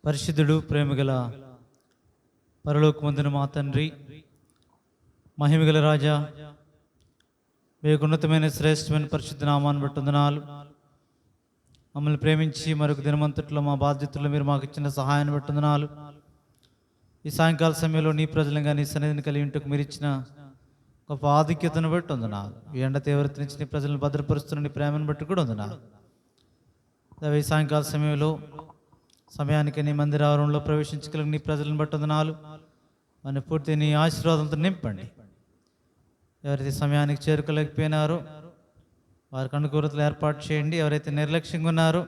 పరిశుద్ధుడు ప్రేమగల పరలోకమందున మా తండ్రి, మహిమగల రాజా, మీకు ఉన్నతమైన శ్రేష్టమైన పరిశుద్ధ నామాన్ని బట్టి వందనాలు. మమ్మల్ని ప్రేమించి మరొక దినమంతట్లో మా బాధ్యతల్లో మీరు మాకు ఇచ్చిన సహాయాన్ని బట్టి వందనాలు. ఈ సాయంకాల సమయంలో నీ ప్రజలను కానీ సన్నిధిని కలిగి ఉంటకు మీరు ఇచ్చిన గొప్ప ఆధిక్యతను బట్టి వందనాలు. ఈ ఎండ తీవ్రత నుంచి నీ ప్రజలను భద్రపరుస్తున్న నీ ప్రేమను బట్టి కూడా వందనాలు. ఈ సాయంకాల సమయానికి నీ మందిరావరంలో ప్రవేశించగలిగిన నీ ప్రజలను బట్టి వందనాలు. మన పూర్తి నీ ఆశీర్వాదంతో నింపండి. ఎవరైతే సమయానికి చేరుకోలేకపోయినారో వారికి అనుకూలతలు ఏర్పాటు చేయండి. ఎవరైతే నిర్లక్ష్యంగా ఉన్నారో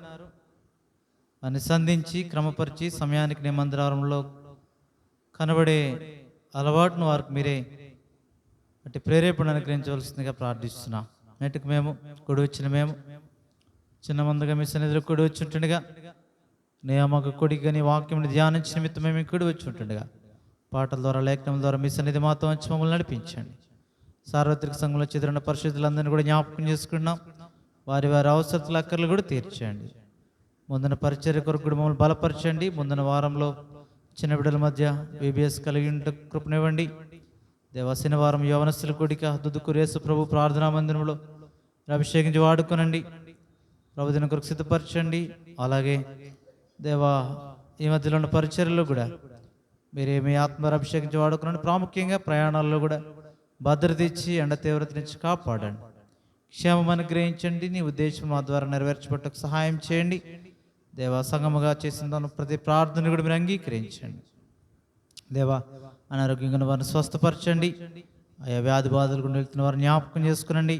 వారిని సంధించి క్రమపరిచి సమయానికి నీ మందిరావరంలో కనబడే అలవాటును వారికి మీరే అట్టి ప్రేరేపణ అనుగ్రహించవలసిందిగా ప్రార్థిస్తున్నాం. నేటికి మేము కూడి వచ్చిన మేము చిన్న మందుగా మీ సన్నిధిలో కూడి వచ్చి ఉంటుండగా నియామక కొడిగా నీ వాక్యం ధ్యానించిన నిమిత్తం మేము కూడి వచ్చి ఉంటుండగా పాటల ద్వారా లేఖనం ద్వారా మీ సన్నిధి మాతో వచ్చి మమ్మల్ని నడిపించండి. సార్వత్రిక సంఘంలో చెదిరిన పరిశుద్ధులందరినీ కూడా జ్ఞాపకం చేసుకున్నాం. వారి వారి అవసరతల అక్కర్లు కూడా తీర్చండి. ముందున పరిచర్య కొరకు కూడా మమ్మల్ని బలపరచండి. ముందున వారంలో చిన్న బిడ్డల మధ్య VBS కలిగి ఉంటే కృపనివ్వండి. దేవా, శనివారం యవనస్తుల కూడిక దుద్దుకురేసు ప్రభు ప్రార్థనా మందిరంలో అభిషేకించి వాడుకోనండి. ప్రభుదిన కొరకు సిద్ధపరచండి. అలాగే దేవా, ఈ మధ్యలో ఉన్న పరిచర్యలో కూడా మీరే మీ ఆత్మను అభిషేకించి వాడుకునండి. ప్రాముఖ్యంగా ప్రయాణాల్లో కూడా భద్రత ఇచ్చి ఎండ తీవ్రత నుంచి కాపాడండి. క్షేమం అనుగ్రహించండి. నీ ఉద్దేశం మా ద్వారా నెరవేర్చబట్టకు సహాయం చేయండి. దేవా, సంగముగా చేసిన ప్రతి ప్రార్థన కూడా మీరు అంగీకరించండి. దేవా, అనారోగ్యంగా ఉన్న వారిని స్వస్థపరచండి. ఆయా వ్యాధి బాధలు కూడా వెళ్తున్న వారిని జ్ఞాపకం చేసుకునండి.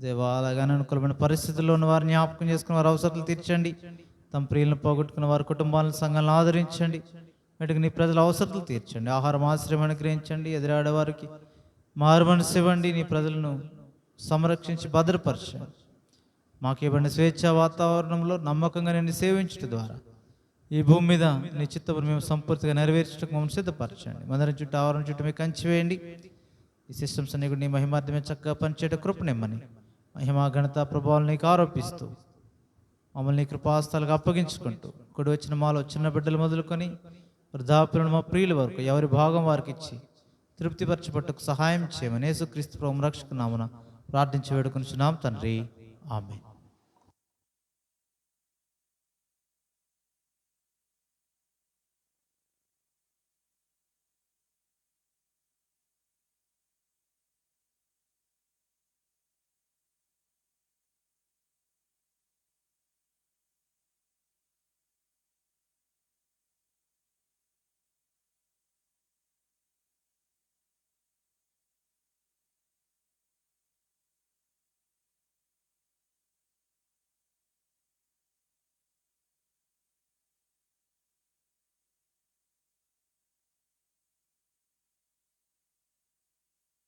దేవా, అలాగే అనుకూలమైన పరిస్థితుల్లో ఉన్న వారిని జ్ఞాపకం చేసుకున్న వారి అవసరాలు తీర్చండి. తమ ప్రియులను పోగొట్టుకున్న వారి కుటుంబాలను సంఘాలను ఆదరించండి. వీటికి నీ ప్రజల అవసరాలు తీర్చండి. ఆహారం ఆశ్రయం అనుగ్రహించండి. ఎదురాడేవారికి మారు మనసు ఇవ్వండి. నీ ప్రజలను సంరక్షించి భద్రపరచండి. మాకు ఇవ్వండి స్వేచ్ఛా వాతావరణంలో నమ్మకంగా నేను సేవించడం ద్వారా ఈ భూమి మీద నీ చిత్తమును మేము సంపూర్తిగా నెరవేర్చడానికి మమ్మల్ని సిద్ధపరచండి. మందిరం చుట్టూ ఆవరణ చుట్టూ మీకు కంచి వేయండి. ఈ సిస్టమ్స్ అన్ని కూడా నీ మహిమార్థమే చక్కగా పనిచేయడం కృపనిమ్మని మహిమా ఘనత ప్రభావాలు నీకు ఆరోపిస్తూ మమ్మల్ని నీ కృపాస్తాలకు అప్పగించుకుంటూ కుడి వచ్చిన మాలో చిన్న బిడ్డలు మొదలుకొని వృద్ధాప్యులను మా ప్రియుల వరకు ఎవరి భాగం వారికి ఇచ్చి తృప్తిపరచబట్టుకు సహాయం చేయమని యేసుక్రీస్తు ప్రభువు రక్షక నామమున ప్రార్థించి వేడుకొనుచున్నాం తండ్రి. ఆమేన్.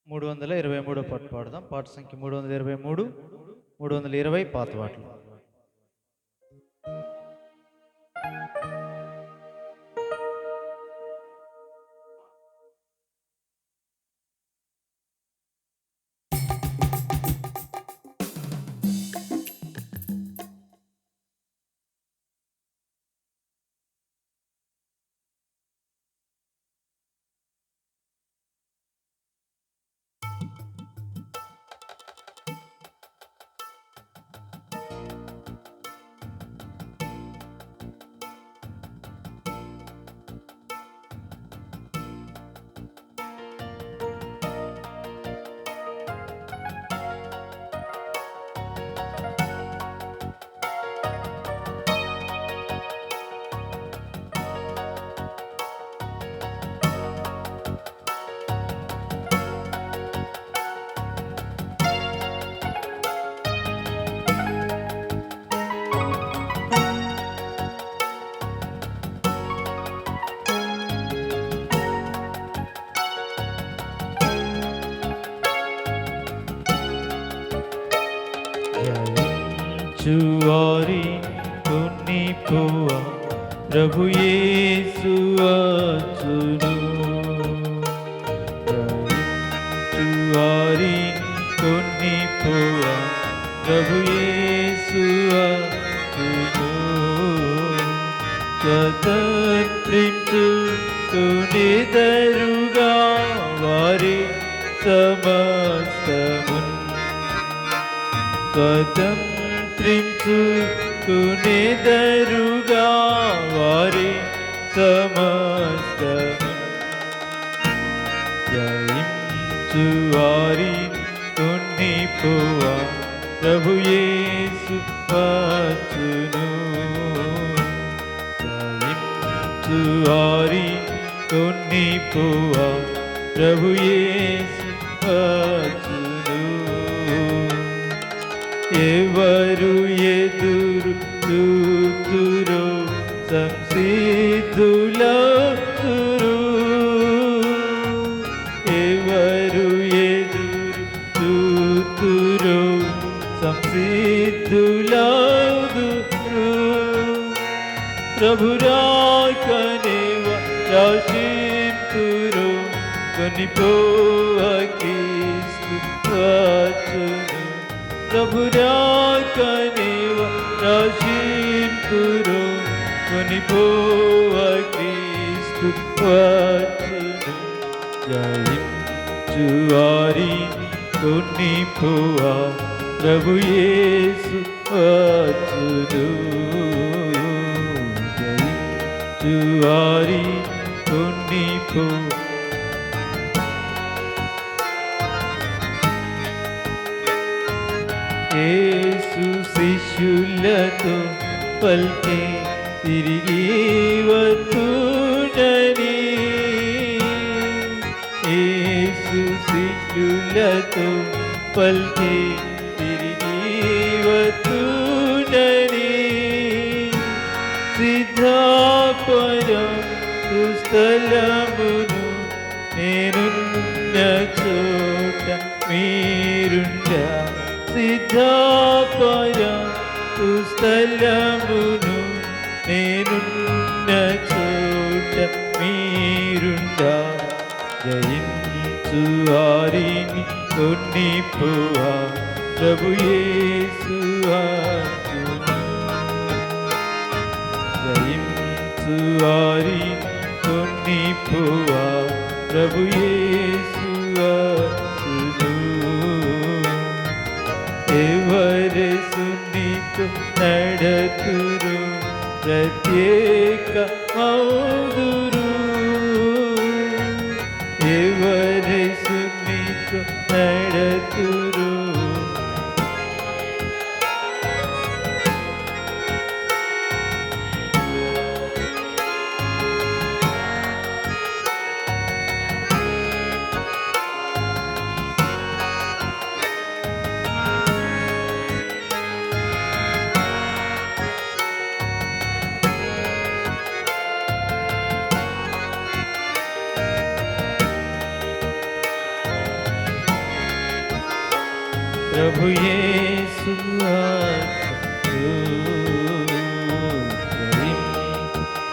మూడు 323 పాట పాడదాం. పాట సంఖ్య 323, 320 పాత పాటలు. వారి కొన్నిపోవ ప్రభు యేసు వచ్చును. వారి కొన్నిపోవ ప్రభు యేసు వచ్చును. స్వతంత్రించుకునెదరుగా వారి సమస్తమున్ స్వతంత్రించుకునెదరుగా వారి సమస్తమున్ జయించు వారి కొన్నిపోవా ప్రభు యేసు వచ్చును జయించు వారి కొన్నిపోవా ప్రభు యేసు వచ్చును ఎవరు ఎదురు చూతురో సంసిద్ధులవుతురు ఎవరు ఎదురు చూతురో సంసిద్ధులవుతురు ప్రభు రాకనేవ రాశింతురు కొనిపోవ క్రీస్తు వచ్చును ప్రభు రాకనేవ రాశింతురు కొనిపోవ క్రీస్తు వచ్చును జయించు వారి కొనిపోవ ప్రభు యేసు వచ్చును జయించు వారి కొనిపోవ యేసు శిష్యులతో పల్కే తిరిగి వత్తుడని యేసు శిష్యులతో పల్కే తిరిగి వత్తుడని సిద్ధాపురం స్థలమును నేనున్న చోట మీరుండ సిద్ధాపురం స్థలమును నేనున్న చోట మీరుండ జయించు వారిని కొనిపోవా ప్రభు యేసు వచ్చును జయించు వారిని కొనిపోవా ప్రభు యేసు వచ్చును ఎవరు నీతో నడతురు ప్రత్యేక మౌదురు ఎవరు నీతో నడతురు ప్రభు యేసు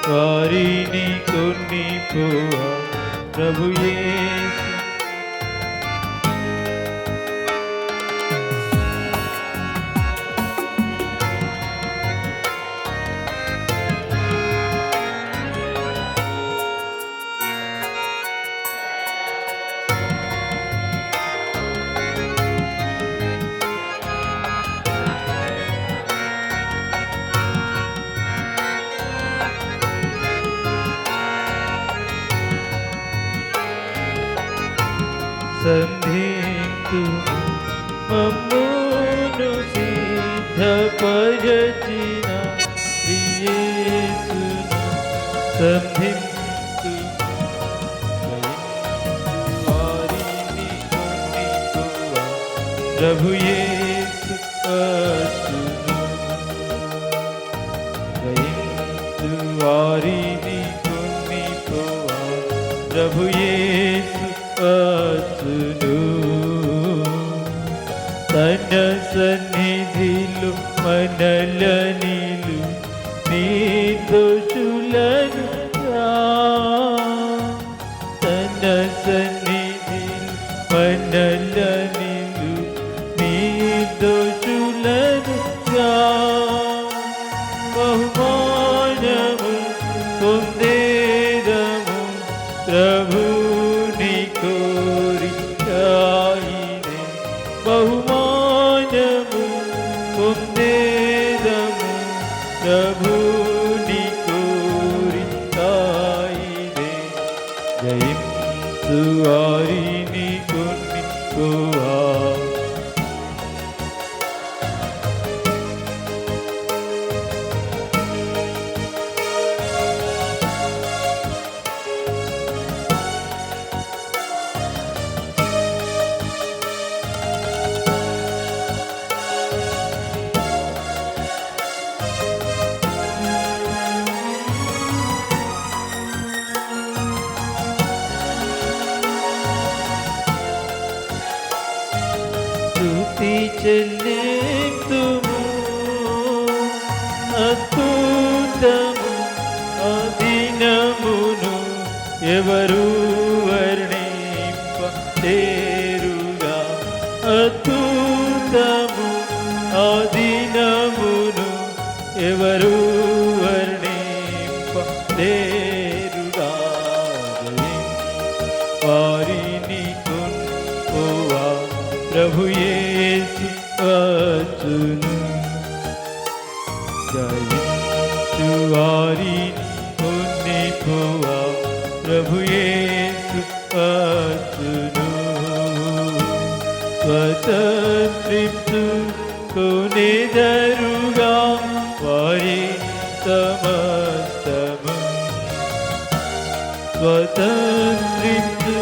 వారిని కొనిపోవా ప్రభు యేసు సంధింతు మమ్మును సిద్ధపరచిన యేసును సంధింతు వారిని కొనిపోవా ప్రభు యేసు వచ్చును జయించు వారిని కొనిపోవా ప్రభు యేసు వచ్చును తన సన్నిధిలో మనలనిలు నిర్దోషులను తన సన్నిధిలో మనలనిలు నిర్దోషులను బహుమానము పొందేదము ప్రభుని కోరికాయినే బహుమానము పొందేదము ప్రభుని కోరికాయినే జయించు వారిని కొనిపోవా స్తుతి చెల్లింతుము అద్భుతము అదినమును ఎవరు వర్ణింపలేరుగా అద్భుతము అదినమును ఎవరు వర్ణింపలేరుగా వారిని కొనుకోవా ప్రభు యేసు వచ్చును జయించు వారిని కొనిపోవా ప్రభు యేసు వచ్చును స్వతంత్రించు కొనెదరుగా వారి సమస్తము స్వతంత్రించు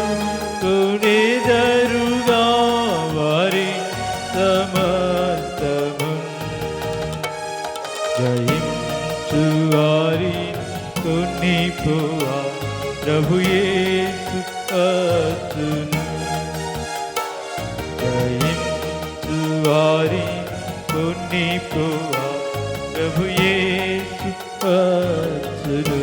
కొనెదరుగా వారి సమస్తము జయించు వారి కొనిపోవా ప్రభు యేసు వచ్చును జయించు వారి కొనిపోవా ప్రభు యేసు వచ్చును.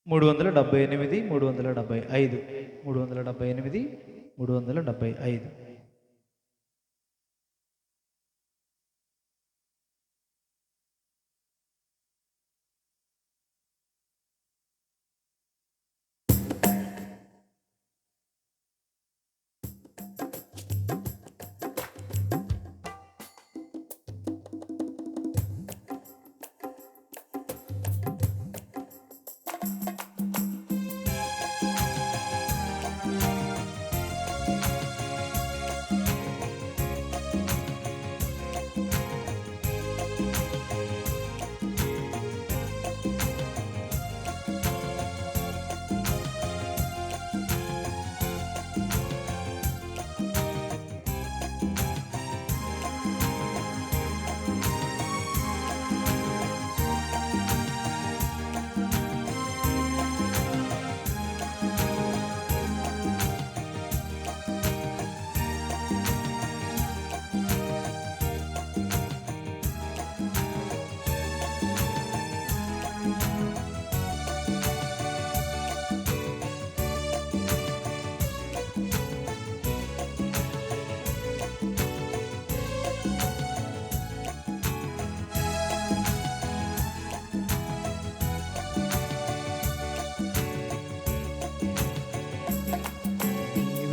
మూడు వందల 378 375 378 375.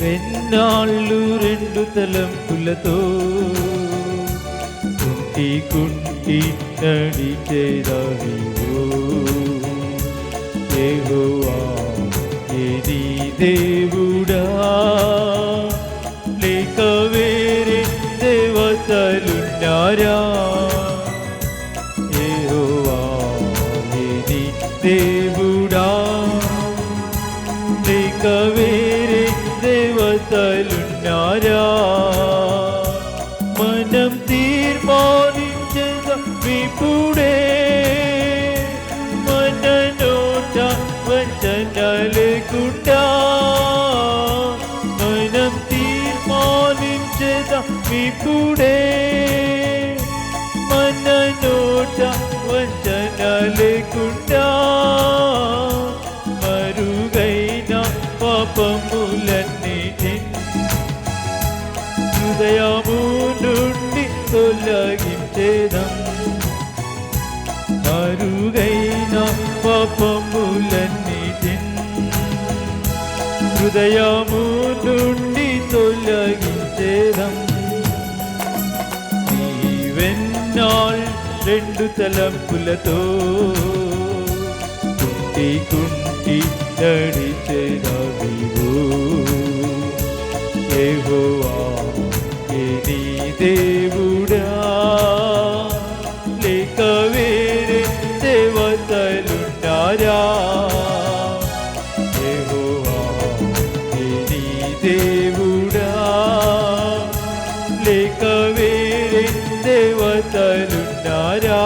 వెన్నాళ్ళు రెండు తలంపులతో కుంటి కుంటి నడిచేదావివో యెహోవా ఏది దేవుడా లేక వేరే దేవతలున్నారా యెహోవా ఏది దేవుడా లేక వేరే దేవతలున్నారా మనం తీర్మానించగా విపుడే మన నోట వంచన లేకుండా మరుగైన పాపములన్నిటి హృదయము నుండి తొలగించేదం. మరుగైన పాపములన్నిటి హృదయము నుండి తొలగించేదం. నీవెన్నాళ్ళు రెండు తలంపులతో కుంటి కుంటి నడిచెదవివో. యెహోవా నీ దేవుడా, లేక వేరే దేవతలున్నారా? యెహోవా నీ దేవుడా, లేక వేరే దేవతలున్నారా?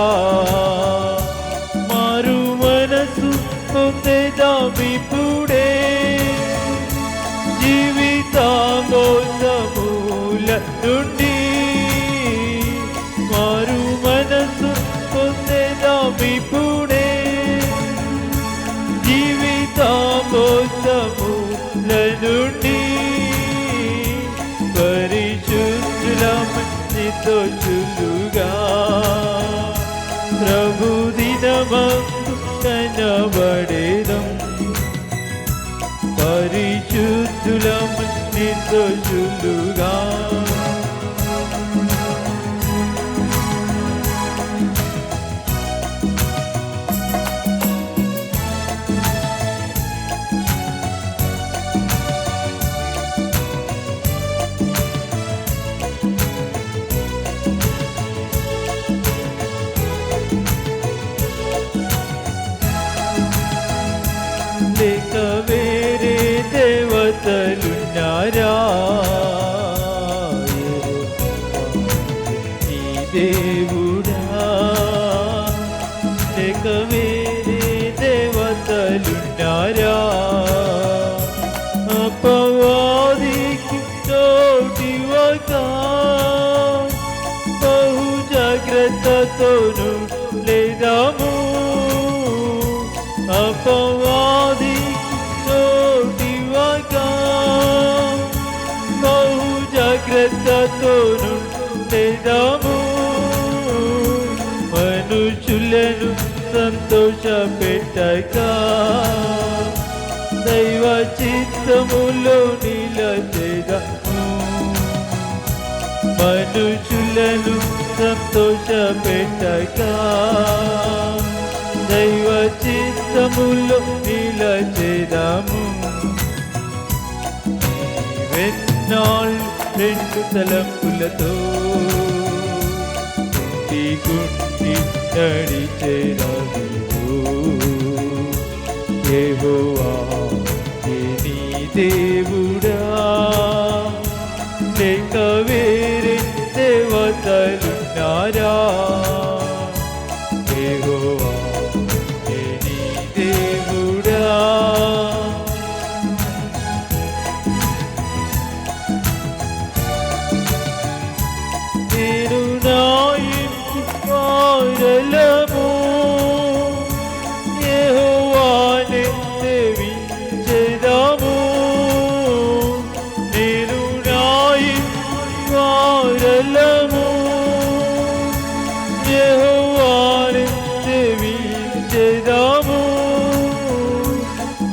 మారు మనసు పొందేదామిప్పుడే, జీవితాంగోసమూల నుండి. మారు మనసు పొందేదామిప్పుడే, జీవితాంగోసమూల నుండి. పరిశుద్ధులమనితో చులుగా ప్రభు దినమందు కనబడేదం. పరిశుద్ధులమనితో చులుగా లేక వేరే దేవతలున్నారా? నీ దేవుడా, లేక వేరే దేవతలున్నారా? అపవాదికి చోటివ్వక బహు జాగ్రత్తతోను లేదాము. అపవాది చోటివ్వక బహు జాగ్రత్తతోను లేదాము. మనుషులను సంతోషపెట్టక దైవ చిత్తములో నిలచెదము. మనుషులను సంతోషపెట్టక దైవ చిత్తములో నిలచెదము. నీవెన్నాళ్ళు రెండు తలంపులతో కుంటి కుంటి నడిచెదవివో. యెహోవా నీ దేవుడా, లేక వేరే దేవతలున్నారా? యెహోవా నీ దేవుడా, నేను నా ఇంటి వారలము యెహోవానే సేవించెదము. నేను నా ఇంటి వారలము యెహోవానే సేవించెదము.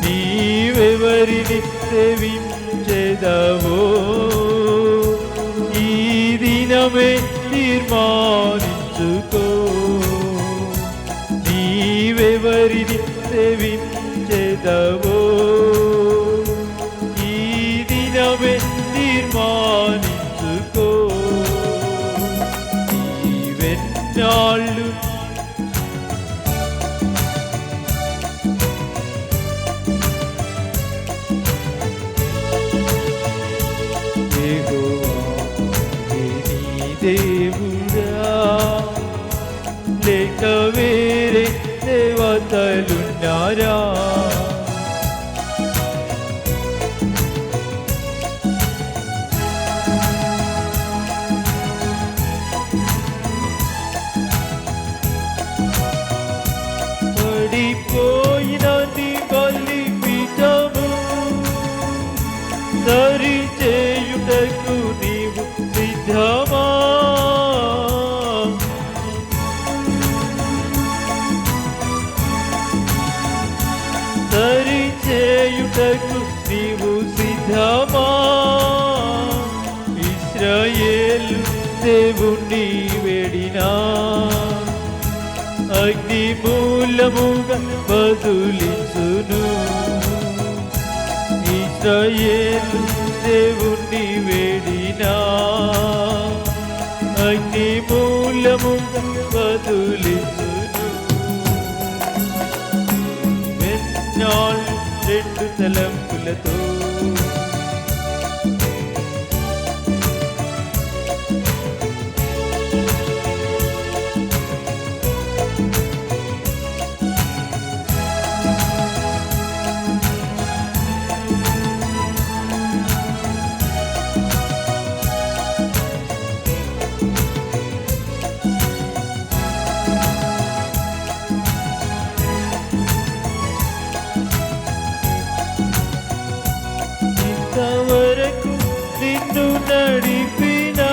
నీవెవరిని సేవించెదవో ఈ దినమే తీర్మానించుకో. నీవెవరిని సేవించెదవో ఈ దినమే తీర్మానించుకో. నీవెన్నాళ్ళు యెహోవా నీ దేవుడా, లేక వేరే దేవతలున్నారా? పడిపోయిన నీ బలిపీఠముపై చేయుటకు నీవు సిద్ధమా? ఇశ్రాయేలు దేవుణ్ణి వేడినా అగ్ని మూలముగా బదులించును. ఇశ్రాయేలు దేవుణ్ణి వేడినా అగ్ని మూలముగా బదులించును. వెన్నాళ్ళు రెండు తలంపులతో ఇంతవరకు నిన్ను నడిపినా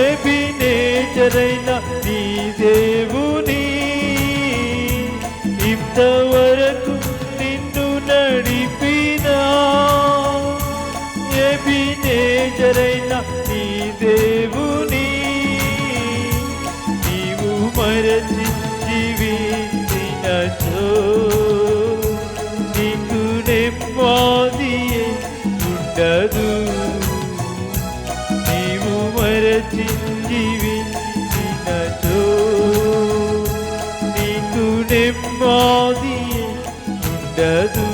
ఎబినేజరైన నీ దేవుని. ఇంతవరకు నిన్ను నడిపినా ఎబినేజరైన నీ దేవుని. నీవు మరచి జీవించినచో నీకు నెమ్మదియే ఉండదు. నీవు మరచి జీవించినచో నీకు నెమ్మదియే ఉండదు.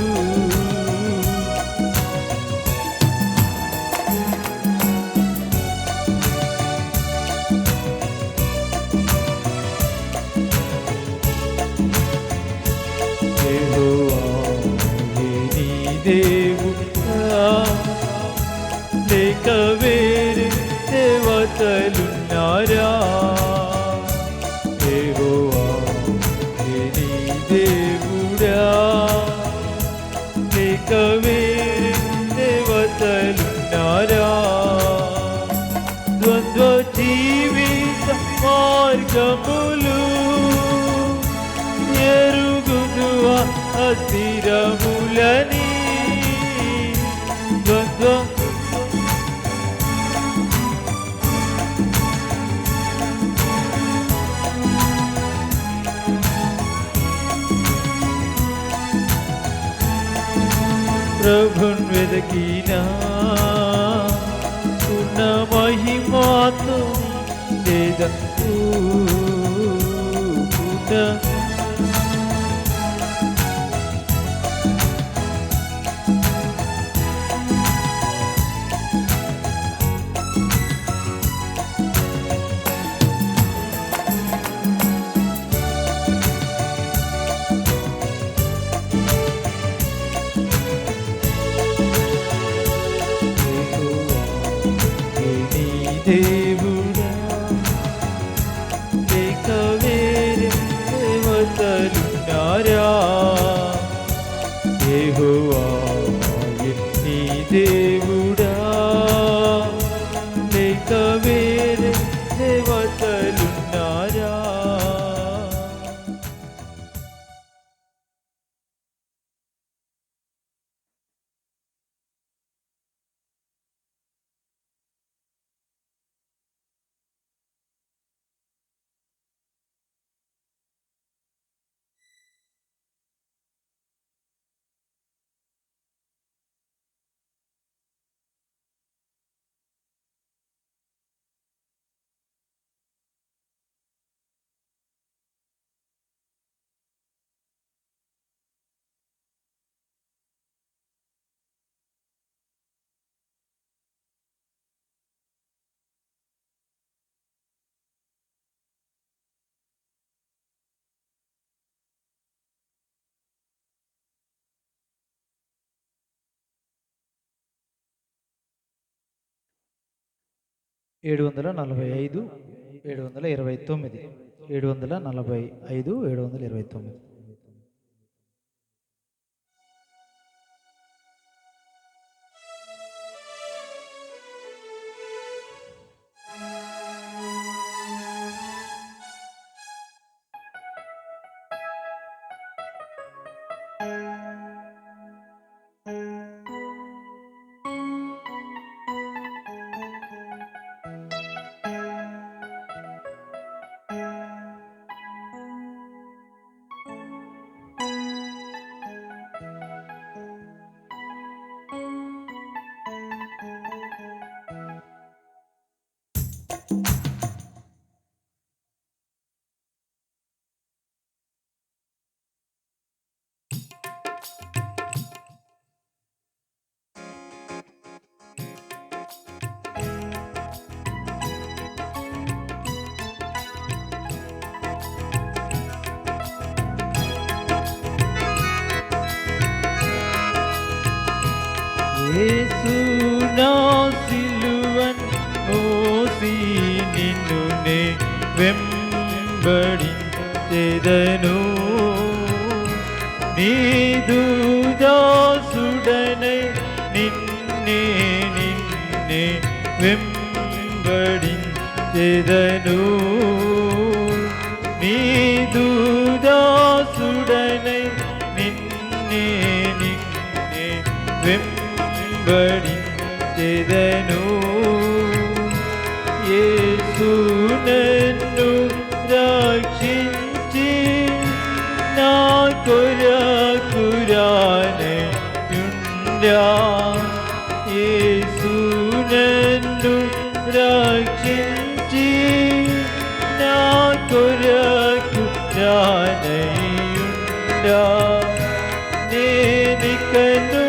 దేవుడా లేక వేరే దేవతలున్నారా? యెహోవా నీ దేవుడా లేక వేరే దేవతలున్నారా? ద్వంద్వ జీవిత మార్గములు ఎరుగును అస్థిరములని. ప్రభున్ వెదకినా ఉన్న మహిమాతో లేదా దేవుడా లేక వేరే దేవతలున్నారా? యెహోవా నీ దేవుడా లేక వేరే దేవతలున్నారా? ఏడు వందల నలభై ఐదు 729 745 729. యేసు నా సిలువన్ మోసి నిన్ను నే వెంబడించెదను. నీదు దాసుడనై నిన్నే వెంబడించెదను. నీదు దాసుడనై నిన్నే వెంబడించెదను. యేసు నన్ను రక్షించి నా కొరకు రానయుండా. యేసు నన్ను రక్షించి నా కొరకు రానయుండా. నేనికను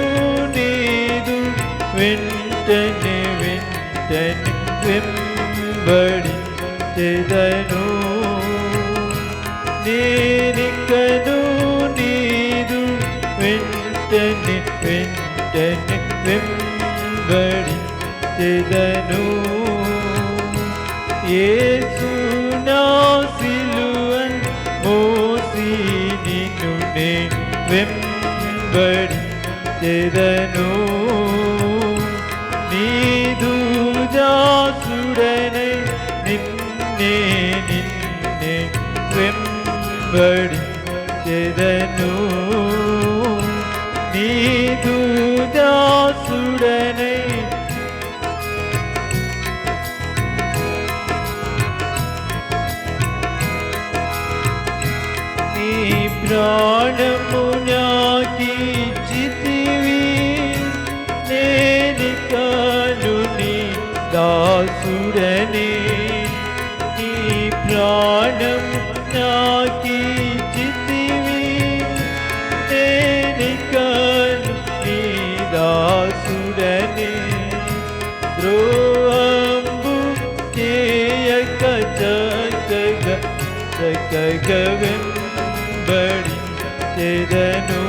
నీదు వెంటనే వెంబడించెదను. నేనికను నీదు వెంటనే వెంబడించెదను. యేసు నా సిలువన్ మోసి నిన్ను నే వెంబడించెదను. నీదు దాసుడనై నిన్నే వెంబడించెదను. నీదు దాసుడనై నీ ప్రాణము నాకిచ్చితివి. నేనికను నీ దాసుడనే. నీ ప్రాణం నాకిచ్చితివి. నేనికను నీ దాసుడనే. ద్రోహంబు చేయక చక్కగా వెంబడించెదను.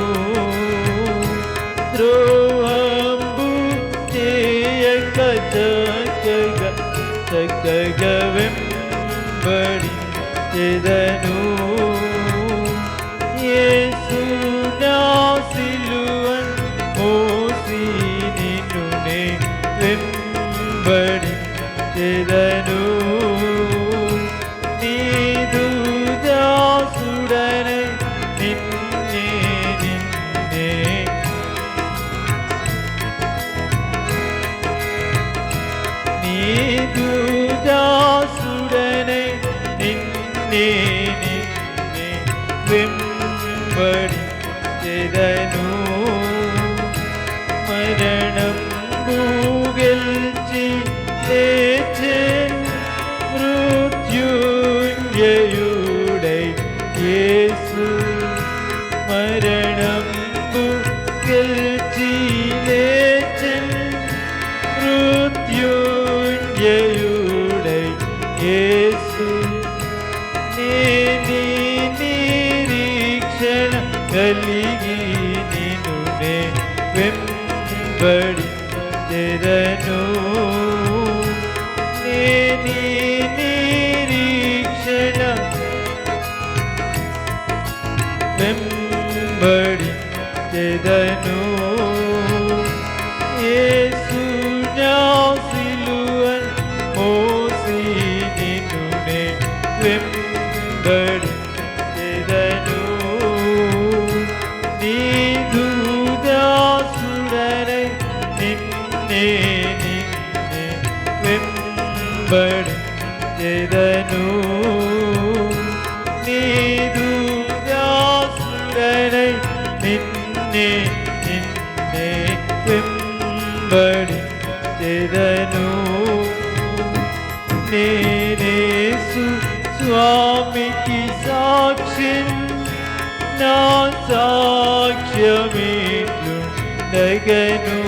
ద్రోహంబు చేయక చక్కగా వెంబడించెదను. యేసు నా సిలువన్ మోసి నిన్ను నే వెంబడించెదను. నీదు దాసుడనై నిన్నే నీదు దాసుడనై నిన్నే వెంబడించెదను. మరణంబు గెల్చి లేచె మృత్యుంజయుడై యేసు. మరణంబు గెల్చి లేచె మృత్యుంజయుడై యేసు. నేని నిరీక్షణ కలిగి నిన్ను నే వెంబడించెదను. నేని నిరీక్షణ వెంబడించెదను. యేసు నా సిలువన్ మోసి నిన్ను నే వెంబడించెదను. నీదు దాసుడనై నిన్నే వెంబడించెదను. నీదు దాసుడనై నిన్నే వెంబడించెదను. నేనేసు స్వామికి సాక్షి నా సాక్ష్యమిట్లుండగను.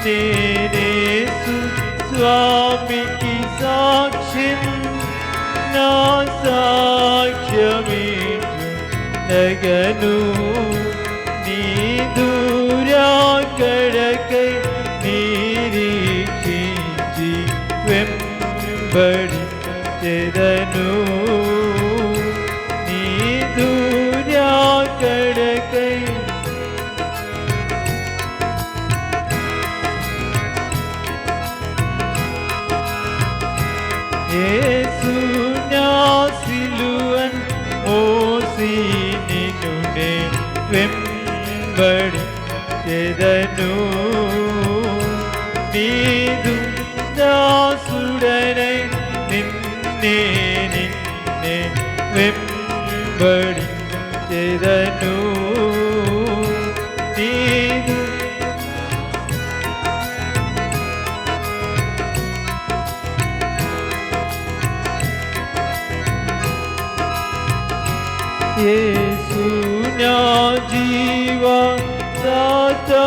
నేనేసు స్వామికి సాక్షి నా సాక్ష్యమిట్లుండగను. నీ దూరాకడకై వెంబడించెదను నీదు రాకడకై యేసు నా సిలువన్ మోసి నిన్ను నే వెంబడించెదను నీదు దాసుడనై నిన్నే వెంబడించెదను నీదు యేసు నా జీవా దాతా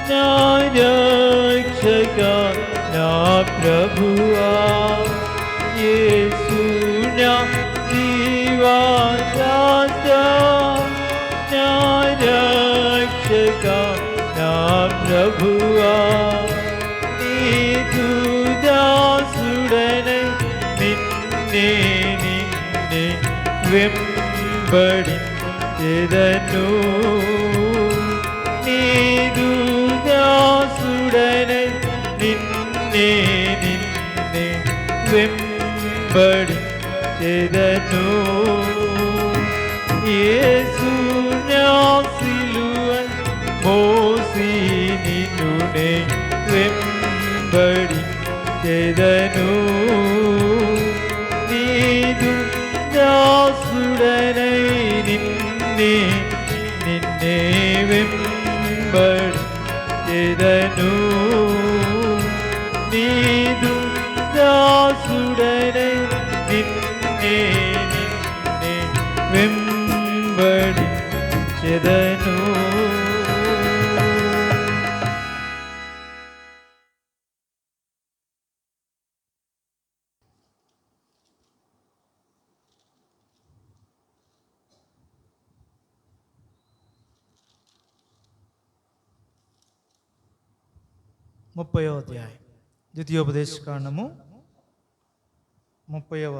నా రక్షక నా ప్రభువా యేసు నా జీవా దాతా నా రక్షక నా ప్రభువా నీదు దాసుడనై నిన్నే వెంబడించెదను నీదు దాసుడనై నిన్నే వెంబడించెదను యేసు నా సిలువన్ మోసి నిన్ను నే వెంబడించెదను నీదు దాసుడనై నిన్నే వెంబడించెదను నీదు దాసుడనై నిన్నే వెంబడించెదను. ముప్పైవ అధ్యాయం ద్వితీయోపదేశ కాండము 30వ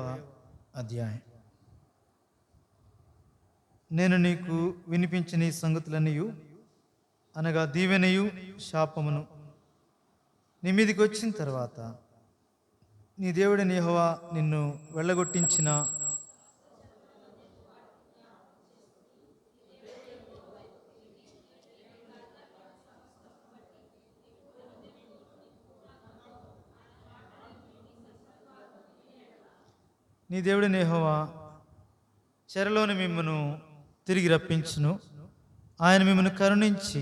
అధ్యాయం. నేను నీకు వినిపించిన ఈ సంగతులన్నీయు అనగా దీవెనయు శాపమును నీ మీదికి వచ్చిన తర్వాత నీ దేవుడైన యెహోవా నిన్ను వెళ్ళగొట్టించిన నీ దేవుడైన యెహోవా చెరలోని మిమ్మను తిరిగి రప్పించును. ఆయన మిమ్మల్ని కరుణించి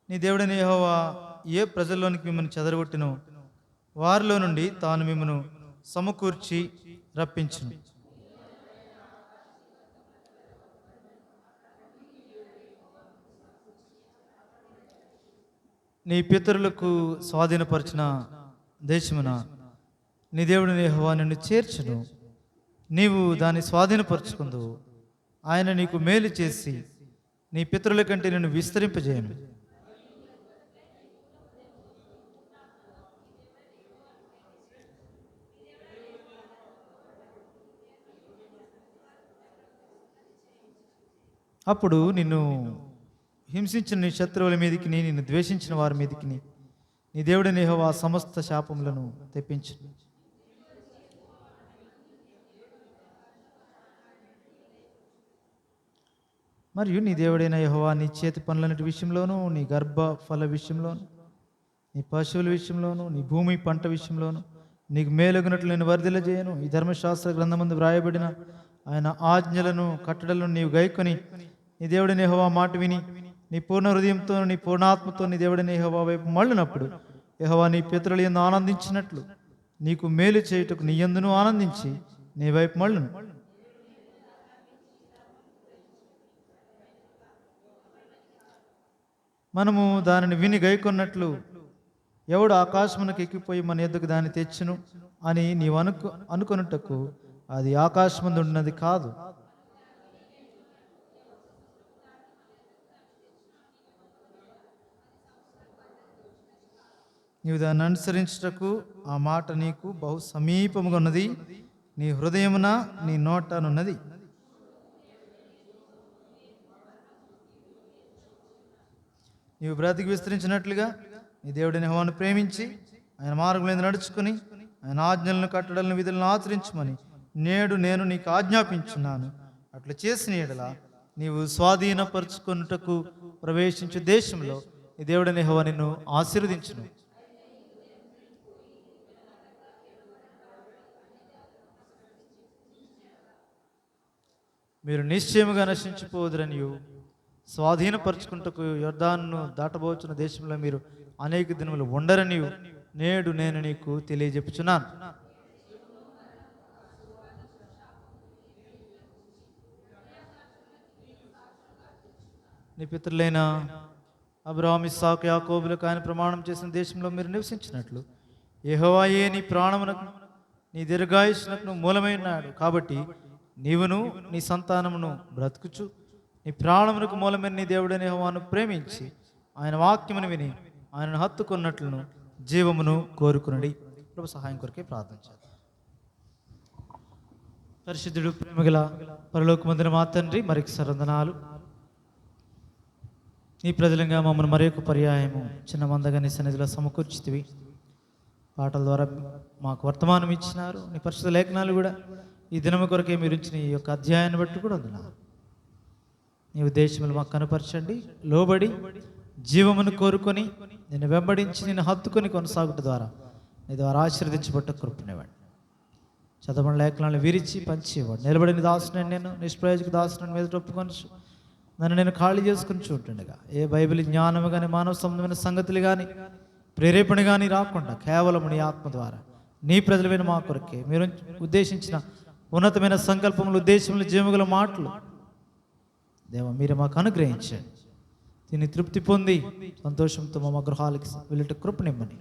నీ దేవుడైన యెహోవా ఏ ప్రజల్లోనికి మిమ్మల్ని చెదరగొట్టినో వారిలో నుండి తాను మిమ్మను సమకూర్చి రప్పించును. నీ పితరులకు స్వాధీనపరిచిన దేశమున నీ దేవుడైన యెహోవా నిన్ను చేర్చును. నీవు దాన్ని స్వాధీనపరుచుకుందు. ఆయన నీకు మేలు చేసి నీ పితరుల కంటే నిన్ను విస్తరింపజేయను. అప్పుడు నిన్ను హింసించిన నీ శత్రువుల మీదకి నిన్ను ద్వేషించిన వారి మీదకి నీ దేవుడైన యెహోవా సమస్త శాపములను తెప్పించును. మరియు నీ దేవుడైన యెహోవా నీ చేతి పనులన్నిటి విషయంలోనూ, నీ గర్భ ఫల విషయంలోను, నీ పశువుల విషయంలోను, నీ భూమి పంట విషయంలోను నీకు మేలుగునట్లు నేను వర్ధిల్లజేయను. ఈ ధర్మశాస్త్ర గ్రంథమందు వ్రాయబడిన ఆయన ఆజ్ఞలను కట్టడలను నీవు గైకొని నీ దేవుడైన యెహోవా మాట విని నీ పూర్ణ హృదయంతో నీ పూర్ణాత్మతో నీ దేవుడైన యెహోవా వైపు మళ్ళినప్పుడు యెహోవా నీ పితరుల యందు ఆనందించినట్లు నీకు మేలు చేయుటకు నీ యందును ఆనందించి నీ వైపు మళ్ళును. మనము దానిని విని గైకొన్నట్లు ఎవడు ఆకాశమునకు ఎక్కిపోయి మన ఎద్దుకు దాన్ని తెచ్చును అని నీవు అనుకొనుటకు అది ఆకాశమందు ఉన్నది కాదు. నీవు దాన్ని అనుసరించుటకు ఆ మాట నీకు బహు సమీపముగా ఉన్నది, నీ హృదయమున నీ నోటనున్నది. నీవు బ్రతికి విస్తరించినట్లుగా నీ దేవుడిని యెహోవాను ప్రేమించి ఆయన మార్గంలో నడుచుకుని ఆయన ఆజ్ఞలను కట్టడలను విధులను ఆచరించమని నేడు నేను నీకు ఆజ్ఞాపించున్నాను. అట్లా చేసిన యెడల నీవు స్వాధీనపరుచుకొనుటకు ప్రవేశించు దేశంలో నీ దేవుడిని యెహోవా నిన్ను ఆశీర్వదించును. మీరు నిశ్చయముగా నశించిపోదురనియు స్వాధీనపరుచుకుంటకు యొర్దానును దాటబోచున్న దేశంలో మీరు అనేక దినములు ఉండరనియు నేడు నేను నీకు తెలియజెప్పుచున్నాను. నీ పితరులైన అబ్రహాము ఇస్సాకు యాకోబులకు ఆయన ప్రమాణం చేసిన దేశంలో మీరు నివసించినట్లు యెహోవాయే నీ ప్రాణమునకు నీ దీర్ఘాయుష్నకు మూలమైనాడు. కాబట్టి నీవును నీ సంతానమును బ్రతుకుచు నీ ప్రాణమునకు మూలమైన నీ దేవుడైన యెహోవాను ప్రేమించి ఆయన వాక్యమును విని ఆయనను హత్తుకున్నట్లును జీవమును కోరుకునడి. ప్రభు సహాయం కొరకే ప్రార్థన చేద్దాం. పరిశుద్ధుడు ప్రేమగల పరలోకమందున మా తండ్రి, మరికి సరందనాలు. నీ ప్రజలంగా మమ్మల్ని మరొక పర్యాయము చిన్న మందగా నీ సన్నిధిలో సమకూర్చితివి. పాటల ద్వారా మాకు వర్తమానం ఇచ్చినారు. నీ పరిశుద్ధ లేఖనాలు కూడా ఈ దినము కొరకే మీరు ఇచ్చిన ఈ యొక్క అధ్యాయాన్ని బట్టి కూడా వందనాలు. నీ ఉద్దేశములు మాకు కనపరచండి. లోబడి జీవమును కోరుకొని నిన్ను వెంబడించి నిన్ను హత్తుకొని కొనసాగుట ద్వారా నీ ద్వారా ఆశీర్వదించబట్ట కృపనివ్వండి. చదవని లేఖనాలను విరిచి పంచేవాడు. నిలబడిన దాసుని నేను నిష్ప్రయోజక దాసుని మీద ఒప్పుకొని నన్ను నేను ఖాళీ చేసుకుని చూస్తుండగా ఏ బైబిల్ జ్ఞానము కానీ మానవ సంబంధమైన సంగతులు కానీ ప్రేరేపణ కానీ రాకుండా కేవలం నీ ఆత్మ ద్వారా నీ ప్రజలమైన మా కొరకే మీరు ఉద్దేశించిన ఉన్నతమైన సంకల్పములు, ఉద్దేశములు, జీవముల మాటలు దేవ మీరు మాకు అనుగ్రహించండి. దీన్ని తృప్తి పొంది సంతోషంతో మా గృహాలకి వెళ్ళట కృపనిమ్మని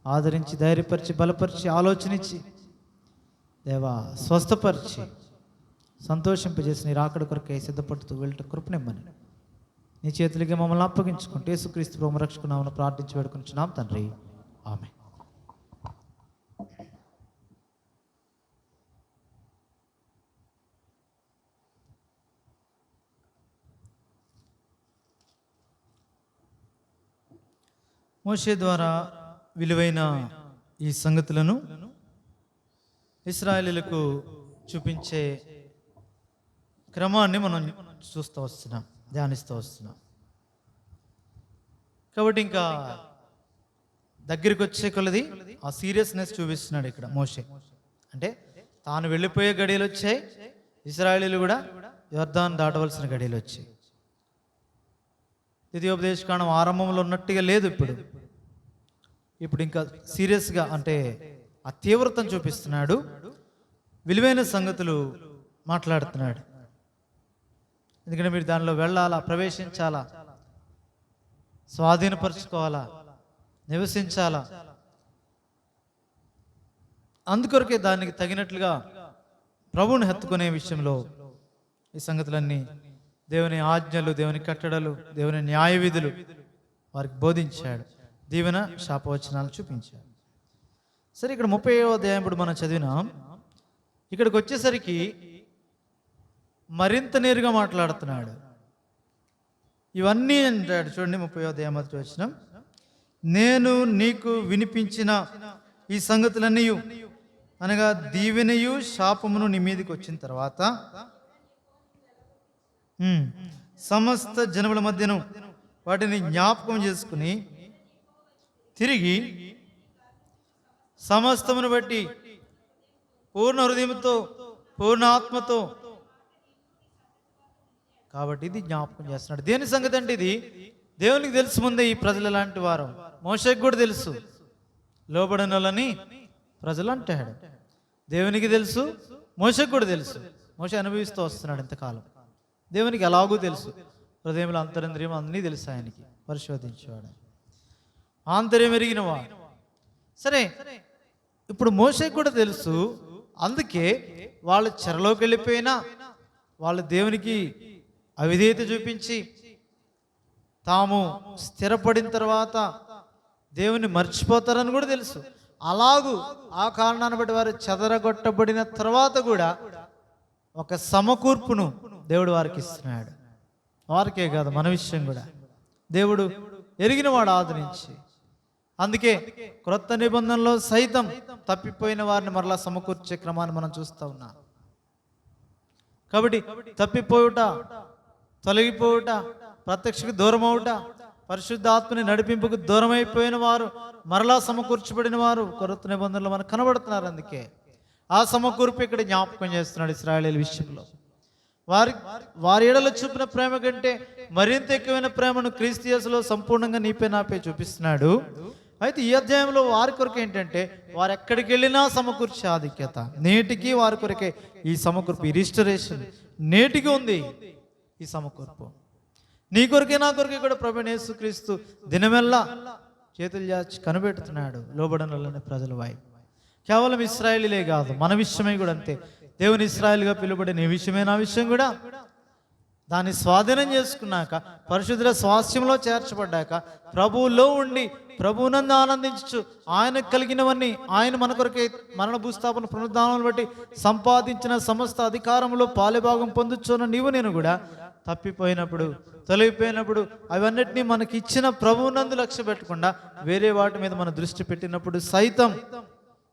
ఆదరించి, ధైర్యపరిచి, బలపరిచి, ఆలోచనిచ్చి దేవా స్వస్థపరిచి సంతోషింపజేసి నీ రాకడ కొరకే సిద్ధపడుతూ వెళ్ళట కృపనిమ్మని నీ చేతులకి మమ్మల్ని అప్పగించుకుంటూ యేసుక్రీస్తు ప్రభువు రక్షకునామమున ప్రార్థించి వేడుకొనుచున్నాం తండ్రి, ఆమేన్. మోషే ద్వారా విలువైన ఈ సంగతులను ఇశ్రాయేలీయులకు చూపించే క్రమాన్ని మనం చూస్తూ వస్తున్నాం, ధ్యానిస్తూ వస్తున్నాం. కాబట్టి ఇంకా దగ్గరికి వచ్చే కొలది ఆ సీరియస్నెస్ చూపిస్తున్నాడు ఇక్కడ మోషే. అంటే తాను వెళ్ళిపోయే గడియలు వచ్చాయి, ఇశ్రాయేలీయులు కూడా యొర్దాను దాటవలసిన గడియలు వచ్చాయి. ద్వితీయోపదేశకాండం ఆరంభంలో ఉన్నట్టుగా లేదు. ఇప్పుడు ఇంకా సీరియస్గా అంటే ఆ తీవ్రతను చూపిస్తున్నాడు. విలువైన సంగతులు మాట్లాడుతున్నాడు. ఎందుకంటే మీరు దానిలో వెళ్ళాలా, ప్రవేశించాలా, స్వాధీనపరచుకోవాలా, నివసించాలా. అందుకొరకే దానికి తగినట్లుగా ప్రభువుని హత్తుకునే విషయంలో ఈ సంగతులన్నీ దేవుని ఆజ్ఞలు, దేవుని కట్టడలు, దేవుని న్యాయ విధులు వారికి బోధించాడు. దీవెన శాపవచనాలు చూపించాడు. సరే, ఇక్కడ 30వ అధ్యాయం ఇప్పుడు మనం చదివినాం. ఇక్కడికి వచ్చేసరికి మరింత నేరుగా మాట్లాడుతున్నాడు. ఇవన్నీ అంటాడు. చూడండి 30వ అధ్యాయం మొదటి వచనం, నేను నీకు వినిపించిన ఈ సంగతులన్నీ అనగా దీవెనయు శాపమును నీ మీదకి వచ్చిన తర్వాత సమస్త జనముల మధ్యను వాటిని జ్ఞాపకం చేసుకుని తిరిగి సమస్తమును బట్టి పూర్ణ హృదయంతో, పూర్ణ ఆత్మతో. కాబట్టి ఇది జ్ఞాపకం చేస్తున్నాడు. దేని సంగతి అంటే ఇది దేవునికి తెలుసు. ముందే ఈ ప్రజలు ఎలాంటి వారు మోషేకి కూడా తెలుసు. లోబడిన వాళ్ళని ప్రజలు అంటాడు. దేవునికి తెలుసు, మోషేకి కూడా తెలుసు. మోషే అనుభవిస్తూ వస్తున్నాడు ఇంతకాలం. దేవునికి ఎలాగూ తెలుసు. హృదయంలో అంతరింద్రియం అన్నీ తెలుసు ఆయనకి. పరిశోధించేవాడు, ఆంతర్యం ఎరిగినవాడు. సరే, ఇప్పుడు మోషేకి కూడా తెలుసు. అందుకే వాళ్ళు చెరలోకి వెళ్ళిపోయినా వాళ్ళు దేవునికి అవిధేయత చూపించి తాము స్థిరపడిన తర్వాత దేవుని మర్చిపోతారని కూడా తెలుసు. అలాగూ ఆ కారణాన్ని బట్టి వారు చెదరగొట్టబడిన తర్వాత కూడా ఒక సమకూర్పును దేవుడు వారికి ఇస్తున్నాడు. వారికే కాదు, మన విషయం కూడా దేవుడు ఎరిగిన వాడు ఆదరించి. అందుకే క్రొత్త నిబంధనలో సైతం తప్పిపోయిన వారిని మరలా సమకూర్చే క్రమాన్ని మనం చూస్తూ ఉన్నాం. కాబట్టి తప్పిపోవుట, తొలగిపోవుట, ప్రత్యక్షకు దూరం అవుట, పరిశుద్ధాత్మని నడిపింపుకు దూరం అయిపోయిన వారు మరలా సమకూర్చబడిన వారు క్రొత్త నిబంధనలో మనకు కనబడుతున్నారు. అందుకే ఆ సమకూర్పు ఇక్కడ జ్ఞాపకం చేస్తున్నాడు ఇశ్రాయేలీయుల విషయంలో. వారి ఎడల చూపిన ప్రేమ కంటే మరింత ఎక్కువైన ప్రేమను క్రీస్తు యేసులో సంపూర్ణంగా నీపై నాపై చూపిస్తున్నాడు. అయితే ఈ అధ్యాయంలో వారి కొరకు ఏంటంటే, వారు ఎక్కడికి వెళ్ళినా సమకూర్చే ఆధిక్యత. నేటికి వారి కొరకే ఈ సమకూర్పు, ఈ రిస్టరేషన్ నేటికి ఉంది. ఈ సమకూర్పు నీ కొరకే నా కొరకే కూడా ప్రభువైన యేసుక్రీస్తు దినమెల్లా చేతులు చాచి కనిపెడుతున్నాడు లోబడనలోని ప్రజల వాయి. కేవలం ఇశ్రాయేలీలే కాదు, మన విషయమే కూడా అంతే. దేవుని ఇశ్రాయేలుగా పిలువబడిన ఈ విషయమే నా విషయం కూడా. దాన్ని స్వాధీనం చేసుకున్నాక, పరిశుద్ధుల స్వాస్థ్యంలో చేర్చబడ్డాక, ప్రభువులో ఉండి ప్రభువునందు ఆనందించు, ఆయనకు కలిగినవన్నీ, ఆయన మన కొరకే మరణ భూస్థాపన పునరుద్ధానం బట్టి సంపాదించిన సమస్త అధికారంలో పాలుభాగం పొందుచున్న నీవు నేను కూడా తప్పిపోయినప్పుడు, తొలగిపోయినప్పుడు, అవన్నిటినీ మనకి ఇచ్చిన ప్రభువునందు లక్ష్య పెట్టకుండా వేరే వాటి మీద మన దృష్టి పెట్టినప్పుడు సైతం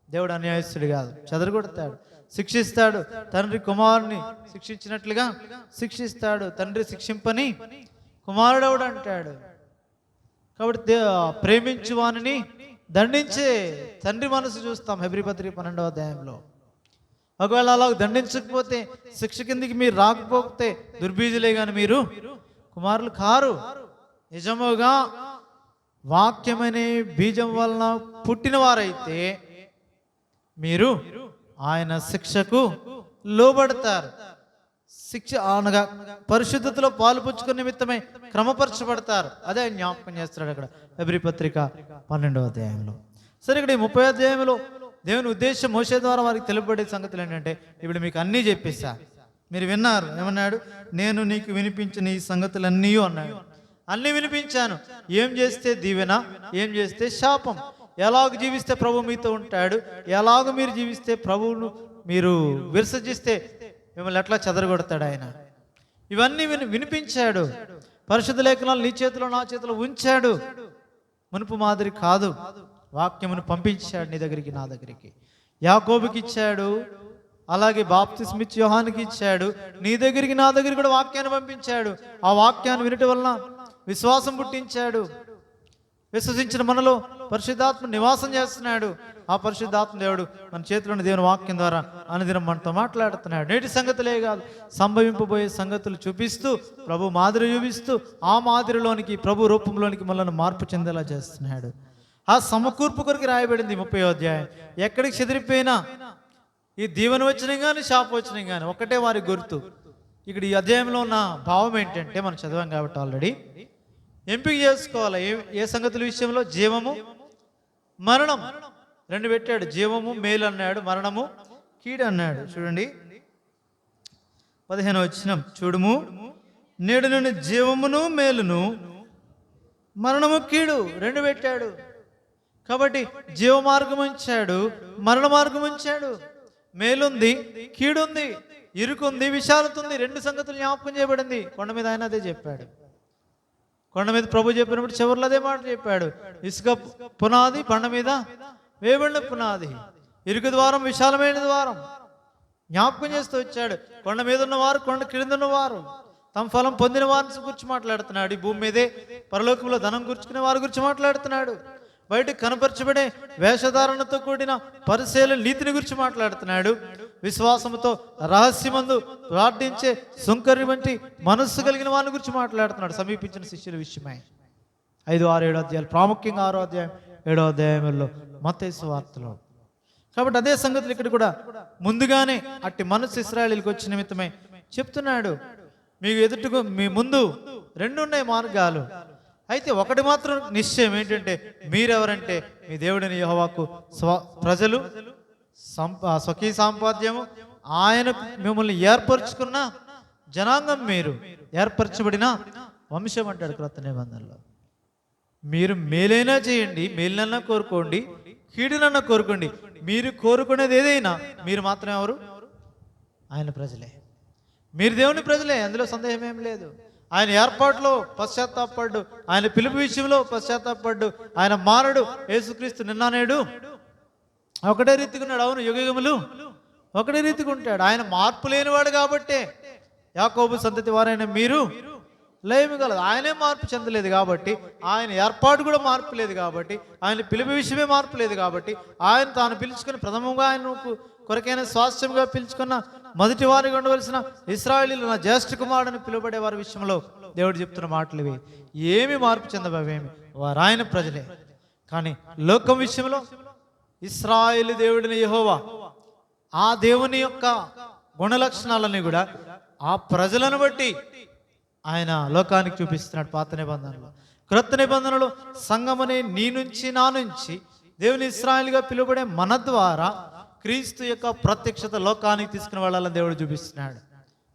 దేవుడు అన్యాయస్తుడు కాదు, చెదరగొడతాడు, శిక్షిస్తాడు. తండ్రి కుమారుని శిక్షించినట్లుగా శిక్షిస్తాడు. తండ్రి శిక్షింపని కుమారుడవుడు అంటాడు. కాబట్టి ప్రేమించు వానిని దండించే తండ్రి మనసు చూస్తాం హెబ్రీ పత్రిక 12వ అధ్యాయంలో. ఒకవేళ అలా దండించకపోతే, శిక్ష కిందికి మీరు రాకపోతే దుర్బీజులే కానీ మీరు కుమారులు కారు. నిజముగా వాక్యమనే బీజం వలన పుట్టిన వారైతే మీరు ఆయన శిక్షకు లోబడతారు. శిక్ష అనగా పరిశుద్ధతలో పాలుపుచ్చుకునే నిమిత్తమై క్రమపరచబడతారు. అదే జ్ఞాపకం చేస్తాడు అక్కడ హెబ్రీ పత్రిక 12వ అధ్యాయంలో. సరే, ఇక్కడ ఈ 30వ అధ్యాయంలో దేవుని ఉద్దేశం మోషే ద్వారా వారికి తెలుపబడే సంగతులు ఏంటంటే, ఇప్పుడు మీకు అన్నీ చెప్పేశా, మీరు విన్నారు. ఏమన్నాడు? నేను నీకు వినిపించిన ఈ సంగతులన్నీ అన్నాడు. అన్నీ వినిపించాను. ఏం చేస్తే దీవెన, ఏం చేస్తే శాపం, ఎలాగ జీవిస్తే ప్రభు మీతో ఉంటాడు, ఎలాగ మీరు జీవిస్తే ప్రభువును మీరు విసర్జిస్తే మిమ్మల్ని ఎట్లా చెదరగొడతాడు ఆయన. ఇవన్నీ వినిపించాడు. పరిశుద్ధ లేఖనాలు నీ చేతిలో నా చేతిలో ఉంచాడు. మునుపు మాదిరి కాదు, వాక్యమును పంపించాడు నీ దగ్గరికి, నా దగ్గరికి. యాకోబుకి ఇచ్చాడు, అలాగే బాప్తిస్మిచ్చి యోహానికి ఇచ్చాడు. నీ దగ్గరికి, నా దగ్గరికి కూడా వాక్యాన్ని పంపించాడు. ఆ వాక్యాన్ని వినటం వలన విశ్వాసం పుట్టించాడు. విశ్వసించిన మనలో పరిశుద్ధాత్మ నివాసం చేస్తున్నాడు. ఆ పరిశుద్ధాత్మ దేవుడు మన చేతిలోని దేవుని వాక్యం ద్వారా అనుదినం మనతో మాట్లాడుతున్నాడు. నేటి సంగతులే కాదు, సంభవింపబోయే సంగతులు చూపిస్తూ, ప్రభు మాదిరి చూపిస్తూ, ఆ మాదిరిలోనికి, ప్రభు రూపంలోనికి మనల్ని మార్పు చెందేలా చేస్తున్నాడు. ఆ సమకూర్పు కొరకు రాయబడింది 30వ అధ్యాయం. ఎక్కడికి చెదిరిపోయినా ఈ దీవెన వచ్చినా కానీ శాపం వచ్చినా కానీ ఒకటే వారి గుర్తు. ఇక్కడ ఈ అధ్యాయంలో ఉన్న భావం ఏంటంటే, మనం చదివాం కాబట్టి ఆల్రెడీ ఎంపిక చేసుకోవాలి. ఏ సంగతుల విషయంలో? జీవము, మరణం రెండు పెట్టాడు. జీవము మేలు అన్నాడు, మరణము కీడు అన్నాడు. చూడండి 15వ వచనం చూడుము, నేడు నుండి జీవమును మేలును, మరణము కీడు రెండు పెట్టాడు. కాబట్టి జీవ మార్గం ఉంచాడు, మరణ మార్గం ఉంచాడు. మేలుంది, కీడుంది, ఇరుకుంది, విశాలత ఉంది. రెండు సంగతులు జ్ఞాపకం చేయబడింది. కొండ మీద ఆయన అదే చెప్పాడు. కొండ మీద ప్రభు చెప్పినప్పుడు చివరిలో అదే మాట చెప్పాడు. ఇసుక పునాది, కొండ మీద వేయబడిన పునాది, ఇరుకు ద్వారం, విశాలమైన ద్వారం జ్ఞాపకం చేస్తూ వచ్చాడు. కొండ మీద ఉన్నవారు, కొండ కింద ఉన్నవారు, తమ ఫలం పొందిన వారిని గురించి మాట్లాడుతున్నాడు. ఈ భూమి మీదే పరలోకంలో ధనం గుర్చుకునే వారి గురించి మాట్లాడుతున్నాడు. బయటకు కనపరచబడే వేషధారణతో కూడిన పరిశీలన నీతిని గురించి మాట్లాడుతున్నాడు. విశ్వాసంతో రహస్యమందు ప్రార్థించే సుంకరి వంటి మనస్సు కలిగిన వారిని గురించి మాట్లాడుతున్నాడు. సమీపించిన శిష్యుల విషయమై 5, 6, 7 అధ్యాయాలు, ప్రాముఖ్యంగా 6వ అధ్యాయం 7వ అధ్యాయంలో మత్తయి సువార్తలో. కాబట్టి అదే సంగతులు ఇక్కడ కూడా ముందుగానే అట్టి మనస్సు ఇశ్రాయేలీయులకు వచ్చిన నిమిత్తమై చెప్తున్నాడు. మీకు ఎదుటకు మీ ముందు రెండు ఉన్నాయి మార్గాలు. అయితే ఒకటి మాత్రం నిశ్చయం ఏంటంటే, మీరెవరంటే మీ దేవుడిని యెహోవాకు ప్రజలు, స్వకీయ సాంపాద్యము, ఆయన మిమ్మల్ని ఏర్పరచుకున్న జనాంగం, మీరు ఏర్పరచబడిన వంశం అంటాడు క్రొత్త నిబంధనలో. మీరు మేలైనా చేయండి, మేలునన్నా కోరుకోండి, కీడునన్నా కోరుకోండి. మీరు కోరుకునేది ఏదైనా మీరు మాత్రం ఎవరు? ఆయన ప్రజలే. మీరు దేవుని ప్రజలే, అందులో సందేహం ఏం లేదు. ఆయన ఏర్పాటులో పశ్చాత్తాపడ్డు, ఆయన పిలుపు విషయంలో పశ్చాత్తాపడ్డు, ఆయన మారడు. యేసుక్రీస్తు నిన్న నేడు ఒకటే రీతిగా ఉన్నాడు. అవును, యుగయుగములు ఒకటే రీతిగా ఉంటాడు. ఆయన మార్పు లేనివాడు కాబట్టే యాకోబు సంతతి వారైన మీరు లయము కలదు. ఆయనే మార్పు చెందలేదు కాబట్టి, ఆయన ఏర్పాటు కూడా మార్పు లేదు కాబట్టి, ఆయన పిలుపు విషయమే మార్పు లేదు కాబట్టి, ఆయన తాను పిలుచుకుని ప్రథమంగా ఆయనకు కొరకైన స్వాస్థ్యంగా పిలుచుకున్న మొదటి వారిగా ఉండవలసిన ఇశ్రాయేలీయులు నా జ్యేష్ఠ కుమారుడని పిలువబడే వారి విషయంలో దేవుడు చెప్తున్న మాటలు ఇవి. ఏమి మార్పు చెందబవేమి, వారు ఆయన ప్రజలే. కానీ లోకం విషయంలో ఇశ్రాయేలు దేవుడిని యెహోవా, ఆ దేవుని యొక్క గుణలక్షణాలని కూడా ఆ ప్రజలను బట్టి ఆయన లోకానికి చూపిస్తున్నాడు. పాత నిబంధనలో, క్రొత్త నిబంధనలో సంఘమనే నీ నుంచి నా నుంచి దేవుని ఇశ్రాయేలుగా పిలువబడే మన ద్వారా క్రీస్తు యొక్క ప్రత్యక్షత లోకానికి తీసుకుని వెళ్ళాలని దేవుడు చూపిస్తున్నాడు.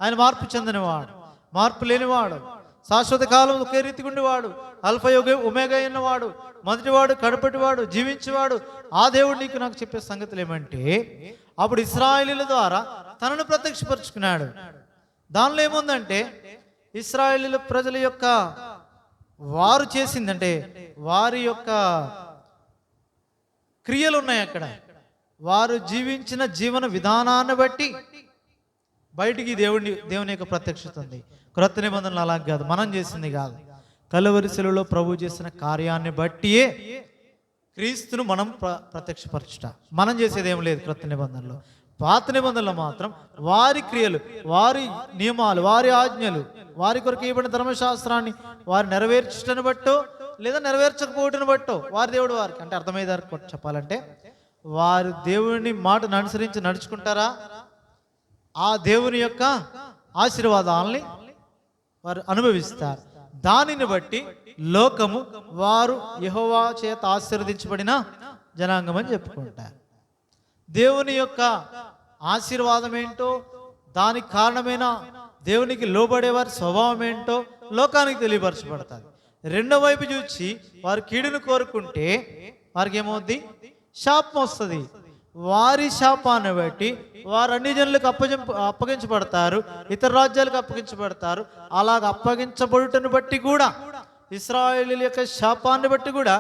ఆయన మార్పు చెందినవాడు, మార్పు లేనివాడు, శాశ్వత కాలం ఒకే రీతిగా ఉండేవాడు, అల్ఫా ఒమేగా అయినవాడు, మొదటివాడు కడపటివాడు, జీవించేవాడు. ఆ దేవుడు నీకు నాకు చెప్పే సంగతులు ఏమంటే, అప్పుడు ఇశ్రాయేలీయుల ద్వారా తనను ప్రత్యక్షపరుచుకున్నాడు. దానిలో ఏముందంటే, ఇశ్రాయేలీయుల ప్రజల యొక్క వారు చేసిందంటే వారి యొక్క క్రియలు ఉన్నాయి అక్కడ. వారు జీవించిన జీవన విధానాన్ని బట్టి బయటికి దేవుని యొక్క ప్రత్యక్షత ఉంది. క్రొత్త నిబంధనలు అలా కాదు, మనం చేసింది కాదు. కలువరి శిలువలో ప్రభు చేసిన కార్యాన్ని బట్టియే క్రీస్తును మనం ప్రత్యక్షపరచుట. మనం చేసేది ఏం లేదు క్రొత్త నిబంధనలో. పాత నిబంధనలు మాత్రం వారి క్రియలు, వారి నియమాలు, వారి ఆజ్ఞలు, వారి కొరకు ఇవ్వబడిన ధర్మశాస్త్రాన్ని వారు నెరవేర్చటను బట్టో లేదా నెరవేర్చకపోవటను బట్టో వారి దేవుడు వారికి, అంటే అర్థమయ్యేదారు చెప్పాలంటే, వారు దేవుని మాటను అనుసరించి నడుచుకుంటారా, ఆ దేవుని యొక్క ఆశీర్వాదాలని వారు అనుభవిస్తారు. దానిని బట్టి లోకము వారు యెహోవా చేత ఆశీర్వదించబడిన జనాంగం అని చెప్పుకుంటారు. దేవుని యొక్క ఆశీర్వాదం ఏంటో, దానికి కారణమైన దేవునికి లోబడే వారి స్వభావం ఏంటో లోకానికి తెలియపరచబడతారు. రెండో వైపు చూసి వారు కీడును కోరుకుంటే వారికి ఏమవుద్ది? శాపం వస్తుంది. వారి శాపాన్ని బట్టి వారు అన్ని జనులకు అప్పగించబడతారు, ఇతర రాజ్యాలకు అప్పగించబడతారు. అలాగ అప్పగించబడుటను బట్టి కూడా, ఇశ్రాయేలీయుల యొక్క శాపాన్ని బట్టి కూడా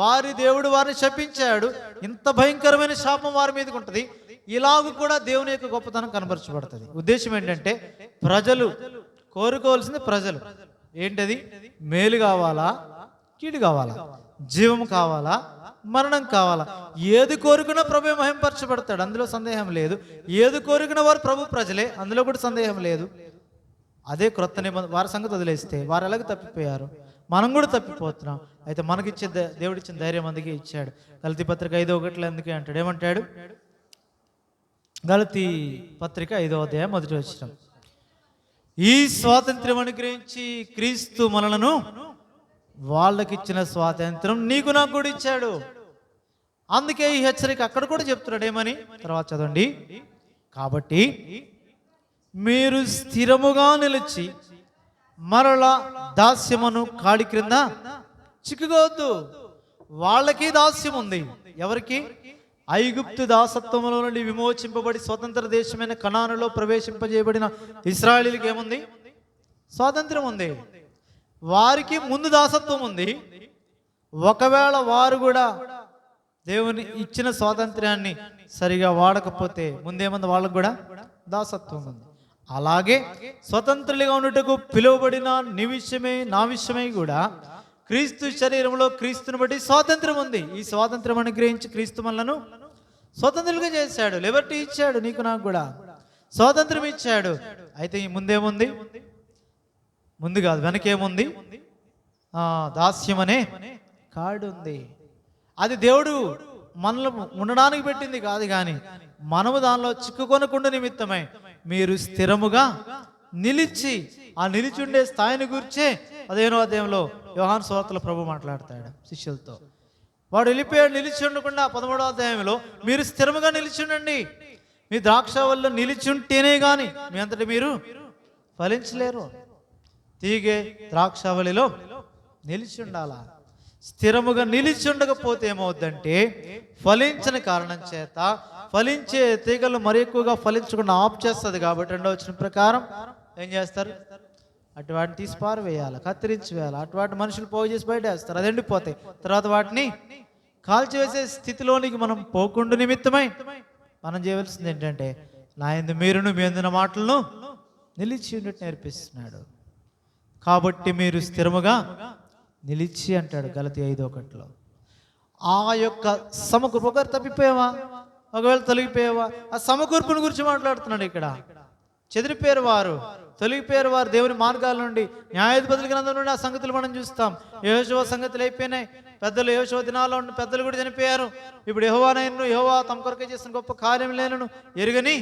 వారి దేవుడు వారిని శపించాడు. ఇంత భయంకరమైన శాపం వారి మీదకి ఉంటుంది. ఇలాగ కూడా దేవుని యొక్క గొప్పతనం కనబరచబడుతుంది. ఉద్దేశం ఏంటంటే, ప్రజలు కోరుకోవాల్సింది ప్రజలు ఏంటది? మేలు కావాలా, కీడు కావాలా, జీవం కావాలా, మరణం కావాలా? ఏది కోరుకున్నా ప్రభు మహింపరచబడతాడు, అందులో సందేహం లేదు. ఏది కోరుకున్న వారు ప్రభు ప్రజలే, అందులో కూడా సందేహం లేదు. అదే క్రొత్త నిబంధన. వారి సంగతి వదిలేస్తే వారు ఎలాగ తప్పిపోయారు, మనం కూడా తప్పిపోతున్నాం. అయితే మనకిచ్చే దేవుడిచ్చిన ధైర్యం అందుకే ఇచ్చాడు. గలతీ పత్రిక 5:1 అందుకే అంటాడు, ఏమంటాడు? గలతీ పత్రిక 5వ అధ్యాయం 1వ వచనం, ఈ స్వాతంత్ర్యం అనుగ్రహించి క్రీస్తు మనలను వాళ్ళకిచ్చిన స్వాతంత్రం నీకు నాకు కూడా ఇచ్చాడు. అందుకే ఈ హెచ్చరిక అక్కడ కూడా చెప్తున్నాడు. ఏమని? తర్వాత చదవండి. కాబట్టి మీరు స్థిరముగా నిలిచి మరలా దాస్యమును కాడి క్రింద చిక్కుకోవద్దు. వాళ్ళకి దాస్యం ఉంది. ఎవరికి? ఐగుప్తు దాసత్వములో నుండి విమోచింపబడి స్వతంత్ర దేశమైన కనానులో ప్రవేశింపజేయబడిన ఇశ్రాయేలీయులకు ఏముంది? స్వాతంత్రం ఉంది. వారికి ముందు దాసత్వం ఉంది. ఒకవేళ వారు కూడా దేవుని ఇచ్చిన స్వాతంత్ర్యాన్ని సరిగా వాడకపోతే ముందేముంది? వాళ్ళకు కూడా దాసత్వం ఉంది. అలాగే స్వతంత్రులుగా ఉన్నట్టుకు పిలువబడిన నీ విషయమే నా విషయమై కూడా క్రీస్తు శరీరంలో క్రీస్తుని బట్టి స్వాతంత్రం ఉంది. ఈ స్వాతంత్రం అనుగ్రహించి క్రీస్తు మనలను స్వతంత్రులుగా చేశాడు. లిబర్టీ ఇచ్చాడు, నీకు నాకు కూడా స్వాతంత్రం ఇచ్చాడు. అయితే ఈ ముందేముంది? ముందు కాదు, వెనకేముంది? దాస్యం అనే కాడు ఉంది. అది దేవుడు మనలో ఉండడానికి పెట్టింది కాదు, కానీ మనము దానిలో చిక్కుకొనకుండా నిమిత్తమై మీరు స్థిరముగా నిలిచి, ఆ నిలిచి ఉండే స్థాయిని గురించే 15వ అధ్యాయంలో యోహాను సువార్తలో ప్రభు మాట్లాడతాడు శిష్యులతో. వాడు వెళ్ళిపోయాడు నిలిచి ఉండకుండా. 13వ అధ్యాయంలో మీరు స్థిరముగా నిలిచి ఉండండి. మీ ద్రాక్షవల్లిలో నిలిచి ఉంటేనే కానీ మీ అంతటి మీరు ఫలించలేరు. తీగే ద్రాక్షవల్లిలో నిలిచి ఉండాలా. స్థిరముగా నిలిచి ఉండకపోతే ఏమవుద్దంటే ఫలించని కారణం చేత ఫలించే తీగలు మరి ఎక్కువగా ఫలించకుండా ఆఫ్ చేస్తుంది. కాబట్టి రెండవ వచనం ప్రకారం ఏం చేస్తారు? అటువంటి తీసి పారవేయాలి, కత్తిరించి వేయాలి. అటువంటి మనుషులు పోగు చేసి బయట వేస్తారు, అది ఎండిపోతాయి. తర్వాత వాటిని కాల్చివేసే స్థితిలోనికి మనం పోకుండా నిమిత్తమై మనం చేయవలసింది ఏంటంటే నా యందు మీరును మీ యందు నా మాటలను నిలిచి ఉన్నట్టు నేర్పిస్తున్నాడు. కాబట్టి మీరు స్థిరముగా నిలిచి అంటాడు గలతీ 5:1. ఆ యొక్క సమకూర్పు, ఒకరు తప్పిపోయావా, ఒకవేళ తొలగిపోయావా, ఆ సమకూర్పుని గురించి మాట్లాడుతున్నాడు ఇక్కడ. చెదిరిపోయారు వారు, తొలగిపోయారు వారు దేవుని మార్గాల నుండి. న్యాయాధిపతుల గ్రంథం నుండి ఆ సంగతులు మనం చూస్తాం. యెహోషువ సంగతులు అయిపోయినాయి. పెద్దలు యెహోషువ దినాల్లో ఉన్న పెద్దలు కూడా చనిపోయారు. ఇప్పుడు యెహోవా తమ కొరకే చేసిన గొప్ప కార్యం లేనను ఎరుగని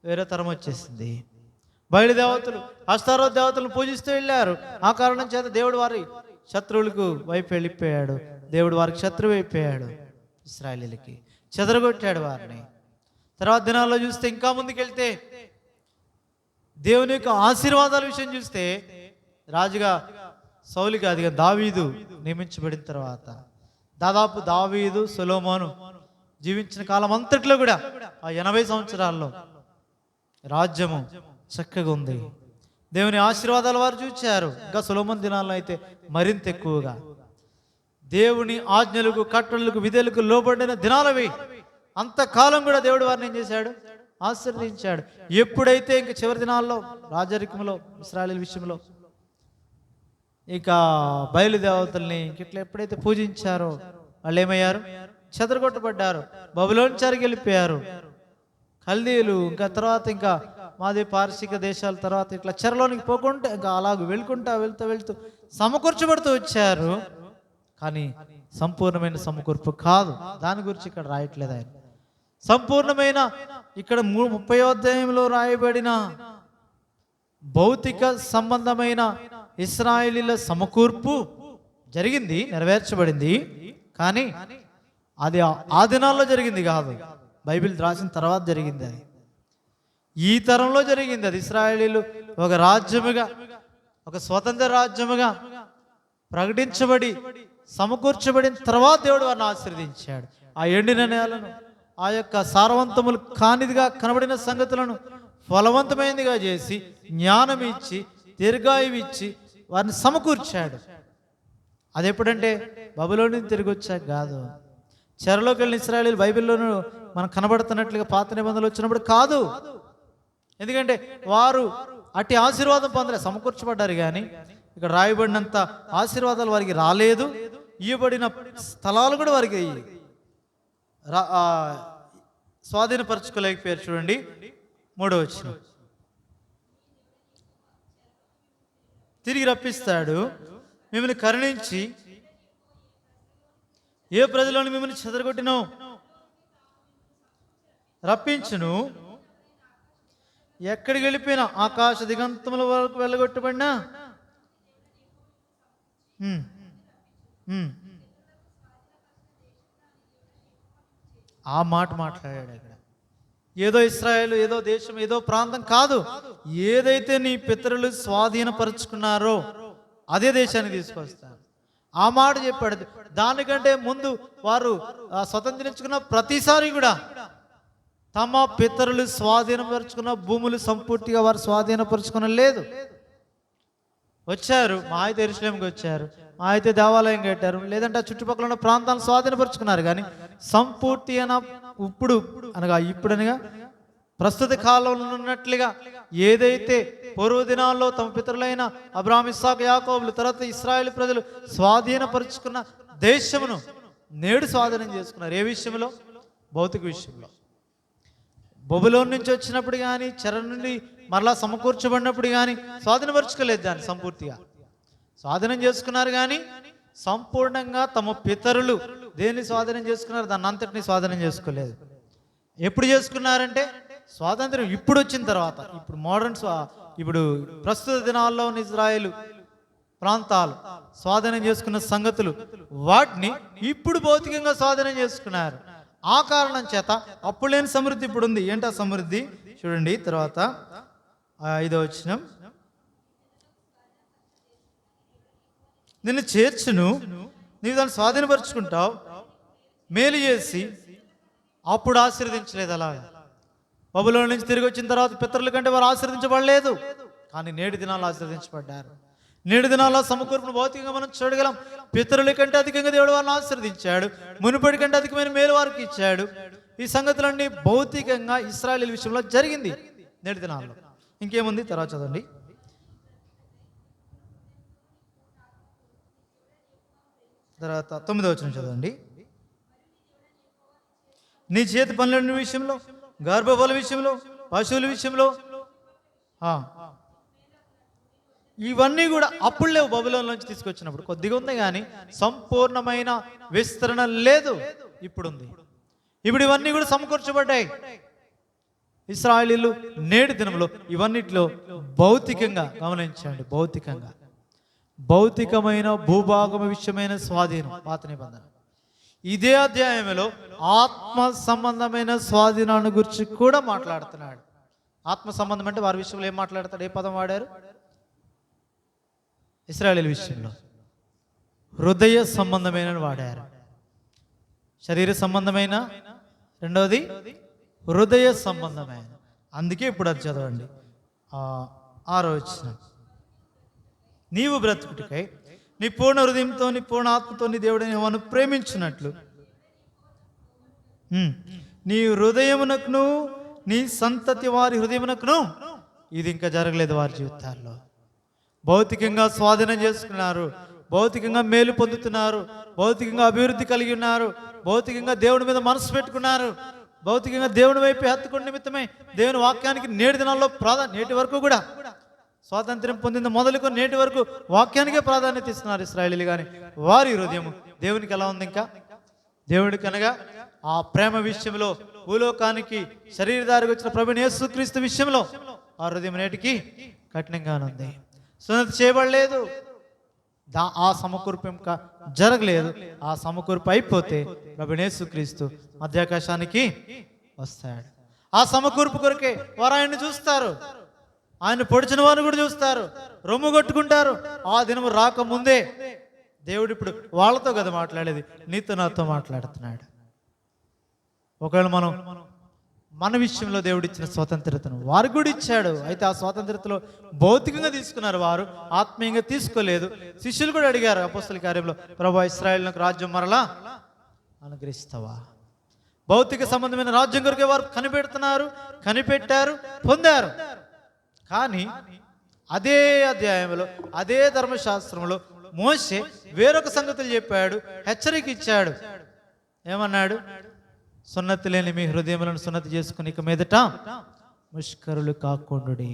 వేరే తరం వచ్చేసింది. బయలుదేవతలు అష్టారోత్ దేవతలను పూజిస్తూ వెళ్ళారు. ఆ కారణం చేత దేవుడు వారి శత్రువులకు వైపు వెళ్ళిపోయాడు. దేవుడు వారికి శత్రువు అయిపోయాడు. ఇశ్రాయేలీయులకి చెదరగొట్టాడు వారిని. తర్వాత దినాల్లో చూస్తే ఇంకా ముందుకెళ్తే దేవుని యొక్క ఆశీర్వాదాల విషయం చూస్తే రాజుగా సౌలు కాదుగా దావీదు నియమించబడిన తర్వాత దాదాపు దావీదు సొలొమోను జీవించిన కాలం అంతట్లో కూడా ఆ 80 సంవత్సరాల్లో రాజ్యము చక్కగా ఉంది. దేవుని ఆశీర్వాదాలు వారు చూచారు. ఇంకా సొలొమోను దినాల్లో అయితే మరింత ఎక్కువగా దేవుని ఆజ్ఞలకు, కట్టడలకు, విధులకు లోబడిన దినాలవి. అంతకాలం కూడా దేవుడు వారిని ఏం చేశాడు? ఆశీర్వదించాడు. ఎప్పుడైతే ఇంక చివరి దినాల్లో రాజరికంలో ఇశ్రాయేలు విషయంలో ఇక బయలుదేవతల్ని ఇట్లా ఎప్పుడైతే పూజించారో వాళ్ళు ఏమయ్యారు? చెదరగొట్టబడ్డారు, బబులోను చెరకి వెళ్ళిపోయారు. కల్దీయులు ఇంకా తర్వాత ఇంకా మాది పారసీక దేశాల తర్వాత ఇట్లా చెరలోనికి పోకుండా ఇంకా అలాగ వెళ్తూ సమకూర్చబడుతూ వచ్చారు. కానీ సంపూర్ణమైన సమకూర్పు కాదు. దాని గురించి ఇక్కడ రాయట్లేదు ఆయన. సంపూర్ణమైన ఇక్కడ 30వ అధ్యాయంలో రాయబడిన భౌతిక సంబంధమైన ఇశ్రాయేలీల సమకూర్పు జరిగింది, నెరవేర్చబడింది. కానీ అది ఆ దినాల్లో జరిగింది కాదు, బైబిల్ రాసిన తర్వాత జరిగింది. అది ఈ తరంలో జరిగింది. అది ఇశ్రాయేలీలు ఒక రాజ్యముగా, ఒక స్వతంత్ర రాజ్యముగా ప్రకటించబడి సమకూర్చబడిన తర్వాత దేవుడు వారిని ఆశీర్వదించాడు. ఆ ఎండిన నేలను, ఆ యొక్క సారవంతములు కానిదిగా కనబడిన సంగతులను ఫలవంతమైనదిగా చేసి, జ్ఞానం ఇచ్చి, దీర్ఘాయువు ఇచ్చి వారిని సమకూర్చాడు. అది ఎప్పుడంటే బబులోను నుంచి తిరిగి వచ్చాక కాదు. చెరలోకి వెళ్ళిన ఇశ్రాయేలీయులు బైబిల్లోనూ మనకు కనబడుతున్నట్లుగా పాత నిబంధనలు వచ్చినప్పుడు కాదు. ఎందుకంటే వారు అట్టి ఆశీర్వాదం పొందలే, సమకూర్చబడ్డారు. కానీ ఇక్కడ రాయబడినంత ఆశీర్వాదాలు వారికి రాలేదు. ఇవ్వబడిన స్థలాలు కూడా వారికి స్వాధీనపరచుకోలేకపోయారు. చూడండి 3వ వచనం. తిరిగి రప్పిస్తాడు, మిమ్మల్ని కరుణించి ఏ ప్రజలను మిమ్మల్ని చెదరగొట్టినో రప్పించును. ఎక్కడికి వెళ్ళిపోయినా ఆకాశ దిగంతముల వరకు వెళ్ళగొట్టబడినా ఆ మాట మాట్లాడాడు అక్కడ. ఏదో ఇశ్రాయేలు, ఏదో దేశం, ఏదో ప్రాంతం కాదు. ఏదైతే నీ పితరులు స్వాధీనపరుచుకున్నారో అదే దేశాన్ని తీసుకొస్తారు. ఆ మాట చెప్పాడు. దానికంటే ముందు వారు స్వతంత్రించుకున్న ప్రతిసారి కూడా తమ పితరులు స్వాధీనపరుచుకున్న భూములు సంపూర్తిగా వారు స్వాధీనపరుచుకున్న లేదు. వచ్చారు, మా అయితే యెరూషలేముకి వచ్చారు, మా అయితే దేవాలయం కట్టారు, లేదంటే చుట్టుపక్కల ఉన్న ప్రాంతాలను స్వాధీనపరుచుకున్నారు. కానీ సంపూర్తి ఇప్పుడనగా ప్రస్తుత కాలంలో ఉన్నట్లుగా ఏదైతే పూర్వ దినాల్లో తమ పితరులైన అబ్రాహాము, ఇస్సాకు, యాకోబులు, తర్వాత ఇశ్రాయేలు ప్రజలు స్వాధీనపరుచుకున్న దేశమును నేడు స్వాధీనం చేసుకున్నారు. ఏ విషయంలో? భౌతిక విషయంలో. బబులోను నుంచి వచ్చినప్పుడు కానీ, చెర నుండి మరలా సమకూర్చబడినప్పుడు కానీ స్వాధీనపరచుకోలేదు. దాన్ని సంపూర్తిగా స్వాధీనం చేసుకున్నారు. కానీ సంపూర్ణంగా తమ పితరులు దేన్ని స్వాధీనం చేసుకున్నారు? దాన్ని అంతటిని స్వాధీనం చేసుకోలేదు. ఎప్పుడు చేసుకున్నారంటే స్వాతంత్రం ఇప్పుడు వచ్చిన తర్వాత. ఇప్పుడు ప్రస్తుత దినాల్లో ఉన్న ఇజ్రాయేలు ప్రాంతాలు స్వాధీనం చేసుకున్న సంగతులు, వాటిని ఇప్పుడు భౌతికంగా స్వాధీనం చేసుకున్నారు. ఆ కారణం చేత అప్పుడు లేని సమృద్ధి ఇప్పుడు ఉంది. ఏంటా సమృద్ధి? చూడండి తర్వాత 5వ వచనం. నిన్ను చేర్చును, నీవు దాన్ని స్వాధీనపరుచుకుంటావు, మేలు చేసి అప్పుడు ఆశీర్వదించలేదు. అలా బబులోను నుంచి తిరిగి వచ్చిన తర్వాత పితరుల కంటే వారు ఆశీర్వదించబడలేదు, కానీ నేటి దినాల్లో ఆశీర్వదించబడ్డారు. నేటి దినాల్లో సమకూర్పును భౌతికంగా మనం చూడగలం. పితరుల కంటే అధికంగా దేవుడు వారిని ఆశీర్వదించాడు, మునుపటి కంటే అధికమైన మేలు వారికి ఇచ్చాడు. ఈ సంగతులన్నీ భౌతికంగా ఇశ్రాయేలీయుల విషయంలో జరిగింది నేటి దినాల్లో. ఇంకేముంది తర్వాత చదవండి. తర్వాత 9వ వచనం చదవండి. నీ చేతి పనుల విషయంలో, గర్భఫల విషయంలో, పశువుల విషయంలో, ఇవన్నీ కూడా అప్పుడు లేవు. బబులోను నుంచి తీసుకొచ్చినప్పుడు కొద్దిగా ఉంది, కానీ సంపూర్ణమైన విస్తరణ లేదు. ఇప్పుడుంది. ఇప్పుడు ఇవన్నీ కూడా సమకూర్చబడ్డాయి. ఇశ్రాయేలీయులు నేటి దినంలో ఇవన్నిట్లో భౌతికంగా గమనించండి, భౌతికమైన భూభాగం విషయమైన స్వాధీనం పాత నిబంధన. ఇదే అధ్యాయంలో ఆత్మ సంబంధమైన స్వాధీనాన్ని గురించి కూడా మాట్లాడుతున్నాడు. ఆత్మ సంబంధం అంటే వారి విషయంలో ఏం మాట్లాడతాడు? ఏ పదం వాడారు? ఇశ్రాయేలీయుల విషయంలో హృదయ సంబంధమైన వాడారు. శరీర సంబంధమైన, రెండవది హృదయ సంబంధమైన. అందుకే ఇప్పుడు అది చదవండి. 6వ వచనం. నీవు బ్రతుకుటికై నీ పూర్ణ హృదయంతో, నీ పూర్ణ ఆత్మతో నీ దేవుడిని యెహోవాను ప్రేమించున్నట్లు నీ హృదయమునకును నీ సంతతి వారి హృదయమునకును. ఇది ఇంకా జరగలేదు వారి జీవితాల్లో. భౌతికంగా స్వాధీనం చేసుకున్నారు, భౌతికంగా మేలు పొందుతున్నారు, భౌతికంగా అభివృద్ధి కలిగి ఉన్నారు, భౌతికంగా దేవుడి మీద మనసు పెట్టుకున్నారు, భౌతికంగా దేవుని వైపు హత్తుకున్న నిమిత్తమే దేవుని వాక్యానికి నేటి దినాల్లో నేటి వరకు కూడా స్వాతంత్ర్యం పొందిన మొదలుకొని నేటి వరకు వాక్యానికే ప్రాధాన్యత ఇస్తున్నారు ఇశ్రాయేలీయులు. కానీ వారి హృదయం దేవునికి ఎలా ఉంది? ఇంకా దేవుడికి అనగా ఆ ప్రేమ విషయంలో, భూలోకానికి శరీరధారికి వచ్చిన ప్రభువైన యేసుక్రీస్తు విషయంలో ఆ హృదయం నేటికి కఠినంగానే ఉంది. సున్నతి చేయబడలేదు, ఆ సమకూర్పు ఇంకా జరగలేదు. ఆ సమకూర్పు అయిపోతే ప్రభువైన యేసుక్రీస్తు మధ్యాకాశానికి వస్తాడు. ఆ సమకూర్పు కొరకే వారు ఆయన్ని చూస్తారు, ఆయన పొడిచిన వారిని కూడా చూస్తారు, రొమ్ము కొట్టుకుంటారు. ఆ దినము రాకముందే దేవుడు ఇప్పుడు వాళ్ళతో కదా మాట్లాడేది, నీతో నాతో మాట్లాడుతున్నాడు. ఒకవేళ మన విషయంలో దేవుడు ఇచ్చిన స్వాతంత్రతను వారికి కూడా ఇచ్చాడు. అయితే ఆ స్వాతంత్రతలో భౌతికంగా తీసుకున్నారు వారు, ఆత్మీయంగా తీసుకోలేదు. శిష్యులు కూడా అడిగారు అపోస్తల కార్యంలో, ప్రభువా ఇశ్రాయేలునకు రాజ్యం మరలా అనుగ్రహిస్తావా? భౌతిక సంబంధమైన రాజ్యం కొరకే వారు కనిపెట్టారు, పొందారు. కానీ అదే అధ్యాయంలో, అదే ధర్మశాస్త్రంలో మోషే వేరొక సంగతులు చెప్పాడు, హెచ్చరిక ఇచ్చాడు. ఏమన్నాడు? సున్నతి లేని మీ హృదయములను సున్నతి చేసుకుని ఇక మీదట ముష్కరులు కాకుండుడి.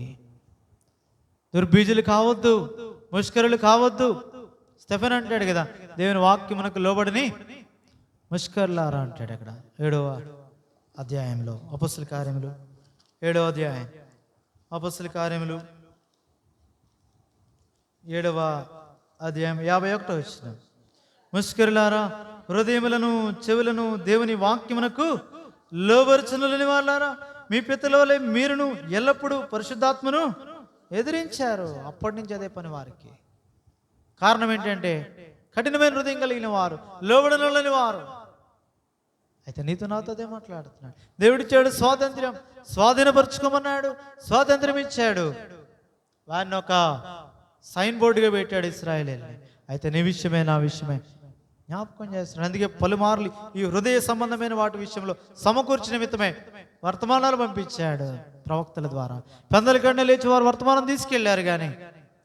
దుర్బీజులు కావద్దు, ముష్కరులు కావద్దు. స్టెఫెన్ అంటాడు కదా, దేవుని వాక్యమునకు లోబడిని ముష్కరులారా అంటాడు అక్కడ 7వ అధ్యాయంలో అపోస్తల కార్యములు 7వ అధ్యాయం అపోస్తల కార్యములు 7వ అధ్యాయం 51వ వచనం. ముష్కరులారా, హృదయములను చెవులను దేవుని వాక్యమునకు లోబరుచునులని వాళ్ళారా, మీ పితరుల వలె మీరును ఎల్లప్పుడూ పరిశుద్ధాత్మను ఎదిరించారు. అప్పటి నుంచి అదే పని వారికి. కారణం ఏంటంటే కఠినమైన హృదయం కలిగిన వారు, లోబడనొల్లని వారు. అయితే నీతో నాతో అదే మాట్లాడుతున్నాడు. దేవుడిచ్చాడు స్వాతంత్ర్యం, స్వాధీనపరుచుకోమన్నాడు, స్వాతంత్ర్యం ఇచ్చాడు. వారిని ఒక సైన్ బోర్డుగా పెట్టాడు ఇశ్రాయేలీయుల్ని. అయితే నీ విషయమే నా విషయమే జ్ఞాపకం చేస్తున్నాడు. అందుకే పలుమార్లు ఈ హృదయ సంబంధమైన వాటి విషయంలో సమకూర్చిన నిమిత్తమే వర్తమానాలు పంపించాడు ప్రవక్తల ద్వారా. పెందల కన్నా లేచి వారు వర్తమానం తీసుకెళ్లారు, కానీ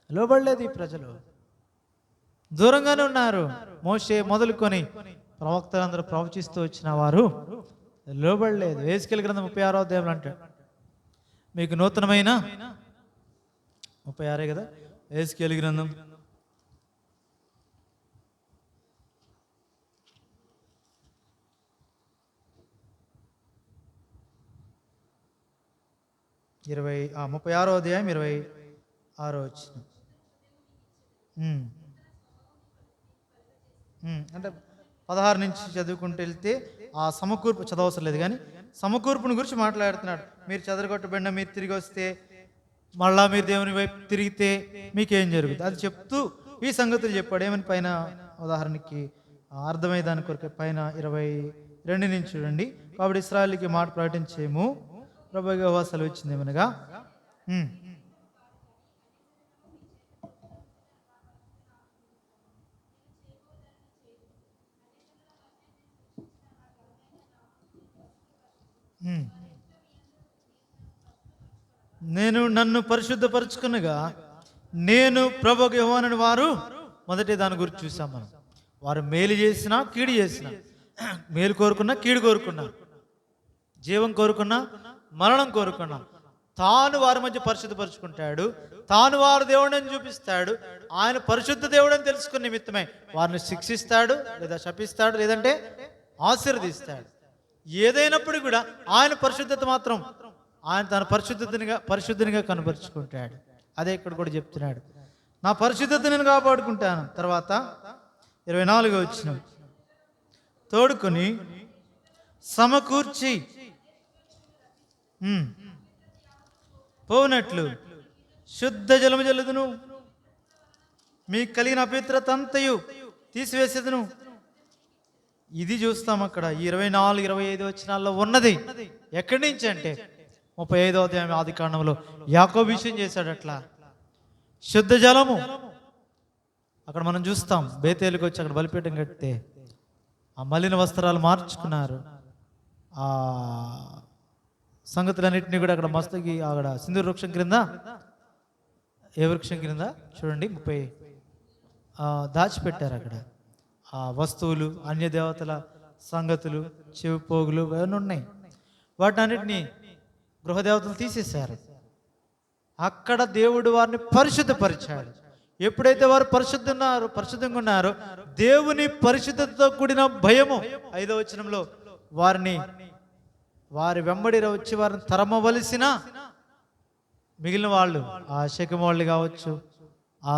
లోబడలేదు. ఈ ప్రజలు దూరంగానే ఉన్నారు. మోషే మొదలుకొని ప్రవక్తలందరూ ప్రవచిస్తూ వచ్చిన వారు లోబడలేదు. యేసుకేలు గ్రంథం 36వ అధ్యాయంలో అంటాడు, మీకు నూతనమైన 36 కదా, యేసుకేలు గ్రంథం 36వ అధ్యాయం 26వ వచనం. అంటే 16 నుంచి చదువుకుంటూ వెళ్తే ఆ సమకూర్పు చదవసరం లేదు, కానీ సమకూర్పుని గురించి మాట్లాడుతున్నాడు. మీరు చెదరగొట్టబడిన మీరు తిరిగి వస్తే, మళ్ళా మీరు దేవుని వైపు తిరిగితే మీకేం జరుగుతుంది అది చెప్తూ ఈ సంగతులు చెప్పాడు. ఏమని పైన ఉదాహరణకి అర్థమయ్యే దాని కొరకు పైన 22 నుంచి చూడండి. కాబట్టి ఇశ్రాయేలుకి మాట ప్రకటించేము, ప్రభువు యెహోవా సెలవిచ్చింది ఏమనగా, నేను నన్ను పరిశుద్ధపరచుకునగా నేను ప్రభువు యెహోవానని వారు మొదటి దాని గురించి చూసాం మనం. వారు మేలు చేసినా కీడు చేసినా, మేలు కోరుకున్నా కీడు కోరుకున్నా, జీవం కోరుకున్నా మరణం కోరుకున్నా, తాను వారి మధ్య పరిశుద్ధపరుచుకుంటాడు, తాను వారు దేవుడని చూపిస్తాడు. ఆయన పరిశుద్ధ దేవుడని తెలుసుకున్న నిమిత్తమే వారిని శిక్షిస్తాడు, లేదా శపిస్తాడు, లేదంటే ఆశీర్వదిస్తాడు. ఏదైనప్పుడు కూడా ఆయన పరిశుద్ధత మాత్రం ఆయన తన పరిశుద్ధినిగా కనపరుచుకుంటాడు. అదే ఇక్కడ కూడా చెప్తున్నాడు, నా పరిశుద్ధత నేను కాపాడుకుంటాను. తర్వాత 24వ వచనం, తోడుకొని సమకూర్చి పోనట్లు శుద్ధ జలము జల్లుదును, మీకు కలిగిన అపవిత్రత అంతయు తీసివేసేదును. ఇది చూస్తాం అక్కడ 24, 25 వచనాల్లో ఉన్నది. ఎక్కడి నుంచి అంటే 35వ అధ్యాయం ఆది కాండంలో యాకోబు విషయం చేశాడు. అట్లా శుద్ధ జలము అక్కడ మనం చూస్తాం. బేతేలుకి వచ్చి అక్కడ బలిపీఠం కడితే ఆ మలిన వస్త్రాలు మార్చుకున్నారు. ఆ సంగతులన్నింటినీ కూడా అక్కడ మస్తుకి అక్కడ సింధూర వృక్షం క్రింద, ఏ వృక్షం క్రింద చూడండి 30 దాచిపెట్టారు. అక్కడ ఆ వస్తువులు, అన్య దేవతల సంగతులు, చెవి పోగులు అవన్నీ ఉన్నాయి. వాటిని అన్నిటినీ గృహదేవతలు తీసేశారు. అక్కడ దేవుడు వారిని పరిశుద్ధపరిచాడు. ఎప్పుడైతే వారు పరిశుద్ధంగా ఉన్నారో దేవుని పరిశుద్ధతతో కూడిన భయము 5వ వచనంలో వారి వెంబడి వచ్చి వారిని తరమవలసిన మిగిలిన వాళ్ళు, ఆ శకుమ వాళ్ళు కావచ్చు, ఆ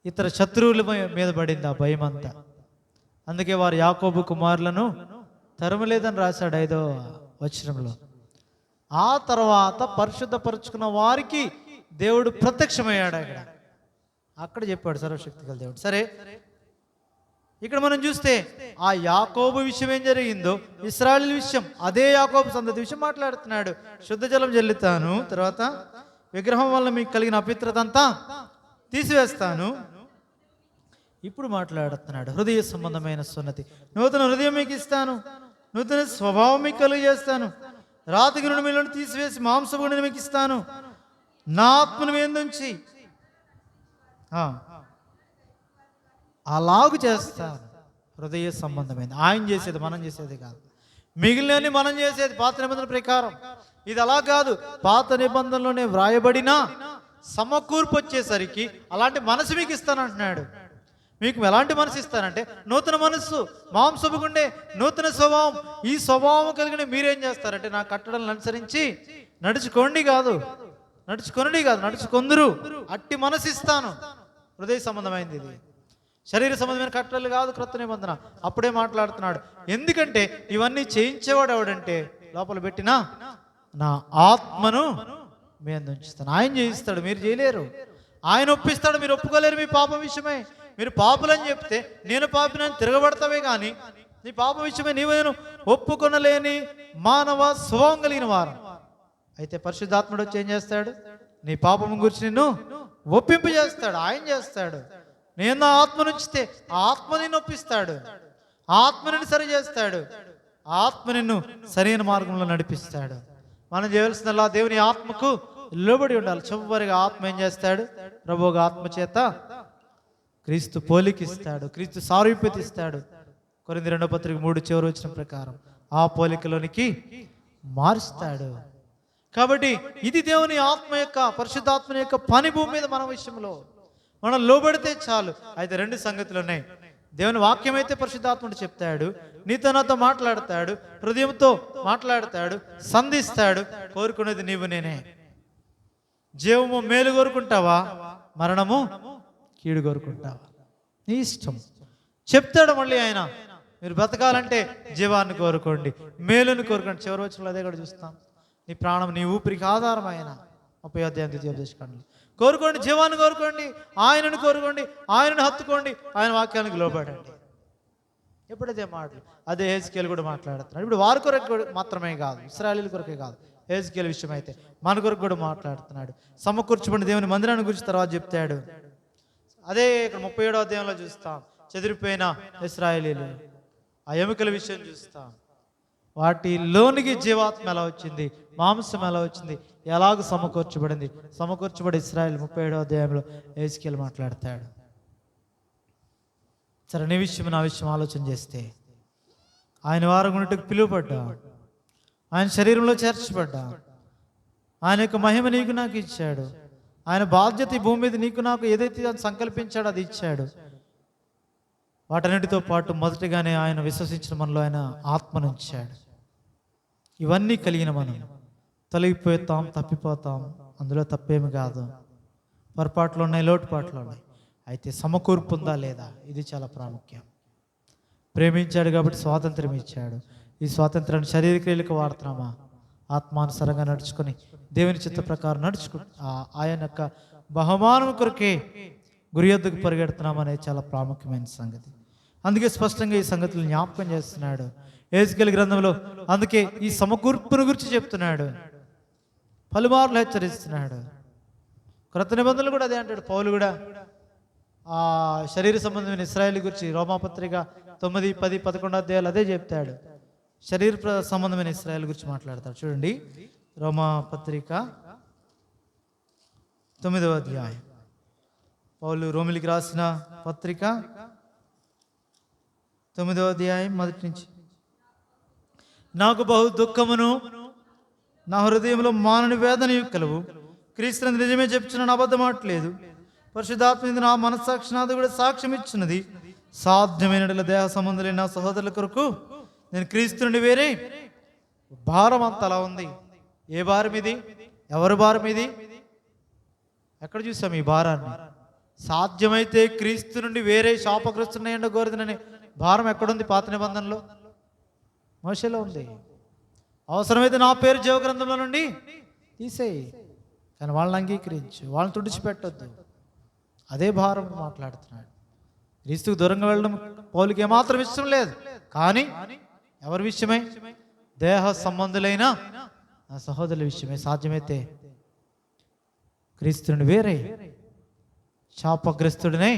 ఇతర శత్రువుల మీద పడింది ఆ భయం అంతా. అందుకే వారు యాకోబు కుమారులను తరమలేదని రాశాడు 5వ వచనంలో. ఆ తర్వాత పరిశుద్ధపరుచుకున్న వారికి దేవుడు ప్రత్యక్షమయ్యాడు. అక్కడ చెప్పాడు సర్వశక్తి గల దేవుడు. సరే, ఇక్కడ మనం చూస్తే ఆ యాకోబు విషయం ఏం జరిగిందో, ఇశ్రాయేలు విషయం, అదే యాకోబు సంతతి విషయం మాట్లాడుతున్నాడు. శుద్ధ జలం జల్లుతాను, తర్వాత విగ్రహం వల్ల మీకు కలిగిన అపవిత్రత అంతా తీసివేస్తాను. ఇప్పుడు మాట్లాడుతున్నాడు హృదయ సంబంధమైన సున్నతి. నూతన హృదయం మీకు ఇస్తాను, నూతన స్వభావం మీకు కలుగజేస్తాను, రాతి గుణం మీలో తీసివేసి మాంసపు గుణం మీకు ఇస్తాను, నా ఆత్మను వేందుంచి అలాగు చేస్తాను. హృదయ సంబంధమైంది. ఆయన చేసేది మనం చేసేది కాదు, మిగిలినని మనం చేసేది పాత నిబంధన ప్రకారం. ఇది అలా కాదు. పాత నిబంధనలోనే వ్రాయబడిన సమకూర్పు వచ్చేసరికి అలాంటి మనసు మీకు ఇస్తానంటున్నాడు. మీకు ఎలాంటి మనసు ఇస్తానంటే నూతన మనస్సు, మాంసపు గుండె, నూతన స్వభావం. ఈ స్వభావం కలిగిన మీరేం చేస్తారంటే నా కట్టడలను అనుసరించి నడుచుకొనుడి కాదు, నడుచుకొందురు. అట్టి మనసు ఇస్తాను. హృదయ సంబంధమైంది ఇది, శరీర సంబంధమైన కట్టడలు కాదు క్రొత్త నిబంధన. అప్పుడే మాట్లాడుతున్నాడు. ఎందుకంటే ఇవన్నీ చేయించేవాడు ఎవడంటే లోపల పెట్టినా నా ఆత్మను మీ అందు ఉంచుతాను. ఆయన చేయిస్తాడు, మీరు చేయలేరు. ఆయన ఒప్పిస్తాడు, మీరు ఒప్పుకోలేరు. మీ పాపం విషయమై మీరు పాపులని చెప్తే నేను పాపినని తిరగబడతావే కానీ నీ పాపం విషయమై నీవేను ఒప్పుకొనలేని మానవ స్వభావం కలిగిన వారు. అయితే పరిశుద్ధాత్ముడు వచ్చి ఏం చేస్తాడు? నీ పాపం గురించి నిన్ను ఒప్పింపు చేస్తాడు. ఆయన చేస్తాడు. నేను నా ఆత్మ నుంచితే ఆ ఆత్మ నిన్ను ఒప్పిస్తాడు, ఆత్మ నిన్ను సరి చేస్తాడు, ఆత్మ నిన్ను సరైన మార్గంలో నడిపిస్తాడు. మనం చేయవలసిందల్లా దేవుని ఆత్మకు లోబడి ఉండాలి. చివరిగా ఆత్మ ఏం చేస్తాడు? ప్రభువు ఆత్మ చేత క్రీస్తు పోలికిస్తాడు, క్రీస్తు సారూప్యత ఇస్తాడు. కొరింథీ 2వ పత్రిక 3 చివరి వచ్చిన ప్రకారం ఆ పోలికలోనికి మారుస్తాడు. కాబట్టి ఇది దేవుని ఆత్మ యొక్క, పరిశుద్ధాత్మ యొక్క పని భూమి మీద మన విషయంలో మనం లోబడితే చాలు. అయితే 2 సంగతులు ఉన్నాయి. దేవుని వాక్యం అయితే పరిశుద్ధాత్ముడు చెప్తాడు, నీతో నాతో మాట్లాడతాడు, హృదయంతో మాట్లాడతాడు, సంధిస్తాడు. కోరుకునేది నీవు నేనే. జీవము మేలు కోరుకుంటావా, మరణము కీడు కోరుకుంటావా? నీ ఇష్టం. చెప్తాడు మళ్ళీ ఆయన, మీరు బ్రతకాలంటే జీవాన్ని కోరుకోండి, మేలుని కోరుకోండి. చివరి వచ్చిన అదే కూడా చూస్తాం. నీ ప్రాణం నీ ఊపిరికి ఆధారమైన 30వ అధ్యాయం 2వ వచనం. కోరుకోండి, జీవాన్ని కోరుకోండి, ఆయనను కోరుకోండి, ఆయనను హత్తుకోండి, ఆయన వాక్యానికి లోబడండి. ఎప్పుడైతే మాటలు అదే హెజ్కేలు కూడా మాట్లాడుతున్నాడు. ఇప్పుడు వారి కొరకు మాత్రమే కాదు, ఇశ్రాయేలీల కొరకే కాదు, హెజ్కేలు విషయం అయితే మన కొరకు కూడా మాట్లాడుతున్నాడు. సమకూర్చబడిన దేవుని మందిరాన్ని గురించి తర్వాత చెప్తాడు. అదే ఇక్కడ 37వ అధ్యాయంలో చూస్తాం, చెదిరిపోయిన ఇశ్రాయేలీలు, ఆ ఎముకల విషయం చూస్తాం. వాటిలోనికి జీవాత్మ ఎలా వచ్చింది, మాంసం ఎలా వచ్చింది, ఎలాగ సమకూర్చబడింది. సమకూర్చబడి ఇశ్రాయేల్ 37వ అధ్యాయంలో హెజ్కేలు మాట్లాడతాడు. సరే, నీ విషయం నా విషయం ఆలోచన చేస్తే ఆయన వారగున్నట్టుకు పిలువబడ్డా, ఆయన శరీరంలో చేర్చబడ్డా, ఆయన యొక్క మహిమ నీకు నాకు ఇచ్చాడు, ఆయన బాధ్యత ఈ భూమి మీద నీకు నాకు ఏదైతే సంకల్పించాడో అది ఇచ్చాడు. వాటన్నిటితో పాటు మొదటిగానే ఆయన విశ్వసించిన మనలో ఆయన ఆత్మనుంచాడు. ఇవన్నీ కలిగిన మనం తొలగిపోతాం, తప్పిపోతాం, అందులో తప్పేమి కాదు. పొరపాట్లు ఉన్నాయి, లోటుపాట్లు ఉన్నాయి. అయితే సమకూర్పు ఉందా లేదా, ఇది చాలా ప్రాముఖ్యం. ప్రేమించాడు కాబట్టి స్వాతంత్రం ఇచ్చాడు. ఈ స్వాతంత్రాన్ని శరీర క్రియలకు వాడుతున్నామా, ఆత్మానుసారంగా నడుచుకొని దేవుని చిత్త ప్రకారం ఆయన యొక్క బహుమానం కొరకే గురి యొద్దకు పరిగెడుతున్నామనేది చాలా ప్రాముఖ్యమైన సంగతి. అందుకే స్పష్టంగా ఈ సంగతులు జ్ఞాపకం చేస్తున్నాడు హెజ్కేలు గ్రంథంలో. అందుకే ఈ సమకూర్పును గురించి చెప్తున్నాడు, పలుమార్లు హెచ్చరిస్తున్నాడు. క్రొత్త నిబంధనలు కూడా అదే అంటాడు పౌలు కూడా. ఆ శరీర సంబంధమైన ఇశ్రాయేల్ గురించి రోమాపత్రిక 9, 10, 11 అధ్యాయాలు అదే చెప్తాడు. శరీర సంబంధమైన ఇశ్రాయేల్ గురించి మాట్లాడతాడు. చూడండి, రోమాపత్రిక 9వ అధ్యాయం, పౌలు రోమిలికి రాసిన పత్రిక 9వ అధ్యాయం మొదటి నుంచి. నాకు బహు దుఃఖమును నా హృదయంలో మానని వేదన కలవు. క్రీస్తుని నిజమే చెప్తున్నాను, అబద్ధమాట్లేదు. పరిశుద్ధాత్మ నా మనస్సాక్షినాథ కూడా సాక్ష్యం ఇచ్చినది. సాధ్యమైన దేహ సంబంధులైన నా సహోదరుల కొరకు నేను క్రీస్తు నుండి వేరే భారం అంత అలా ఉంది. ఏ భారం ఇది, ఎవరి భారం ఇది, ఎక్కడ చూసాం ఈ భారాన్ని? సాధ్యమైతే క్రీస్తు నుండి వేరే శాపగ్రస్తున్నాయండ గోరుదనని భారం ఎక్కడుంది? పాత నిబంధనలో మోషేలో ఉంది. అవసరమైతే నా పేరు జీవగ్రంథంలో నుండి తీసేయి, కానీ వాళ్ళని అంగీకరించు, వాళ్ళని తుడిచిపెట్టొద్దు. అదే భారం మాట్లాడుతున్నాడు. క్రీస్తుకు దూరంగా వెళ్ళడం పౌలుకి ఏమాత్రం ఇష్టం లేదు. కానీ ఎవరి విషయమై? దేహ సంబంధులైన నా సహోదరుల విషయమై. సాధ్యమైతే క్రీస్తుని వేరే శాపగ్రస్తుడినే.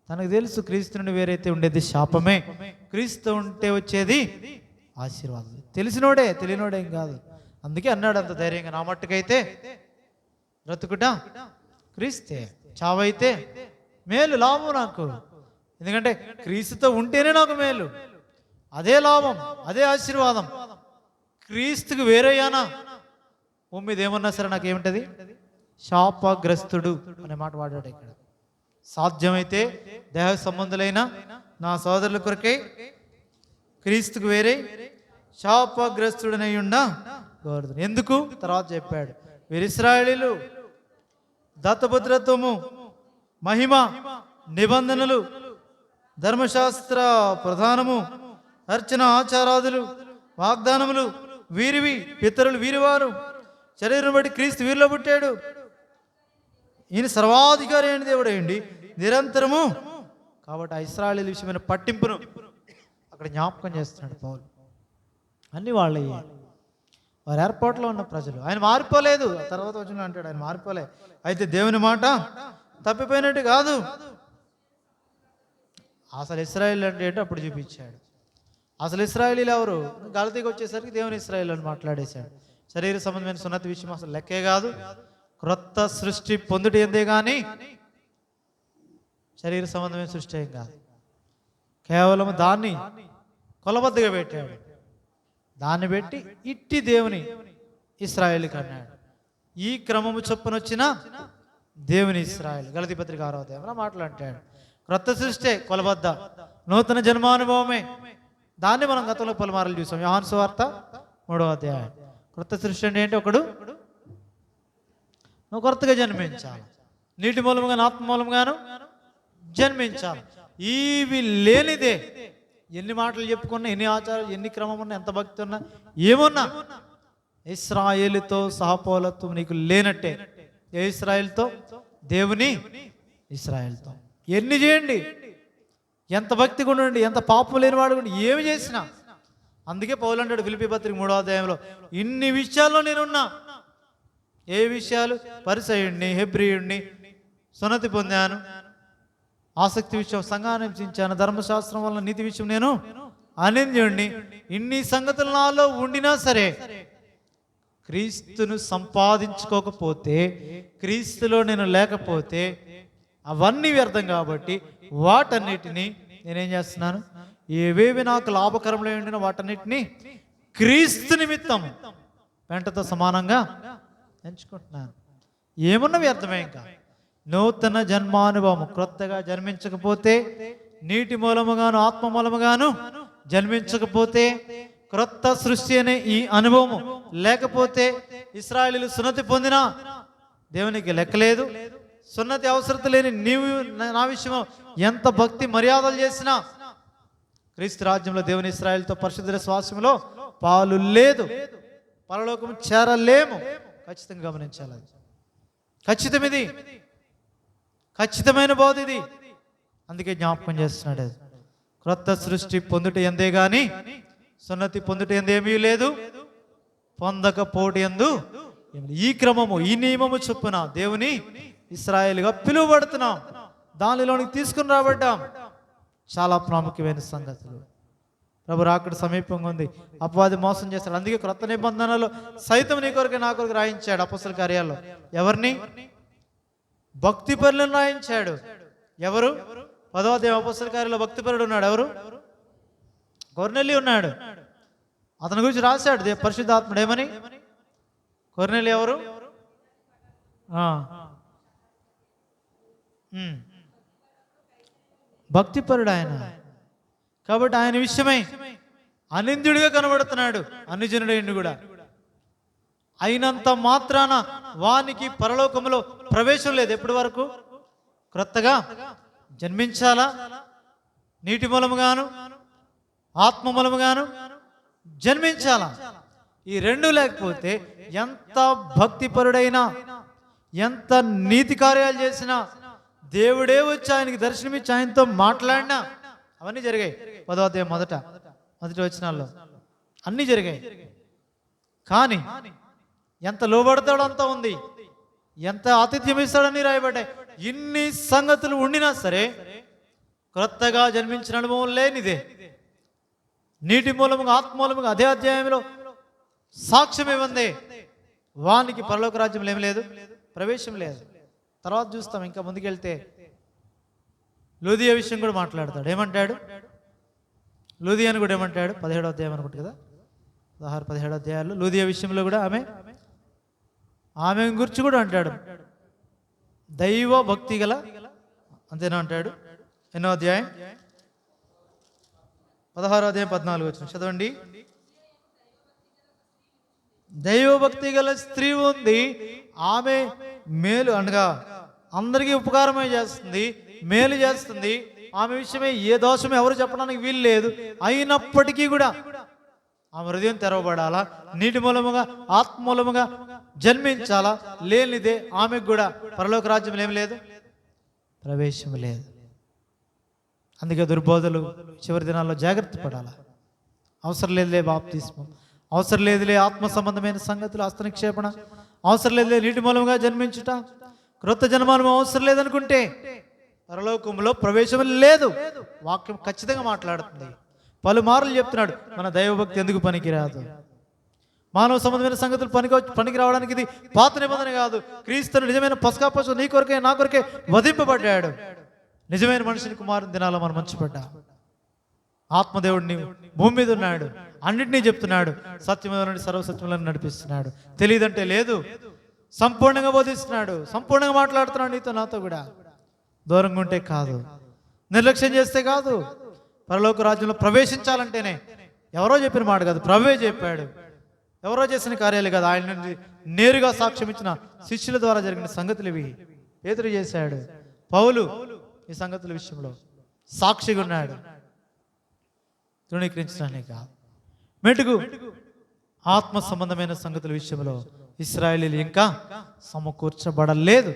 తనకు తెలుసు క్రీస్తుని వేరైతే ఉండేది శాపమే, క్రీస్తు ఉంటే వచ్చేది ఆశీర్వాదం. తెలిసినోడే, తెలియనోడేం కాదు. అందుకే అన్నాడు అంత ధైర్యంగా, నా మట్టుకైతే బ్రతుకుట క్రీస్తే, చావైతే మేలు, లాభం నాకు. ఎందుకంటే క్రీస్తుతో ఉంటేనే నాకు మేలు, అదే లాభం, అదే ఆశీర్వాదం. క్రీస్తుకు వేరేయానా భూమి మీద ఏమన్నా సరే నాకేమిటది? శాపగ్రస్తుడు అనే మాట వాడాడు ఇక్కడ. సాధ్యమైతే దేహ సంబంధులైన నా సోదరుల కొరకే క్రీస్తుకు వేరే శాపగ్రస్తుడనై ఉండా గోరుదు. ఎందుకు? తర్వాత చెప్పాడు, వీరు ఇశ్రాయేలీలు దత్తపుత్రత్వము, మహిమ, నిబంధనలు, ధర్మశాస్త్ర ప్రధానము, అర్చన ఆచారాదులు, వాగ్దానములు వీరివి, పితరులు వీరివారు, శరీరం బట్టి క్రీస్తు వీరిలో పుట్టాడు. ఈయన సర్వాధికారి అయిన దేవుడేయండి నిరంతరము. కాబట్టి ఆ ఇశ్రాయేలీల విషయమైన పట్టింపును అక్కడ జ్ఞాపకం చేస్తున్నాడు పౌలు. అన్ని వాళ్ళయ్యే, వారి ఏర్పాట్లో ఉన్న ప్రజలు. ఆయన మారిపోలేదు. తర్వాత వచ్చిన అంటాడు ఆయన మారిపోలే. అయితే దేవుని మాట తప్పిపోయినట్టు కాదు. అసలు ఇశ్రాయేల్ అంటే ఏంటో అప్పుడు చూపించాడు. అసలు ఇశ్రాయేలీలు ఎవరు? గలతీకి వచ్చేసరికి దేవుని ఇశ్రాయేల్ అని మాట్లాడేశాడు. శరీర సంబంధమైన సున్నతి విషయం అసలు లెక్కే కాదు. క్రొత్త సృష్టి పొందుట ఎందే కానీ శరీర సంబంధమైన సృష్టి ఏం కాదు. కేవలం దాన్ని కొలబద్దగా పెట్టాడు. దాన్ని పెట్టి ఇట్టి దేవుని ఇశ్రాయేలుకి అన్నాడు. ఈ క్రమము చొప్పున వచ్చిన దేవుని ఇశ్రాయేల్. గలతీ పత్రిక 6వ అధ్యాయంలో మాట్లాడాడు. క్రొత్త సృష్టి కొలబద్ద, నూతన జన్మానుభవమే. దాన్ని మనం గతంలో పలుమార్లు చూసాం. యోహాను సువార్త 3వ అధ్యాయం. క్రొత్త సృష్టి అంటే ఏంటి? ఒకడు నువ్వు కొత్తగా జన్మించాలి, నీటి మూలముగాను ఆత్మ మూలముగాను జన్మించాలి. ఇవి లేనిదే ఎన్ని మాటలు చెప్పుకున్నా, ఎన్ని ఆచారాలు, ఎన్ని క్రమం ఉన్నా, ఎంత భక్తి ఉన్నా, ఏమున్నా ఇశ్రాయేలుతో సహపోలత్వం నీకు లేనట్టే. ఏ ఇశ్రాయేలుతో? దేవుని ఇశ్రాయేలుతో. ఎన్ని చేయండి, ఎంత భక్తి కూడా ఉండి, ఎంత పాపం లేనివాడు కూడా ఏమి చేసినా. అందుకే పౌలు అంటాడు ఫిలిప్పీ పత్రిక 3వ అధ్యాయంలో, ఇన్ని విషయాల్లో నేనున్నా. ఏ విషయాలు? పరిసయ్యుణ్ణి, హెబ్రీయుణ్ణి, సున్నతి పొందాను, ఆసక్తి విషయం సంఘాన్ని హింసించాను, ధర్మశాస్త్రం వల్ల నీతి విషయం నేను అనింద్యుణ్ణి. ఇన్ని సంగతులు నాలో ఉండినా సరే క్రీస్తును సంపాదించుకోకపోతే, క్రీస్తులో నేను లేకపోతే అవన్నీ వ్యర్థం. కాబట్టి వాటన్నిటినీ నేనేం చేస్తున్నాను? ఏవేవి నాకు లాభకరంలో ఉండిన వాటన్నిటినీ క్రీస్తు నిమిత్తం పెంటతో సమానంగా ఎంచుకుంటున్నాను. ఏమున్న వ్యర్థమే. ఇంకా నూతన జన్మానుభవం, క్రొత్తగా జన్మించకపోతే, నీటి మూలముగాను ఆత్మ మూలముగాను జన్మించకపోతే, క్రొత్త సృష్టి అనే ఈ అనుభవం లేకపోతే, ఇశ్రాయేలీయులు సున్నతి పొందినా దేవునికి లెక్కలేదు. సున్నతి అవసరత లేని నీవు నా విషయంలో ఎంత భక్తి మర్యాదలు చేసినా క్రీస్తు రాజ్యంలో దేవుని ఇశ్రాయేలుతో పరిశుద్ధ స్వాస్యంలో పాలు లేదు, పరలోకం చేరలేము. ఖచ్చితంగా గమనించాలి. అది ఖచ్చితం, ఇది ఖచ్చితమైన బోధ ఇది. అందుకే జ్ఞాపకం చేస్తున్నాడు, క్రొత్త సృష్టి పొందుట ఎందే గాని సున్నతి పొందుట ఎందేమీ లేదు, పొందకపోటి ఎందు. ఈ క్రమము, ఈ నియమము చొప్పున దేవుని ఇశ్రాయేలుగా పిలువబడుతున్నాం, దానిలోనికి తీసుకుని రాబడ్డాం. చాలా ప్రాముఖ్యమైన సంగతులు. ప్రభు రాకడ సమీపంగా ఉంది, అపవాది మోసం చేస్తాడు. అందుకే క్రొత్త నిబంధనలో సైతం నీ కొరకు నా కొరకు రాయించాడు అపొస్తలుల కార్యాల్లో. ఎవరిని? భక్తి పరులను రాయించాడు. ఎవరు? 10వ అధ్యాయం అపొస్తలుల కార్యాల్లో భక్తి పరుడు ఉన్నాడు. ఎవరు? కొర్నేలి ఉన్నాడు. అతని గురించి రాశాడు పరిశుద్ధాత్ముడు. ఏమని? కొర్నేలి ఎవరు? భక్తిపరుడు ఆయన. కాబట్టి ఆయన విషయమై అనింద్యుడిగా కనబడుతున్నాడు, అన్యజనుడైండు కూడా. అయినంత మాత్రాన వానికి పరలోకములో ప్రవేశం లేదు. ఎప్పటి వరకు? క్రొత్తగా జన్మించాలా, నీటి మూలముగాను ఆత్మ మూలముగాను జన్మించాలా. ఈ రెండు లేకపోతే ఎంత భక్తిపరుడైనా, ఎంత నీతి కార్యాలు చేసినా, దేవుడే వచ్చి ఆయనకి దర్శనమిచ్చి ఆయనతో మాట్లాడినా అవన్నీ జరిగాయి. 10వ అధ్యాయం మొదటి వచనాల్లో అన్నీ జరిగాయి. కానీ ఎంత లోబడతాడో అంత ఉంది, ఎంత ఆతిథ్యం ఇస్తాడని రాయబడ్డాయి. ఇన్ని సంగతులు ఉండినా సరే క్రొత్తగా జన్మించిన అనుభవం లేనిదే, నీటి మూలముగా ఆత్మ మూలముగా అదే అధ్యాయంలో సాక్ష్యం ఏముంది? వానికి పరలోక రాజ్యంలో ఏమి లేదు, ప్రవేశం లేదు. తర్వాత చూస్తాం, ఇంకా ముందుకెళ్తే లూదియా విషయం కూడా మాట్లాడతాడు. ఏమంటాడు? లూదియాని కూడా ఏమంటాడు? 17వ అధ్యాయం అనుకుంటు కదా, 16-17 అధ్యాయాలు లూదియా విషయంలో కూడా ఆమె గురించి కూడా అంటాడు, దైవ భక్తి గల, అంతేనా అంటాడు. ఎన్నో అధ్యాయం? 16వ అధ్యాయం 14 వచనం చదవండి. దైవభక్తి గల స్త్రీ ఉంది, ఆమె మేలు అనగా అందరికీ ఉపకారమే చేస్తుంది, మేలు చేస్తుంది. ఆమె విషయమే ఏ దోషం ఎవరు చెప్పడానికి వీలు లేదు. అయినప్పటికీ కూడా ఆమె హృదయం తెరవబడాలా, నీటి మూలముగా ఆత్మ మూలముగా జన్మించాలా. లేనిదే ఆమెకు కూడా పరలోక రాజ్యం ఏమి లేదు, ప్రవేశం లేదు. అందుకే దుర్బోధలు చివరి దినాల్లో జాగ్రత్త పడాలా. అవసరం లేదులే బాప్తిస్మం, అవసరం లేదులే ఆత్మ సంబంధమైన సంగతులు, హస్తనిక్షేపణ అవసరం లేదులే, నీటి మూలముగా జన్మించుట, క్రొత్త జన్మానుభవం అవసరం లేదనుకుంటే పరలోకంలో ప్రవేశం లేదు. వాక్యం ఖచ్చితంగా మాట్లాడుతుంది. పలుమార్లు చెప్తున్నాడు, మన దైవభక్తి ఎందుకు పనికిరాదు, మానవ సంబంధమైన సంగతులు పనికి రావడానికి ఇది పాత నిబంధన కాదు. క్రీస్తును నిజమైన పస్కా పశువు నీ కొరకే నా కొరకే వధింపబడ్డాడు. నిజమైన మనిషిని కుమారుని దినాల్లో మనం మంచిపడ్డా. ఆత్మదేవుడిని భూమి మీద ఉన్నాడు, అన్నింటినీ చెప్తున్నాడు, సత్యమైన నుండి సర్వసత్యములను నడిపిస్తున్నాడు. తెలియదంటే లేదు, సంపూర్ణంగా బోధిస్తున్నాడు, సంపూర్ణంగా మాట్లాడుతున్నాడు నీతో నాతో కూడా. దూరంగా ఉంటే కాదు, నిర్లక్ష్యం చేస్తే కాదు. పరలోక రాజ్యంలో ప్రవేశించాలంటేనే ఎవరో చెప్పిన మాట కాదు, ప్రభువే చెప్పాడు. ఎవరో చేసిన కార్యాలు కాదు, ఆయన నుండి నేరుగా సాక్ష్యం ఇచ్చిన శిష్యుల ద్వారా జరిగిన సంగతులు ఇవి. పేతురు చేశాడు, పౌలు ఈ సంగతుల విషయంలో సాక్షిగా ఉన్నాడు. తృణీకరించడానికి కాదు, మెటుకు ఆత్మ సంబంధమైన సంగతుల విషయంలో ఇశ్రాయేలీయులు ఇంకా సమకూర్చబడలేదు.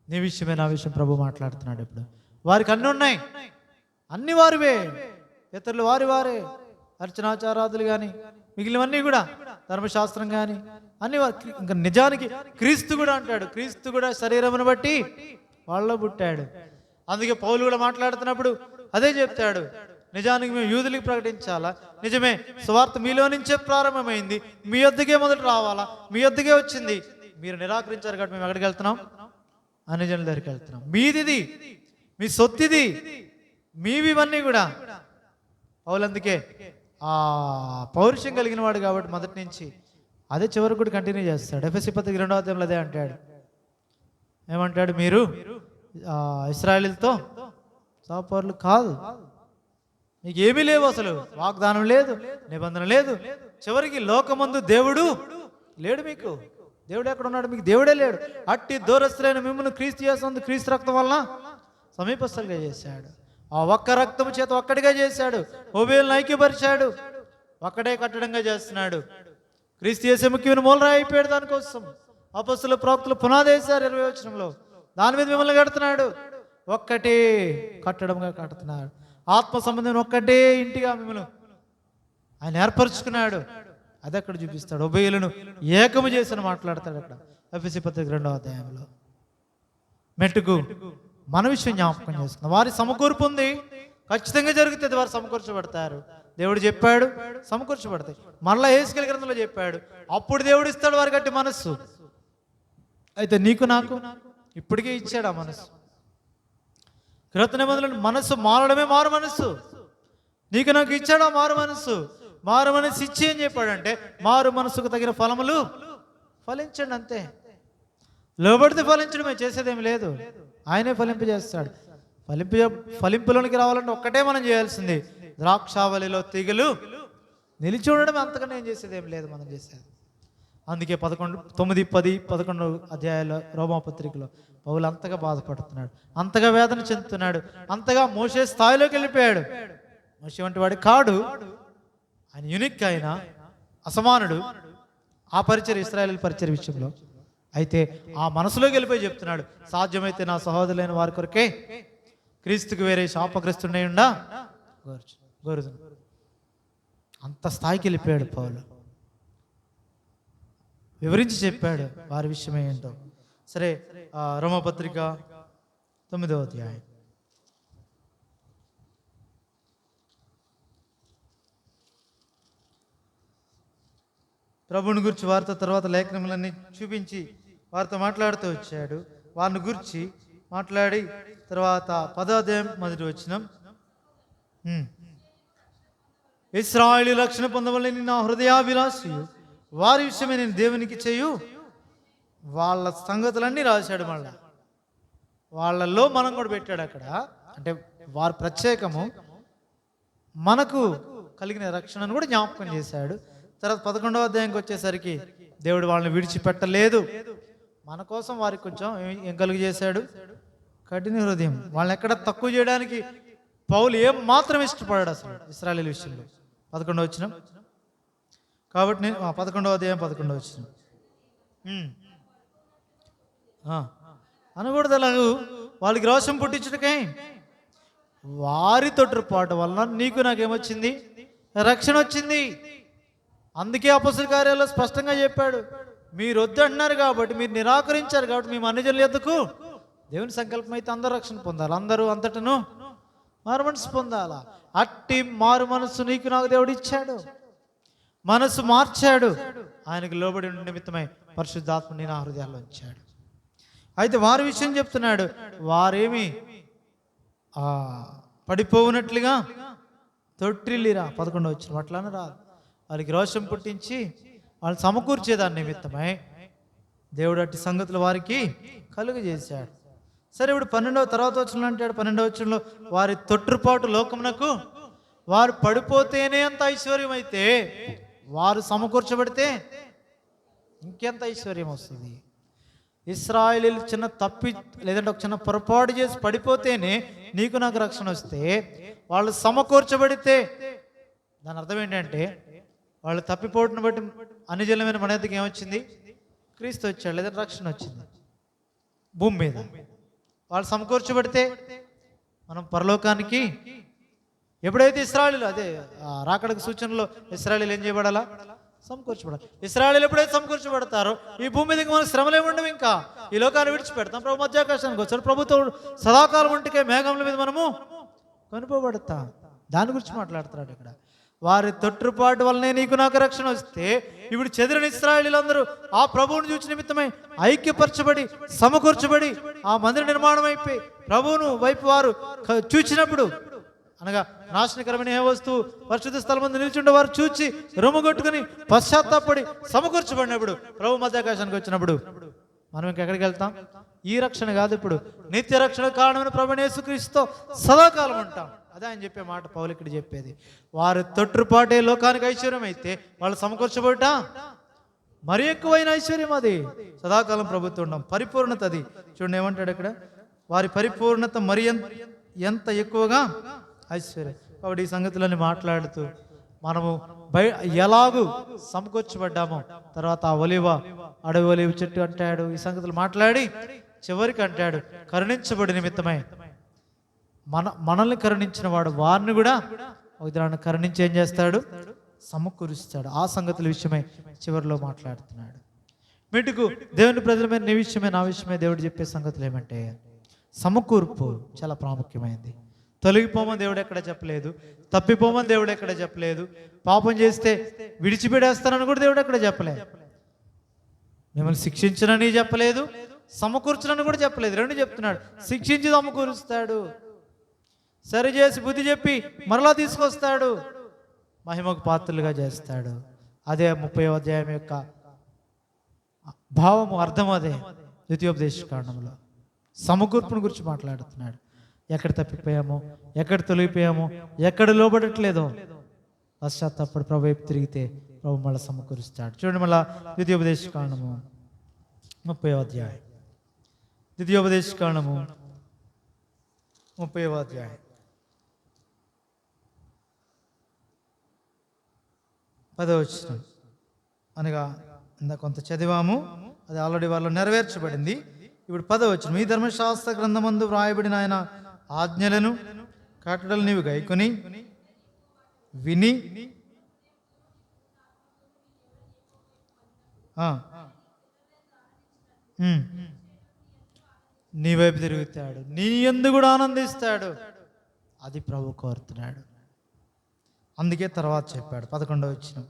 నీ విషయమే నా విషయం ప్రభు మాట్లాడుతున్నాడు. ఇప్పుడు వారికి అన్నీ ఉన్నాయి, అన్ని వారివే, ఇతరులు వారే, అర్చనాచారాదులు కానీ మిగిలినవన్నీ కూడా, ధర్మశాస్త్రం కానీ అన్ని ఇంకా నిజానికి క్రీస్తు కూడా అంటాడు, క్రీస్తు కూడా శరీరమును బట్టి వాళ్ళలో పుట్టాడు. అందుకే పౌలు కూడా మాట్లాడుతున్నప్పుడు అదే చెప్తాడు, నిజానికి మేము యూదులకు ప్రకటించాలా, నిజమే సువార్త మీలో నుంచే ప్రారంభమైంది, మీ వద్దకే మొదట రావాలా, మీ వద్దకే వచ్చింది, మీరు నిరాకరించారు కాబట్టి మేము ఎక్కడికి వెళ్తున్నాం, అన్యజనుల దగ్గరికి వెళ్తున్నాం. మీదిది, మీ సొత్తిది, మీవి ఇవన్నీ కూడా. పౌలు అందుకే ఆ పౌరుషం కలిగిన వాడు కాబట్టి మొదటి నుంచి అదే చివరికి కూడా కంటిన్యూ చేస్తాడు. ఎఫెసీ పత్రిక 2వ అధ్యాయంలో అదే అంటాడు. ఏమంటాడు, మీరు ఇశ్రాయేలీయులతో సహపౌరులు కాదు, మీకు ఏమీ లేవు, అసలు వాగ్దానం లేదు, నిబంధన లేదు, చివరికి లోకమందు దేవుడు లేడు. మీకు దేవుడు ఎక్కడ ఉన్నాడు? మీకు దేవుడే లేడు. అట్టి దూరస్తులైన మిమ్మల్ని క్రీస్తు యేసు క్రీస్తు రక్తం వలన సమీపస్తులుగా చేశాడు. ఆ ఒక్క రక్తము చేత ఒక్కడిగా చేశాడు, హోబేలును ఐక్యపరిచాడు, ఒక్కడే కట్టడంగా చేస్తున్నాడు. క్రీస్తు యేసు ముఖ్యమైన మూలరాయి అయిపోయాడు. దానికోసం అపొస్తలులు ప్రవక్తలు పునాది వేశారు 20వ వచనంలో. దాని మీద మిమ్మల్ని కడుతున్నాడు, ఒక్కటే కట్టడంగా కడుతున్నాడు. ఆత్మ సంబంధం ఒక్కటే ఇంటిగా మిమ్మల్ని ఆయన ఏర్పరచుకున్నాడు. అది అక్కడ చూపిస్తాడు. ఉభయులను ఏకము చేసిన మాట్లాడతాడు అక్కడ ఎఫెసీ పత్రిక 2వ అధ్యాయంలో. మెట్టుకు మన విషయం జ్ఞాపకం చేసుకున్నాం. వారి సమకూర్పు ఉంది, ఖచ్చితంగా జరుగుతుంది, వారు సమకూర్చబడతారు. దేవుడు చెప్పాడు, సమకూర్చబడతాయి. మరలా హెస్కేలు గ్రంథంలో చెప్పాడు, అప్పుడు దేవుడు ఇస్తాడు వారి గట్టి మనస్సు. అయితే నీకు నాకు ఇప్పటికే ఇచ్చాడు ఆ మనస్సు. క్రొత్త నిబంధనలు మనస్సు మారడమే మారు మనస్సు. నీకు నాకు ఇచ్చాడు ఆ మారు మనస్సు. మారు మనస్సు ఇచ్చి ఏం చెప్పాడంటే, మారు మనస్సుకు తగిన ఫలములు ఫలించండి, అంతే. లోబడితే ఫలించడమే, చేసేదేమి లేదు. ఆయనే ఫలింపజేస్తాడు. ఫలింపులోనికి రావాలంటే ఒక్కటే మనం చేయాల్సింది, ద్రాక్షావళిలో తీగలు నిలిచి ఉండడం. అంతకన్నా ఏం చేసేది ఏం లేదు మనం చేసేది. అందుకే 9, 10, 11 అధ్యాయాల రోమాపత్రికలో పౌలు అంతగా బాధపడుతున్నాడు, అంతగా వేదన చెందుతున్నాడు, అంతగా మోసే స్థాయిలోకి వెళ్ళిపోయాడు. మోసే వంటి వాడి కాడు ఆయన, యూనిక్, ఆయన అసమానుడు ఆ పరిచర్య, ఇశ్రాయేలు పరిచర్య విషయంలో. అయితే ఆ మనసులోకి వెళ్ళిపోయి చెప్తున్నాడు, సాధ్యమైతే నా సహోదరులైన వారి కొరకే క్రీస్తుకు వేరే శాపగ్రస్తుడై ఉండా గోరుదును. అంత స్థాయికి వెళ్ళిపోయాడు పౌలు. వివరించి చెప్పాడు వారి విషయమే ఏంటో. సరే, రోమపత్రిక 9వ అధ్యాయం. ప్రభుని గురించి వారితో తర్వాత లేఖనములన్నీ చూపించి వారితో మాట్లాడుతూ వచ్చాడు. వారిని గురించి మాట్లాడి తర్వాత 10వ అధ్యాయం 1వ వచనం, ఇశ్రాయేలు రక్షణ పొందవలని నా హృదయాభిలాషి, వారి విషయమే నేను దేవునికి చేయు. వాళ్ళ సంగతులన్నీ రాశాడు. మళ్ళా వాళ్ళల్లో మనం కూడా పెట్టాడు అక్కడ. అంటే వారు ప్రత్యేకము, మనకు కలిగిన రక్షణను కూడా జ్ఞాపకం చేశాడు. తర్వాత 11వ అధ్యాయంకి వచ్చేసరికి దేవుడు వాళ్ళని విడిచిపెట్టలేదు. మన కోసం వారికి కొంచెం ఏం కలుగు చేశాడు? కఠిన హృదయం. వాళ్ళని ఎక్కడ తక్కువ చేయడానికి పౌలు ఏం మాత్రం ఇష్టపడాడు అసలు ఇశ్రాయేలు విషయంలో. 11వ వచనం కాబట్టి నేను 11వ అధ్యాయం 11వ వచనం అనకూడదు. అలాగూ వాళ్ళకి రోషం పుట్టించుటకై వారి తొట్టుపాటు వలన నీకు నాకేమొచ్చింది? రక్షణ వచ్చింది. అందుకే అపొస్తలుల కార్యాల్లో స్పష్టంగా చెప్పాడు, మీరు వద్దంటున్నారు కాబట్టి, మీరు నిరాకరించారు కాబట్టి, మేము అన్యజనుల యొద్దకు, దేవుని సంకల్పం అయితే అందరూ రక్షణ పొందాలి, అందరూ అంతటను మారు మనసు పొందాలా. అట్టి మారు మనసు నీకు నాకు దేవుడు ఇచ్చాడు, మనసు మార్చాడు. ఆయనకు లోబడి ఉండే నిమిత్తమై పరిశుద్ధాత్మని నా హృదయాల్లో ఉంచాడు. అయితే వారి విషయం చెప్తున్నాడు, వారేమి పడిపోవునట్లుగా తొట్టిల్లిరా. 11వ వచనం అట్లానే రాదు. వాళ్ళకి రోషం పుట్టించి వాళ్ళు సమకూర్చేదాని నిమిత్తమై దేవుడు అట్టి సంగతులు వారికి కలుగు చేశాడు. సరే, ఇప్పుడు 12వ తర్వాత వచనంలో అంటాడు, 12వ వచనంలో వారి తొట్టుపాటు లోకమునకు వారు పడిపోతేనే అంత ఐశ్వర్యం అయితే, వారు సమకూర్చబడితే ఇంకెంత ఐశ్వర్యం వస్తుంది. ఇశ్రాయేలీయులు చిన్న తప్పి లేదంటే ఒక చిన్న పొరపాటు చేసి పడిపోతేనే నీకు నాకు రక్షణ వస్తే, వాళ్ళు సమకూర్చబడితే దాని అర్థం ఏంటంటే వాళ్ళు తప్పిపోవటం బట్టి అన్ని జనమైన మన ఎద్దకు ఏమొచ్చింది? క్రీస్తు వచ్చాడు, లేదా రక్షణ వచ్చింది భూమి మీద. వాళ్ళు సమకూర్చబడితే మనం పరలోకానికి ఎప్పుడైతే ఇశ్రాయేలీయులు అదే రాకడకు సూచనలో ఇశ్రాయేలీయులు ఏం చేయబడాలా? సమకూర్చబడాలి. ఇశ్రాయేలీయులు ఎప్పుడైతే సమకూర్చబడతారో ఈ భూమి మీదకి మనకు శ్రమలే ఉండవు. ఇంకా ఈ లోకాన్ని విడిచిపెడతాం, ప్రభు మధ్యాకాశానికి వచ్చారు, ప్రభుత్వం సదాకాలం ఉంటే మేఘముల మీద మనము కొనుకోబడతాం. దాని గురించి మాట్లాడుతున్నాడు ఇక్కడ. వారి తొట్టుపాటు వల్లనే నీకు నాకు రక్షణ వస్తే, ఇప్పుడు చెదిరిన ఇశ్రాయేలీయులందరూ ఆ ప్రభువుని చూచి నిమిత్తమై ఐక్యపరచబడి సమకూర్చబడి ఆ మందిర నిర్మాణం అయిపోయి ప్రభువును వైపు వారు చూచినప్పుడు, అనగా నాశనకరమైన ఏ వస్తువు పరిశుద్ధ స్థలం ముందు నిల్చుండే వారు చూచి రొమ్ముగొట్టుకుని పశ్చాత్తాపడి సమకూర్చబడినప్పుడు, ప్రభు మధ్యాకాశానికి వచ్చినప్పుడు మనం ఇంకెక్కడికి వెళ్తాం? ఈ రక్షణ కాదు, ఇప్పుడు నిత్య రక్షణ కారణమైన ప్రభువైన యేసుక్రీస్తుతో సదాకాలం ఉంటాం. అదే ఆయన చెప్పే మాట పౌలు ఇక్కడ చెప్పేది. వారి తొట్టుపాటే లోకానికి ఐశ్వర్యం అయితే వాళ్ళు సమకూర్చబోట మరి ఎక్కువైన ఐశ్వర్యం అది. సదాకాలం ప్రభుత్వం ఉండడం పరిపూర్ణత అది. చూడండి ఏమంటాడు ఇక్కడ, వారి పరిపూర్ణత మరి ఎంత ఎక్కువగా ఐశ్వర్యం. కాబట్టి ఈ సంగతులన్నీ మాట్లాడుతూ మనము ఎలాగూ సమకూర్చబడ్డామో, తర్వాత ఆ అడవి ఒలివ చెట్టు అంటాడు. ఈ సంగతులు మాట్లాడి చివరికి అంటాడు, కరుణించబడి నిమిత్తమై మనల్ని కరుణించిన వాడు వారిని కూడా ఒక దినాన్ని కరుణించి ఏం చేస్తాడు? సమకూరుస్తాడు. ఆ సంగతుల విషయమై చివరిలో మాట్లాడుతున్నాడు. మీటుకు దేవుని ప్రజల మీద నీ విషయమే నా విషయమే దేవుడు చెప్పే సంగతులు ఏమంటే, సమకూర్పు చాలా ప్రాముఖ్యమైనది. తొలగిపోమని దేవుడు ఎక్కడ చెప్పలేదు, తప్పిపోమని దేవుడు ఎక్కడ చెప్పలేదు, పాపం చేస్తే విడిచిపెడేస్తానని కూడా దేవుడు ఎక్కడ చెప్పలేదు, మిమ్మల్ని శిక్షించనని చెప్పలేదు, సమకూర్చనని కూడా చెప్పలేదు. రెండు చెప్తున్నాడు. శిక్షించి సమకూరుస్తాడు, సరిచేసి బుద్ధి చెప్పి మరలా తీసుకొస్తాడు, మహిమకు పాత్రలుగా చేస్తాడు. అదే 30వ అధ్యాయం యొక్క భావము, అర్థం అదే. ద్వితీయోపదేశ కాండంలో సమకూర్పుని గురించి మాట్లాడుతున్నాడు. ఎక్కడ తప్పిపోయామో, ఎక్కడ తొలగిపోయామో, ఎక్కడ లోబడట్లేదో పశ్చాత్తాపడి ప్రభు వైపు తిరిగితే ప్రభు మళ్ళీ సమకూరుస్తాడు. చూడండి మళ్ళా ద్వితీయోపదేశ కాండము 30వ అధ్యాయం. ద్వితీయోపదేశ కాండము 30వ అధ్యాయం 10వ వచనం. అనగా కొంత చదివాము, అది ఆల్రెడీ వాళ్ళు నెరవేర్చబడింది. ఇప్పుడు 10వ వచనం. ఈ ధర్మశాస్త్ర గ్రంథమందు వ్రాయబడిన ఆయన ఆజ్ఞలను కట్టడలు నీవు గైకొని విని నీ వైపు తిరుగుతాడు, నీ యందు కూడా ఆనందిస్తాడు. అది ప్రభు కోరుతున్నాడు. అందుకే తర్వాత చెప్పాడు 11వ వచనం,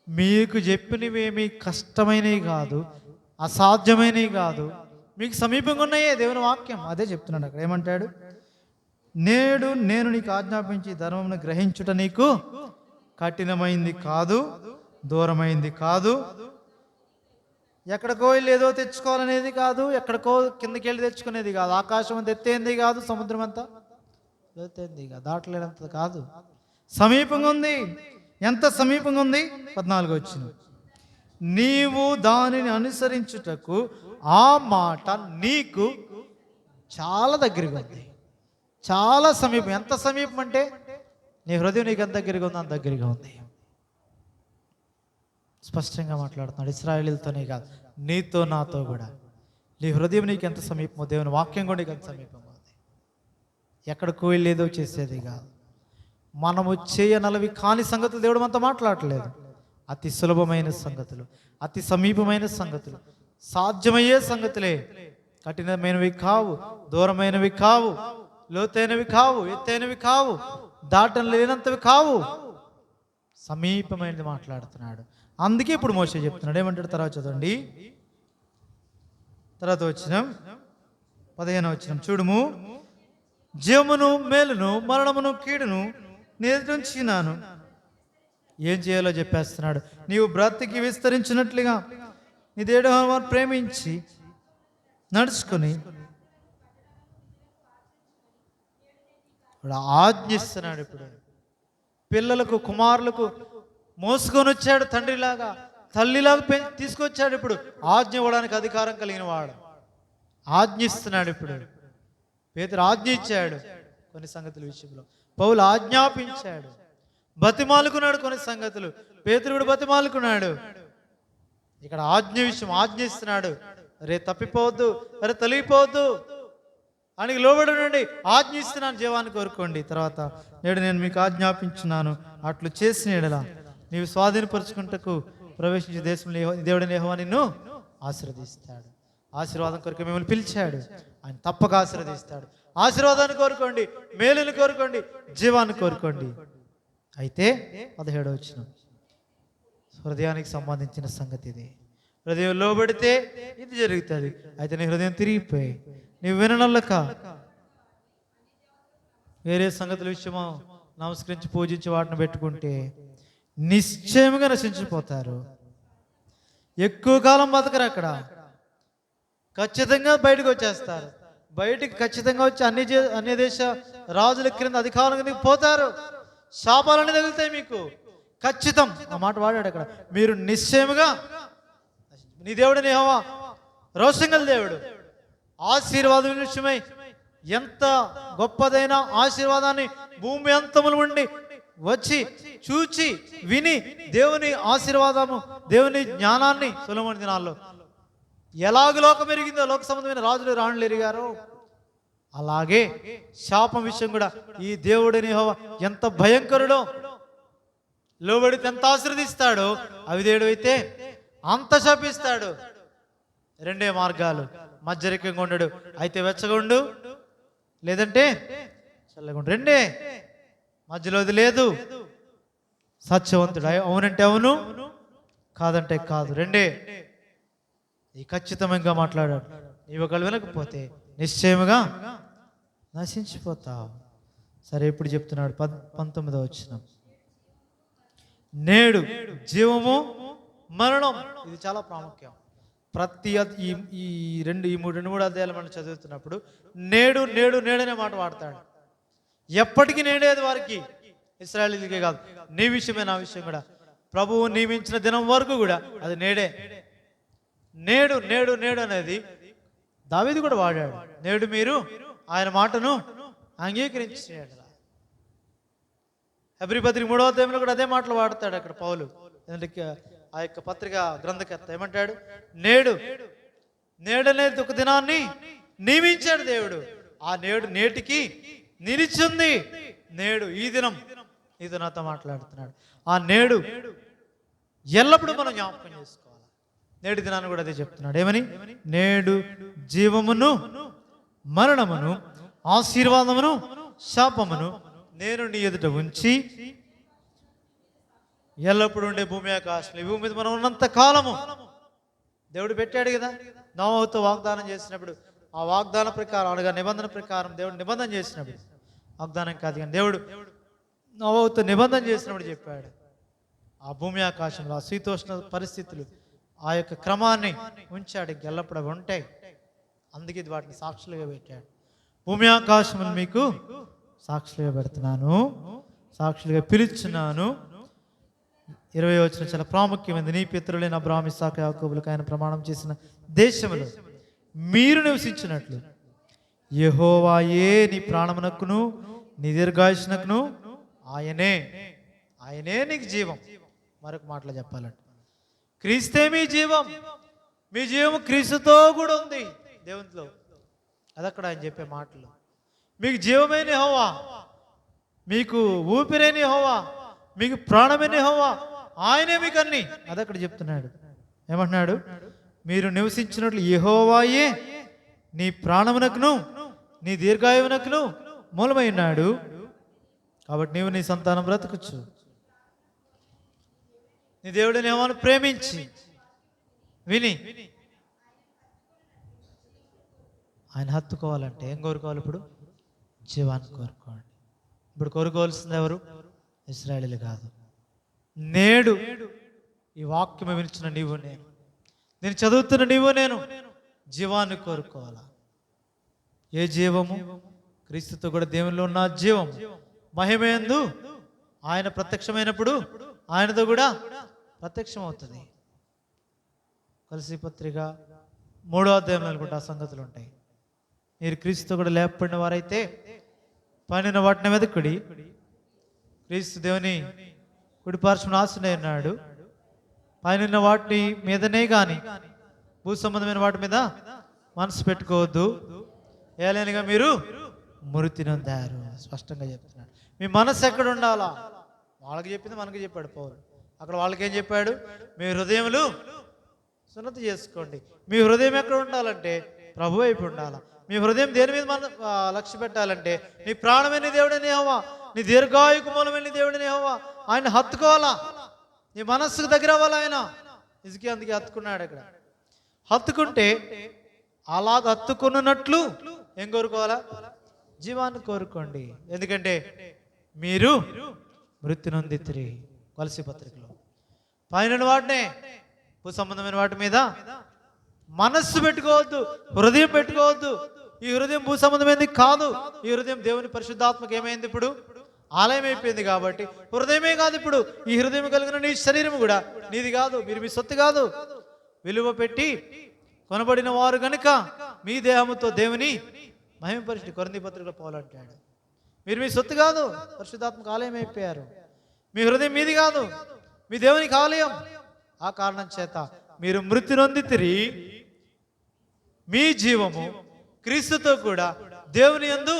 మీకు చెప్పినవేమీ కష్టమైనవి కాదు, అసాధ్యమైనవి కాదు, మీకు సమీపంగా ఉన్నాయే దేవుని వాక్యం. అదే చెప్తున్నాడు అక్కడ. ఏమంటాడు? నేడు నేను నీకు ఆజ్ఞాపించి ధర్మమును గ్రహించుట నీకు కఠినమైంది కాదు, దూరమైంది కాదు, ఎక్కడికో వెళ్ళి ఏదో తెచ్చుకోవాలనేది కాదు, ఎక్కడికో కిందకి వెళ్ళి తెచ్చుకునేది కాదు, ఆకాశం అంత ఎత్తేంది కాదు, సముద్రం అంతా ఎత్తేంది కాదు, దాటలేనంత కాదు, సమీపంగా ఉంది. ఎంత సమీపంగా ఉంది? 14వ వచనం. నీవు దానిని అనుసరించుటకు ఆ మాట నీకు చాలా దగ్గరగా ఉంది, చాలా సమీపం. ఎంత సమీపం అంటే నీ హృదయం నీకు ఎంత దగ్గరగా ఉంది? అంత దగ్గరగా ఉంది. స్పష్టంగా మాట్లాడుతున్నాడు. ఇశ్రాయేలీయులతోనే కాదు, నీతో నాతో కూడా. నీ హృదయం నీకు ఎంత సమీపమో దేవుని వాక్యం కూడా నీకు ఎంత సమీపంగా ఉంది. ఎక్కడికో వెళ్ళేదో చేసేది కాదు, మనము చేయనలవి కాని సంగతులు దేవుడు మనతో మాట్లాడలేదు. అతి సులభమైన సంగతులు, అతి సమీపమైన సంగతులు, సాధ్యమయ్యే సంగతులే. కఠినమైనవి కావు, దూరమైనవి కావు, లోతైనవి కావు, ఎత్తైనవి కావు, దాటం లేనంతవి కావు, సమీపమైనది మాట్లాడుతున్నాడు. అందుకే ఇప్పుడు మోషే చెప్తున్నాడు. ఏమంటాడు? తర్వాత చదవండి. తర్వాత వచనం 15వ వచనం. చూడుము, జీవమును మేలును మరణమును కీడును నేర్చున్నాను. ఏం చేయాలో చెప్పేస్తున్నాడు. నీవు బ్రతికి విస్తరించినట్లుగా నీ దేవుని ప్రేమించి నడుచుకొని ఆజ్ఞిస్తున్నాడు. ఇప్పుడు పిల్లలకు, కుమారులకు మోసుకొని వచ్చాడు, తండ్రిలాగా తల్లిలాగా తీసుకొచ్చాడు. ఇప్పుడు ఆజ్ఞ ఇవ్వడానికి అధికారం కలిగిన వాడు ఆజ్ఞిస్తున్నాడు. ఇప్పుడు పేతురు ఆజ్ఞ ఇచ్చాడు కొన్ని సంగతుల విషయంలో, పౌలు ఆజ్ఞాపించాడు. బతిమాలుకున్నాడు కొన్ని సంగతులు. పేతురుడు బతిమాలుకున్నాడు. ఇక్కడ ఆజ్ఞ విషయం ఆజ్ఞిస్తున్నాడు. అరే తప్పిపోవద్దు, అరే తొలగిపోవద్దు, ఆయనకి లోబడి ఉండండి, ఆజ్ఞిస్తున్నాను, జీవాన్ని కోరుకోండి. తర్వాత నేడు నేను మీకు ఆజ్ఞాపించున్నాను, అట్లు చేసిన ఎడల నీవు స్వాధీనపరుచుకుంటకు ప్రవేశించే దేశంలో దేవుడైన యెహోవా నిన్ను ఆశీర్వదిస్తాడు. ఆశీర్వాదం కొరకు మిమ్మల్ని పిలిచాడు, ఆయన తప్పక ఆశీర్వదిస్తాడు. ఆశీర్వాదాన్ని కోరుకోండి, మేలుని కోరుకోండి, జీవాన్ని కోరుకోండి. అయితే 17వ వచనం హృదయానికి సంబంధించిన సంగతి ఇది. హృదయం లోబడితే ఇది జరుగుతుంది. అయితే నీ హృదయం తిరిగిపోయి నీవు విననల్లక వేరే సంగతుల విషయమో నమస్కరించి పూజించి వాటిని పెట్టుకుంటే నిశ్చయంగా నశించిపోతారు. ఎక్కువ కాలం బతకరు అక్కడ, ఖచ్చితంగా బయటకు వచ్చేస్తారు. బయటికి ఖచ్చితంగా వచ్చి అన్ని దేశ రాజుల క్రింద అధికారుల కిందకి పోతారు. శాపాలన్నీ తగులుతాయి మీకు, ఖచ్చితం. ఆ మాట వాడాడు అక్కడ. మీరు నిశ్చయముగా, నీ దేవుడని యెహోవా రోషం గల దేవుడు, ఆశీర్వాదం విషయమై ఎంత గొప్పదైన ఆశీర్వాదాన్ని భూమి అంతముల నుండి వచ్చి చూచి విని దేవుని ఆశీర్వాదము, దేవుని జ్ఞానాన్ని సొలొమోను దినాల్లో ఎలాగ లోకం ఎరిగిందో, లోక సంబంధమైన రాజులు రాణులు ఎరిగారో అలాగే శాపం విషయం కూడా ఈ దేవుడిని యెహోవా ఎంత భయంకరుడో, లోబడితే ఎంత ఆశీర్వదిస్తాడో, అవిధేయుడు అయితే అంత శపిస్తాడు. రెండే మార్గాలు, మధ్యరికంగా ఉండడు, అయితే వెచ్చగుండు, లేదంటే చల్లగుండు. రెండే, మధ్యలోది లేదు. సత్యవంతుడు, అవునంటే అవును, కాదంటే కాదు, రెండే. ఈ ఖచ్చితంగా మాట్లాడాడు. నీవు ఒకళ్ళు వినకపోతే నిశ్చయముగా నశించిపోతావు. సరే, ఇప్పుడు చెప్తున్నాడు 19వ వచనం. నేడు జీవము మరణం, ఇది చాలా ప్రాముఖ్యం. ప్రతి ఈ మూడు అధ్యాయాలు మనం చదువుతున్నప్పుడు నేడు నేడు నేడనే మాట వాడతాడు. ఎప్పటికీ నేడేది వారికి, ఇశ్రాయేలీయులకే కాదు, నీ విషయమే నా విషయం కూడా. ప్రభువు నియమించిన దినం వరకు కూడా అది నేడే. నేడు నేడు నేడు అనేది దావీదు కూడా వాడాడు. నేడు మీరు ఆయన మాటను అంగీకరించాడు. హెబ్రీ పత్రిక 3వ అధ్యాయంలో కూడా అదే మాటలు వాడతాడు అక్కడ పౌలు. ఆ యొక్క పత్రిక గ్రంథకర్త ఏమంటాడు? నేడు నేడనేది ఒక దినాన్ని నియమించాడు దేవుడు. ఆ నేడు నేటికి నిలిచింది. నేడు ఈ దినం ఇది నాతో మాట్లాడుతున్నాడు. ఆ నేడు ఎల్లప్పుడూ మనం జ్ఞాపకం చేసుకోవాలి. నేడు దినాన్ని కూడా అదే చెప్తున్నాడు. ఏమని? నేడు జీవమును మరణమును ఆశీర్వాదమును శాపమును నేను నీ ఎదుట ఉంచి ఎల్లప్పుడు ఉండే భూమి ఆకాశం, ఈ భూమి మీద మనం ఉన్నంత కాలము దేవుడు పెట్టాడు కదా. నోవహుతో వాగ్దానం చేసినప్పుడు ఆ వాగ్దాన ప్రకారం, అనగా నిబంధన ప్రకారం దేవుడు నిబంధన చేసినప్పుడు, వాగ్దానం కాదు కానీ దేవుడు నోవహుతో నిబంధన చేసినప్పుడు చెప్పాడు, ఆ భూమి ఆకాశంలో ఆ శీతోష్ణ పరిస్థితులు ఆ యొక్క క్రమాన్ని ఉంచాడు. ఎల్లప్పుడు అవి ఉంటాయి. అందుకే వాటిని సాక్షులుగా పెట్టాడు. భూమి ఆకాశమును మీకు సాక్షులుగా పెడుతున్నాను, సాక్షులుగా పిలుచున్నాను. 20వ వచనం చాలా ప్రాముఖ్యమైనది. నీ పితరులైన అబ్రాహాము ఇస్సాకు యాకోబులకు ఆయన ప్రమాణం చేసిన దేశములో మీరు నివసించినట్లు యెహోవాయే నీ ప్రాణమునకును నీ దీర్ఘాయుష్నకును ఆయనే నీకు జీవం. మరొక మాటలో చెప్పాలంటే క్రీస్తే మీ జీవం. మీ జీవం క్రీస్తుతో కూడా ఉంది దేవునిలో. అదక్కడ ఆయన చెప్పే మాటలు. మీకు జీవమైన యెహోవా, మీకు ఊపిరైన యెహోవా, మీకు ప్రాణమైన యెహోవా, ఆయనే మీకు అన్ని. అదక్కడ చెప్తున్నాడు. ఏమంటున్నాడు? మీరు నివసించినట్లు యెహోవాయే నీ ప్రాణమునకును నీ దీర్ఘాయువునకును మూలమై ఉన్నాడు. కాబట్టి నీవు నీ సంతానం బ్రతకచ్చు. నీ దేవుడిని యెహోవాను ప్రేమించి విని ఆయన హత్తుకోవాలంటే ఏం కోరుకోవాలి? ఇప్పుడు జీవాన్ని కోరుకోండి. ఇప్పుడు కోరుకోవాల్సింది ఎవరు? ఇశ్రాయేలీయులు కాదు. నేడు ఈ వాక్యం వినిచిన నీవు నేను చదువుతున్న నీవు నేను జీవాన్ని కోరుకోవాలా. ఏ జీవము? క్రీస్తుతో కూడా దేవునిలో ఉన్న జీవం. మహిమయందు ఆయన ప్రత్యక్షమైనప్పుడు ఆయనతో కూడా ప్రత్యక్షం అవుతుంది. కొలస్సీ పత్రిక 3వ అధ్యాయంలో అనుకుంటే ఆ సంగతులు ఉంటాయి. మీరు క్రీస్తుతో కూడా లేపబడిన వారైతే పైన వాటిని వెతుకుడి, క్రీస్తు దేవుని కుడిపార్శ్వన ఆసీనుడై ఉన్నాడు. పైన వాటి మీదనే కానీ భూ సంబంధమైన వాటి మీద మనసు పెట్టుకోవద్దు, ఏలైనగా మీరు మృతి నొందారు. స్పష్టంగా చెప్తున్నాడు. మీ మనసు ఎక్కడ ఉండాలా? వాళ్ళకి చెప్పింది మనకి చెప్పాడు పౌలు. అక్కడ వాళ్ళకి ఏం చెప్పాడు? మీ హృదయములు సున్నతి చేసుకోండి. మీ హృదయం ఎక్కడ ఉండాలంటే ప్రభు వైపు ఉండాలా. మీ హృదయం దేని మీద మన లక్ష్య పెట్టాలంటే నీ ప్రాణమైన దేవుడని యెహోవా, నీ దీర్ఘాయుకు మూలమైన దేవుడని యెహోవా. ఆయన హత్తుకోవాలా, నీ మనస్సుకు దగ్గర అవ్వాలి. ఆయన ఇసుకి అందుకే హత్తుకున్నాడు. అక్కడ హత్తుకుంటే అలా హత్తుకున్నట్లు ఏం కోరుకోవాలా? జీవాన్ని కోరుకోండి. ఎందుకంటే మీరు మృతి నొందితిరి. కొలసీ పత్రికలో పైన వాటినే భూ సంబంధమైన వాటి మీద మనస్సు పెట్టుకోవద్దు, హృదయం పెట్టుకోవద్దు. ఈ హృదయం భూ సంబంధమైంది కాదు. ఈ హృదయం దేవుని పరిశుద్ధాత్మక ఏమైంది? ఇప్పుడు ఆలయం అయిపోయింది. కాబట్టి హృదయమే కాదు, ఇప్పుడు ఈ హృదయం కలిగిన నీ శరీరం కూడా నీది కాదు, మీరు మీ సొత్తు కాదు. విలువ పెట్టి కొనబడిన వారు గనుక మీ దేహముతో దేవుని మహిమపరిచి కొరింథీ పత్రికలో పౌలు అంటాడు. మీరు మీ సొత్తు కాదు, పరిశుద్ధాత్మక ఆలయం అయిపోయారు. మీ హృదయం మీది కాదు, మీ దేవునికి ఆలయం. ఆ కారణం చేత మీరు మృతి నొందితిరి, మీ జీవము క్రీస్తుతో కూడా దేవుని యందు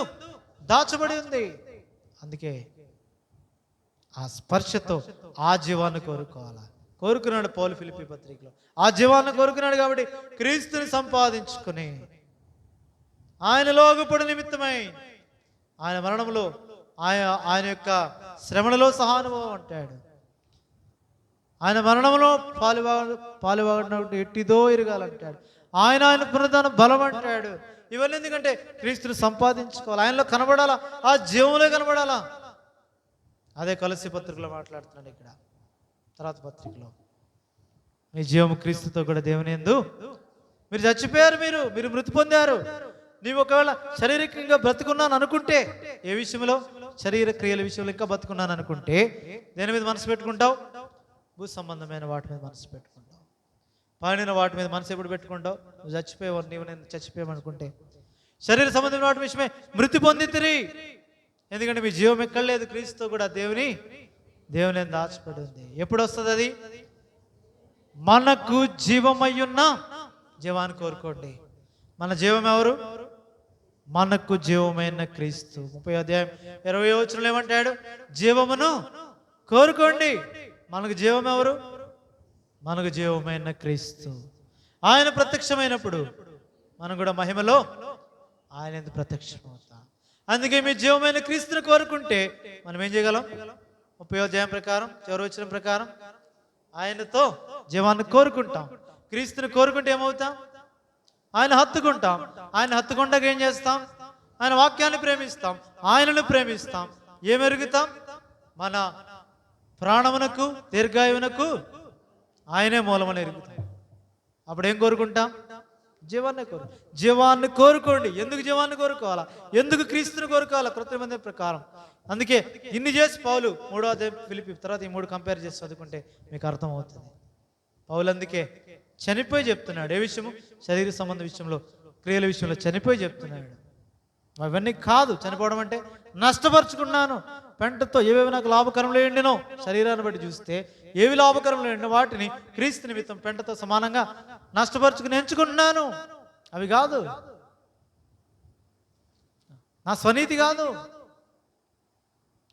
దాచబడి ఉంది. అందుకే ఆ స్పర్శతో ఆ జీవాన్ని కోరుకున్నాడు పౌలు ఫిలిప్పీ పత్రికలో. ఆ జీవాన్ని కోరుకున్నాడు. కాబట్టి క్రీస్తుని సంపాదించుకుని ఆయన లోగుపడు నిమిత్తమై ఆయన మరణంలో ఆయన యొక్క శ్రమణలో సహానుభవం అంటాడు. ఆయన మరణంలో పాలువాడినట్టు ఎట్టిదో ఎరగాలంటాడు. ఆయన పునరుద్ధాన బలం అంటాడు. ఇవన్నీ ఎందుకంటే క్రీస్తుని సంపాదించుకోవాలి, ఆయనలో కనబడాలా, ఆ జీవంలో కనబడాలా. అదే కొలసీ పత్రికలో మాట్లాడుతున్నాడు. ఇక్కడ తర్వాత పత్రికలో మీ జీవము క్రీస్తుతో కూడా దేవుని యందు మీరు చచ్చిపోయారు, మీరు మృతి పొందారు. నీవు ఒకవేళ శారీరకంగా బ్రతుకున్నాను అనుకుంటే, ఏ విషయంలో? శరీర క్రియల విషయంలో ఇంకా బ్రతుకున్నాను అనుకుంటే దేని మీద మనసు పెట్టుకుంటావు? భూ సంబంధమైన వాటి మీద మనసు పెట్టుకుంటావు. పైన వాటి మీద మనసు ఎప్పుడు పెట్టుకుంటావు? నువ్వు చచ్చిపోయావు, నేను చచ్చిపోయామనుకుంటే. శరీర సంబంధమైన వాటి విషయమే మృతి పొందితిరి. ఎందుకంటే మీ జీవం ఎక్కడలేదు, క్రీస్తుతో కూడా దేవుని దాచిపడి ఉంది. ఎప్పుడు వస్తుంది అది? మనకు జీవమయ్యున్న జీవాన్ని కోరుకోండి. మన జీవం ఎవరు? మనకు జీవమైన క్రీస్తు. 30వ అధ్యాయం 20వ వచనంలో ఏమంటాడు? జీవమును కోరుకోండి. మనకు జీవం ఎవరు? మనకు జీవమైన క్రీస్తు. ఆయన ప్రత్యక్షమైనప్పుడు మనం కూడా మహిమలో ఆయన ఎందుకు ప్రత్యక్షమవుతాం. అందుకే మీ జీవమైన క్రీస్తుని కోరుకుంటే మనం ఏం చేయగలం? 30వ అధ్యాయం ప్రకారం, చివరి వచనం ప్రకారం ఆయనతో జీవాన్ని కోరుకుంటాం. క్రీస్తుని కోరుకుంటే ఏమవుతాం? ఆయన హత్తుకుంటాం. ఆయన హత్తుకుంటాక ఏం చేస్తాం? ఆయన వాక్యాన్ని ప్రేమిస్తాం, ఆయనను ప్రేమిస్తాం. ఏమెరుగుతాం? మన ప్రాణమునకు దీర్ఘాయువునకు ఆయనే మూలమని ఎరుగుతాం. అప్పుడు ఏం కోరుకుంటాం? జీవాన్ని కోరుకోండి. ఎందుకు జీవాన్ని కోరుకోవాలా? ఎందుకు క్రీస్తుని కోరుకోవాలా? క్రొత్త నిబంధన ప్రకారం. అందుకే ఇన్ని చేసి పౌలు 3వ అధ్యాయం ఫిలిప్పీ తర్వాత ఈ 3 కంపేర్ చేసి చదువుకుంటే మీకు అర్థమవుతుంది. పౌలు అందుకే చనిపోయి చెప్తున్నాడు. ఏ విషయము? శరీర సంబంధ విషయంలో, క్రియల విషయంలో చనిపోయి చెప్తున్నాడు. అవన్నీ కాదు చనిపోవడం అంటే. నష్టపరుచుకున్నాను, పెంటతో ఏవేవి నాకు లాభకరంలో ఎండినో శరీరాన్ని బట్టి చూస్తే ఏవి లాభకరంలో ఎండిన వాటిని క్రీస్తు నిమిత్తం పెంటతో సమానంగా నష్టపరుచుకుని ఎంచుకుంటున్నాను. అవి కాదు, నా స్వనీతి కాదు.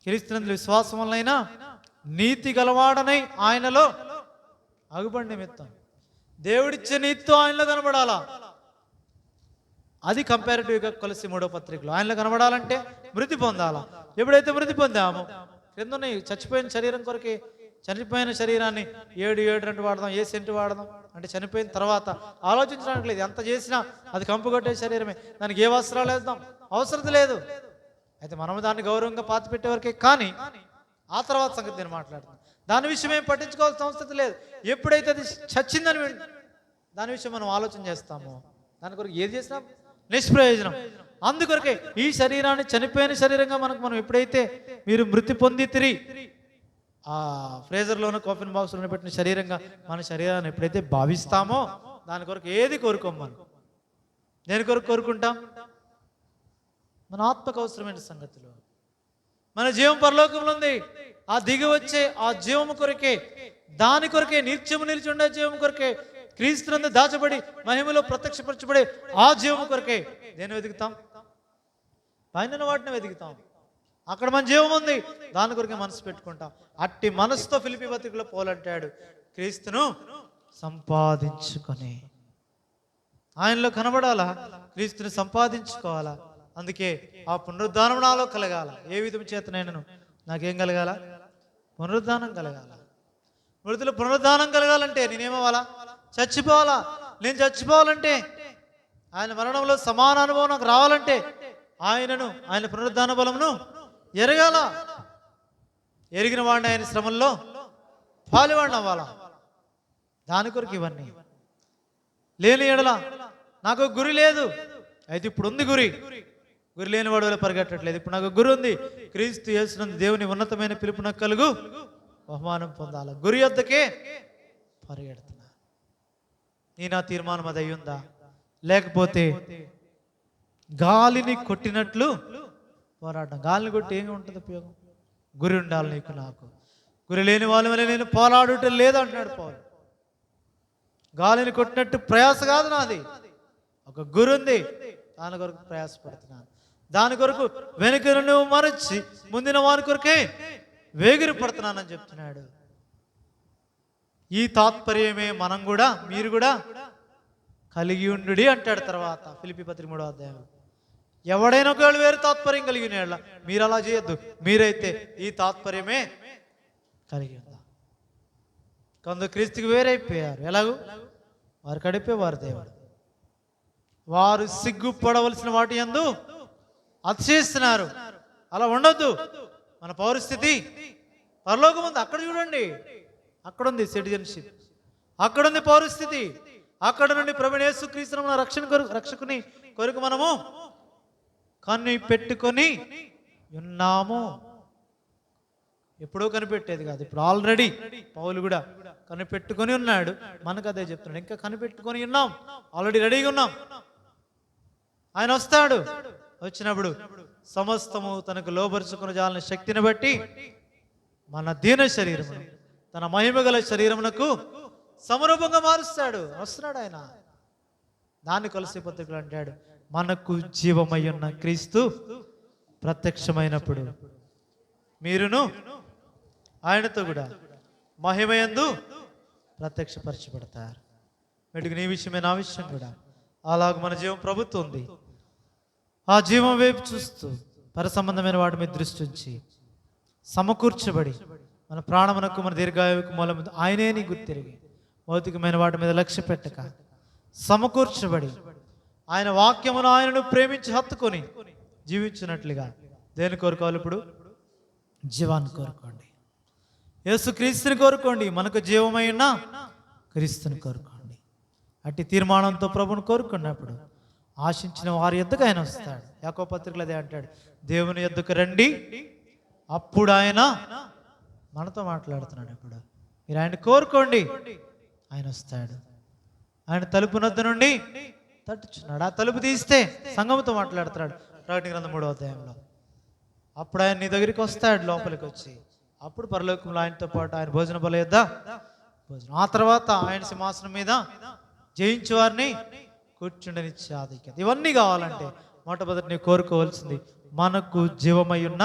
క్రీస్తునందు విశ్వాసం వలనైనా నీతి గలవాడనై ఆయనలో అగుబడి నిమిత్తం దేవుడిచ్చే నీతితో ఆయనలో కనబడాలా. అది కంపారిటివ్గా కొలసీ 3వ పత్రికలో ఆయనలో కనబడాలంటే మృతి పొందాలా. ఎప్పుడైతే మృతి పొందామో, క్రింద చచ్చిపోయిన శరీరం కొరకే, చనిపోయిన శరీరాన్ని 7 వాడదాం, ఏ సెంటు వాడదాం అంటే చనిపోయిన తర్వాత ఆలోచించడానికి లేదు. ఎంత చేసినా అది కంపుకొట్టే శరీరమే, దానికి ఏ వస్త్రాలు వేద్దాం అవసరం లేదు. అయితే మనం దాన్ని గౌరవంగా పాతి పెట్టేవరకే, కానీ ఆ తర్వాత సంగతి నేను మాట్లాడుతాను. దాని విషయం ఏం పట్టించుకోవాల్సిన అవసరం లేదు. ఎప్పుడైతే అది చచ్చిందని దాని విషయం మనం ఆలోచన చేస్తామో, దాని కొరకు ఏది చేసినా నిష్ప్రయోజనం. అందుకొరకే ఈ శరీరాన్ని చనిపోయిన శరీరంగా మనం ఎప్పుడైతే మీరు మృతి పొందితిరి, ఆ ఫ్రేజర్లోనూ కాఫిన్ బాక్స్లోనే పెట్టిన శరీరంగా మన శరీరాన్ని ఎప్పుడైతే భావిస్తామో దాని కొరకు ఏది కోరుకోం. మనం దేని కొరకు కోరుకుంటాం? మన ఆత్మకు అవసరమైన సంగతులు. మన జీవం పరలోకంలో ఉంది. ఆ దిగి వచ్చే ఆ జీవము కొరకే, దాని కొరకే, నిత్యము నిలిచి ఉండే జీవము కొరకే, క్రీస్తునందు దాచబడి మహిమలో ప్రత్యక్షపరచబడే ఆ జీవము కొరకే దేన్ని వెతుకుతాం? పైన వాటిని వెతుకుతాం. అక్కడ మన జీవం ఉంది, దాని కొరకే మనసు పెట్టుకుంటాం. అట్టి మనసుతో ఫిలిప్పీ పత్రికలో పౌలంటాడు, క్రీస్తును సంపాదించుకొని, ఆయనలో కనబడాలా, క్రీస్తుని సంపాదించుకోవాలా. అందుకే ఆ పునరుద్ధానం నాలో కలగాల. ఏ విధం చేతనైనను నాకేం కలగాల? పునరుద్ధానం కలగాల. మృతులు పునరుద్ధానం కలగాలంటే నేనేమవ్వాలా? చచ్చిపోవాలా. నేను చచ్చిపోవాలంటే, ఆయన మరణంలో సమాన అనుభవం నాకు రావాలంటే ఆయనను, ఆయన పునరుద్ధాన బలమును ఎరగాల. ఎరిగిన వాడిని ఆయన శ్రమల్లో పాలువాడిని అవ్వాలా. దాని కొరకు ఇవన్నీ. లేని ఎడల నాకు గురి లేదు. అయితే ఇప్పుడు ఉంది గురి. గురి లేని వాడు వల్ల పరిగెట్టట్లేదు. ఇప్పుడు నాకు గురి ఉంది. క్రీస్తు యేసునందు దేవుని ఉన్నతమైన పిలుపు నాకు కలుగు బహుమానం పొందాల. గురి వద్దకే పరిగెడుతున్నా. నా తీర్మానం అది అయ్యుందా? లేకపోతే గాలిని కొట్టినట్లు పోరాటం. గాలిని కొట్టి ఏమి ఉంటుంది ఉపయోగం? గురి ఉండాలి నీకు నాకు. గురి లేని వాళ్ళ వల్ల నేను పోరాడుట లేదు అంటున్నాడు పౌలు. గాలిని కొట్టినట్టు ప్రయాస కాదు నాది. ఒక గురి ఉంది, దాని కొరకు ప్రయాసపడుతున్నాను. దాని కొరకు వెనుకను నువ్వు మరచి ముందిన వారి కొరకే వేగిరి పడుతున్నానని చెప్తున్నాడు. ఈ తాత్పర్యమే మనం కూడా, మీరు కూడా కలిగి ఉండు అంటాడు. తర్వాత ఫిలిప్పీ పత్రిక 3వ అధ్యాయం, ఎవడైనా ఒకవేళ వేరే తాత్పర్యం కలిగి ఉన్నాడు, మీరు అలా చేయొద్దు. మీరైతే ఈ తాత్పర్యమే కలిగి ఉందా? కొందరు క్రీస్తుకి వేరైపోయారు. ఎలాగూ? వారు కడిపే వారు దేవుడు. వారు సిగ్గుపడవలసిన వాటి యందు అతిశయిస్తున్నారు. అలా ఉండొద్దు. మన పౌరస్థితి పరలోకం ఉంది. అక్కడ చూడండి, అక్కడ ఉంది సిటిజన్షిప్, అక్కడ ఉంది పౌరస్థితి. అక్కడ నుండి ప్రభువైన యేసుక్రీస్తు మన రక్షకుని కొరకు మనము కన్ను పెట్టుకొని ఉన్నాము. ఎప్పుడో కనిపెట్టేది కాదు, ఇప్పుడు ఆల్రెడీ పౌలు కూడా కనిపెట్టుకొని ఉన్నాడు. మనకు అదే చెప్తున్నాడు, ఇంకా కనిపెట్టుకొని ఉన్నాం, ఆల్రెడీ రెడీగా ఉన్నాం. ఆయన వస్తాడు. వచ్చినప్పుడు సమస్తము తనకు లోబరుచుకుని జాలని శక్తిని బట్టి మన దీన శరీరము తన మహిమ గల శరీరమునకు సమరూపంగా మారుస్తాడు. వస్తున్నాడు ఆయన. దాన్ని కొలసీ పత్రికలు అంటాడు, మనకు జీవమై ఉన్న క్రీస్తు ప్రత్యక్షమైనప్పుడు మీరును ఆయనతో కూడా మహిమయందు ప్రత్యక్షపరచబడతారు. వీటికి నీ విషయమే నా విషయం కూడా. అలాగ మన జీవం ప్రభుత్వం ఉంది. ఆ జీవం వైపు చూస్తూ పరసంబంధమైన వాటి మీద దృష్టి ఉంచి సమకూర్చబడి మన ప్రాణమునకు మన దీర్ఘాయువుకు మూలం ఆయనే నీ గుర్తిరిగి భౌతికమైన వాటి మీద లక్ష్య పెట్టక సమకూర్చబడి ఆయన వాక్యమును ఆయనను ప్రేమించి హత్తుకొని జీవించినట్లుగా దేని కోరుకోవాలి? ఇప్పుడు జీవాన్ని కోరుకోండి. యేసు క్రీస్తుని కోరుకోండి. మనకు జీవమై ఉన్న క్రీస్తుని కోరుకోండి. అట్టి తీర్మానంతో ప్రభుని కోరుకున్నప్పుడు ఆశించిన వారి యొద్దకు ఆయన వస్తాడు. యాకోబు పత్రికలో అదే అంటాడు, దేవుని యొద్దకు రండి, అప్పుడు ఆయన మనతో మాట్లాడుతున్నాడు. ఇప్పుడు మీరు ఆయన కోరుకోండి, ఆయన వస్తాడు. ఆయన తలుపు నొద్ద నుండి తట్టుచున్నాడు. ఆ తలుపు తీస్తే సంఘముతో మాట్లాడుతున్నాడు. ప్రకటన గ్రంథం 3వ అధ్యాయంలో. అప్పుడు ఆయన నీ దగ్గరికి వస్తాడు, లోపలికి వచ్చి. అప్పుడు పరలోకంలో ఆయనతో పాటు ఆయన భోజన బల యొద్ద భోజనం. ఆ తర్వాత ఆయన సింహాసనం మీద జయించు వారిని కూర్చుండనిచ్చే ఆధిక్యత. ఇవన్నీ కావాలంటే మొట్టమొదటి నీవు కోరుకోవాల్సింది మనకు జీవమై ఉన్న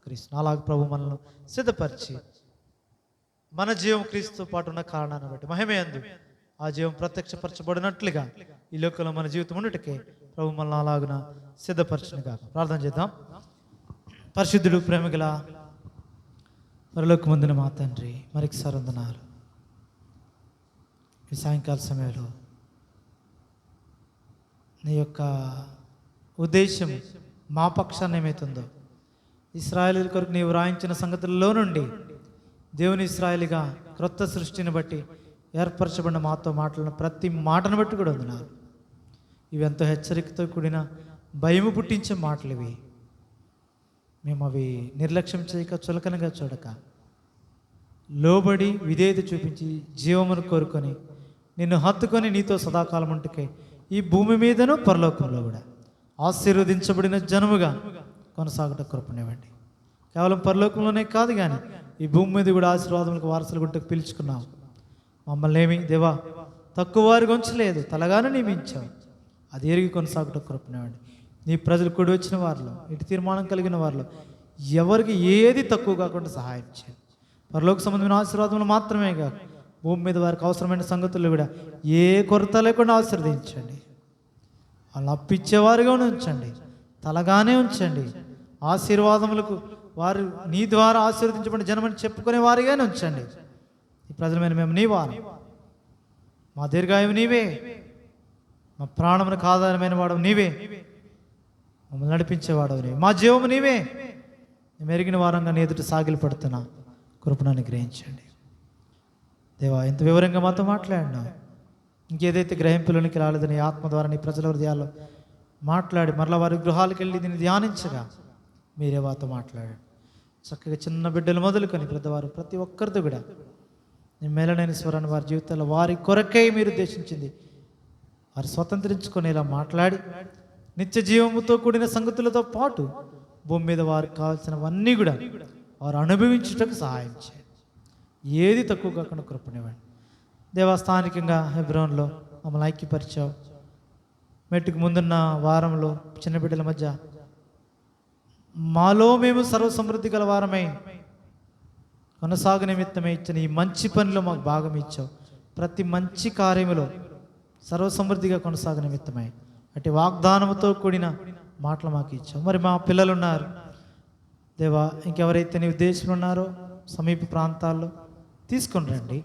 క్రీస్తు. అలాగే ప్రభు మనల్ని సిద్ధపరిచి మన జీవం క్రీస్తుతో పాటు ఉన్న కారణాన్ని బట్టి మహిమయందు ఆ జీవం ప్రత్యక్షపరచబడినట్లుగా ఈ లోకంలో మన జీవితం ఉన్నట్టుకే ప్రభు మనల్ని అలాగున సిద్ధపరచునుగా. ప్రార్థన చేద్దాం. పరిశుద్ధుడు, ప్రేమగల పరలోకమందున మా తండ్రి, మరొకసారి వందనాలు. ఈ సాయంకాల సమయంలో నీ యొక్క ఉద్దేశం మా పక్షాన్ని ఏమవుతుందో, ఇశ్రాయేలీయుల కొరకు నీవు రాయించిన సంగతుల్లో నుండి దేవుని ఇశ్రాయేలీగా క్రొత్త సృష్టిని బట్టి ఏర్పరచబడిన మాతో మాట్లాడిన ప్రతి మాటను బట్టి కూడా వందనాలు. ఇవి ఎంతో హెచ్చరికతో కూడిన భయము పుట్టించే మాటలు ఇవి. మేము అవి నిర్లక్ష్యం చేయక చులకనగా చూడక లోబడి విధేయత చూపించి జీవమును కోరుకొని నిన్ను హత్తుకొని నీతో సదాకాలం ఉంటుకే ఈ భూమి మీదను పరలోకంలో కూడా ఆశీర్వదించబడిన జనముగా కొనసాగట కృపనివ్వండి. కేవలం పరలోకంలోనే కాదు కానీ ఈ భూమి మీద కూడా ఆశీర్వాదములకు వారసులు గుట్టకు పిలుచుకున్నావు. మమ్మల్ని ఏమి దేవా తక్కువ వారికి ఉంచలేదు, తలగానే నియమించావు. అది ఎరిగి కొనసాగుట కృపనివ్వండి. నీ ప్రజలు కూడి వచ్చిన వారిలో, ఇటు తీర్మానం కలిగిన వారిలో ఎవరికి ఏది తక్కువ కాకుండా సహాయం చేయండి. పరలోక సంబంధమైన ఆశీర్వాదములు మాత్రమే కాదు, భూమి మీద వారికి అవసరమైన సంగతులు కూడా ఏ కొరత లేకుండా ఆశీర్వదించండి. వాళ్ళు అప్పిచ్చేవారుగా ఉంచండి, తలగానే ఉంచండి. ఆశీర్వాదములకు వారు నీ ద్వారా ఆశీర్వదించబడిన జనమని చెప్పుకునే వారిగానే ఉంచండి. ఈ ప్రజలమైన మేము నీ వారు, మా దీర్ఘాయువు నీవే, మా ప్రాణమునకు ఆధారమైన వాడు నీవే, మమ్మల్ని నడిపించేవాడు నీవే, మా జీవము నీవే. మేము ఎరిగిన వారంగా నీ ఎదుట సాగిలి పడుతున్నా కృపను అనుగ్రహించండి. దేవా, ఇంత వివరంగా మాతో మాట్లాడినా ఇంకేదైతే గ్రహింపులోనికి రాలేదని ఆత్మ ద్వారా నీ ప్రజల హృదయాల్లో మాట్లాడి మరలా వారి గృహాలకు వెళ్ళి దీన్ని ధ్యానించగా మీరే వారితో మాట్లాడండి. చక్కగా చిన్న బిడ్డలు మొదలుకొని పెద్దవారు ప్రతి ఒక్కరితో కూడా నీ మేలనైన స్వరాన్ని వారి జీవితాల్లో వారి కొరకై మీరు ఉద్దేశించింది వారు స్వతంత్రించుకునేలా మాట్లాడి నిత్య జీవముతో కూడిన సంగతులతో పాటు భూమి మీద వారికి కావాల్సినవన్నీ కూడా వారు అనుభవించుటకు సహాయం చేయండి. ఏది తక్కువ కాకుండా కృపనివ్వండి. దేవస్థానికంగా హెబ్రోన్లో మమ్మల్ని ఐక్యపరిచావు. మెట్టుకు ముందున్న వారంలో చిన్న బిడ్డల మధ్య మాలో మేము సర్వసమృద్ధి గల వారమై కొనసాగు నిమిత్తమే ఇచ్చిన ఈ మంచి పనిలో మాకు భాగం ఇచ్చావు. ప్రతి మంచి కార్యములో సర్వసమృద్ధిగా కొనసాగు నిమిత్తమై అటు వాగ్దానముతో కూడిన మాటలు మాకు ఇచ్చావు. మరి మా పిల్లలు ఉన్నారు దేవా, ఇంకెవరైతే నీ ఉద్దేశంలో ఉన్నారో సమీప ప్రాంతాల్లో తీసుకొని రండి.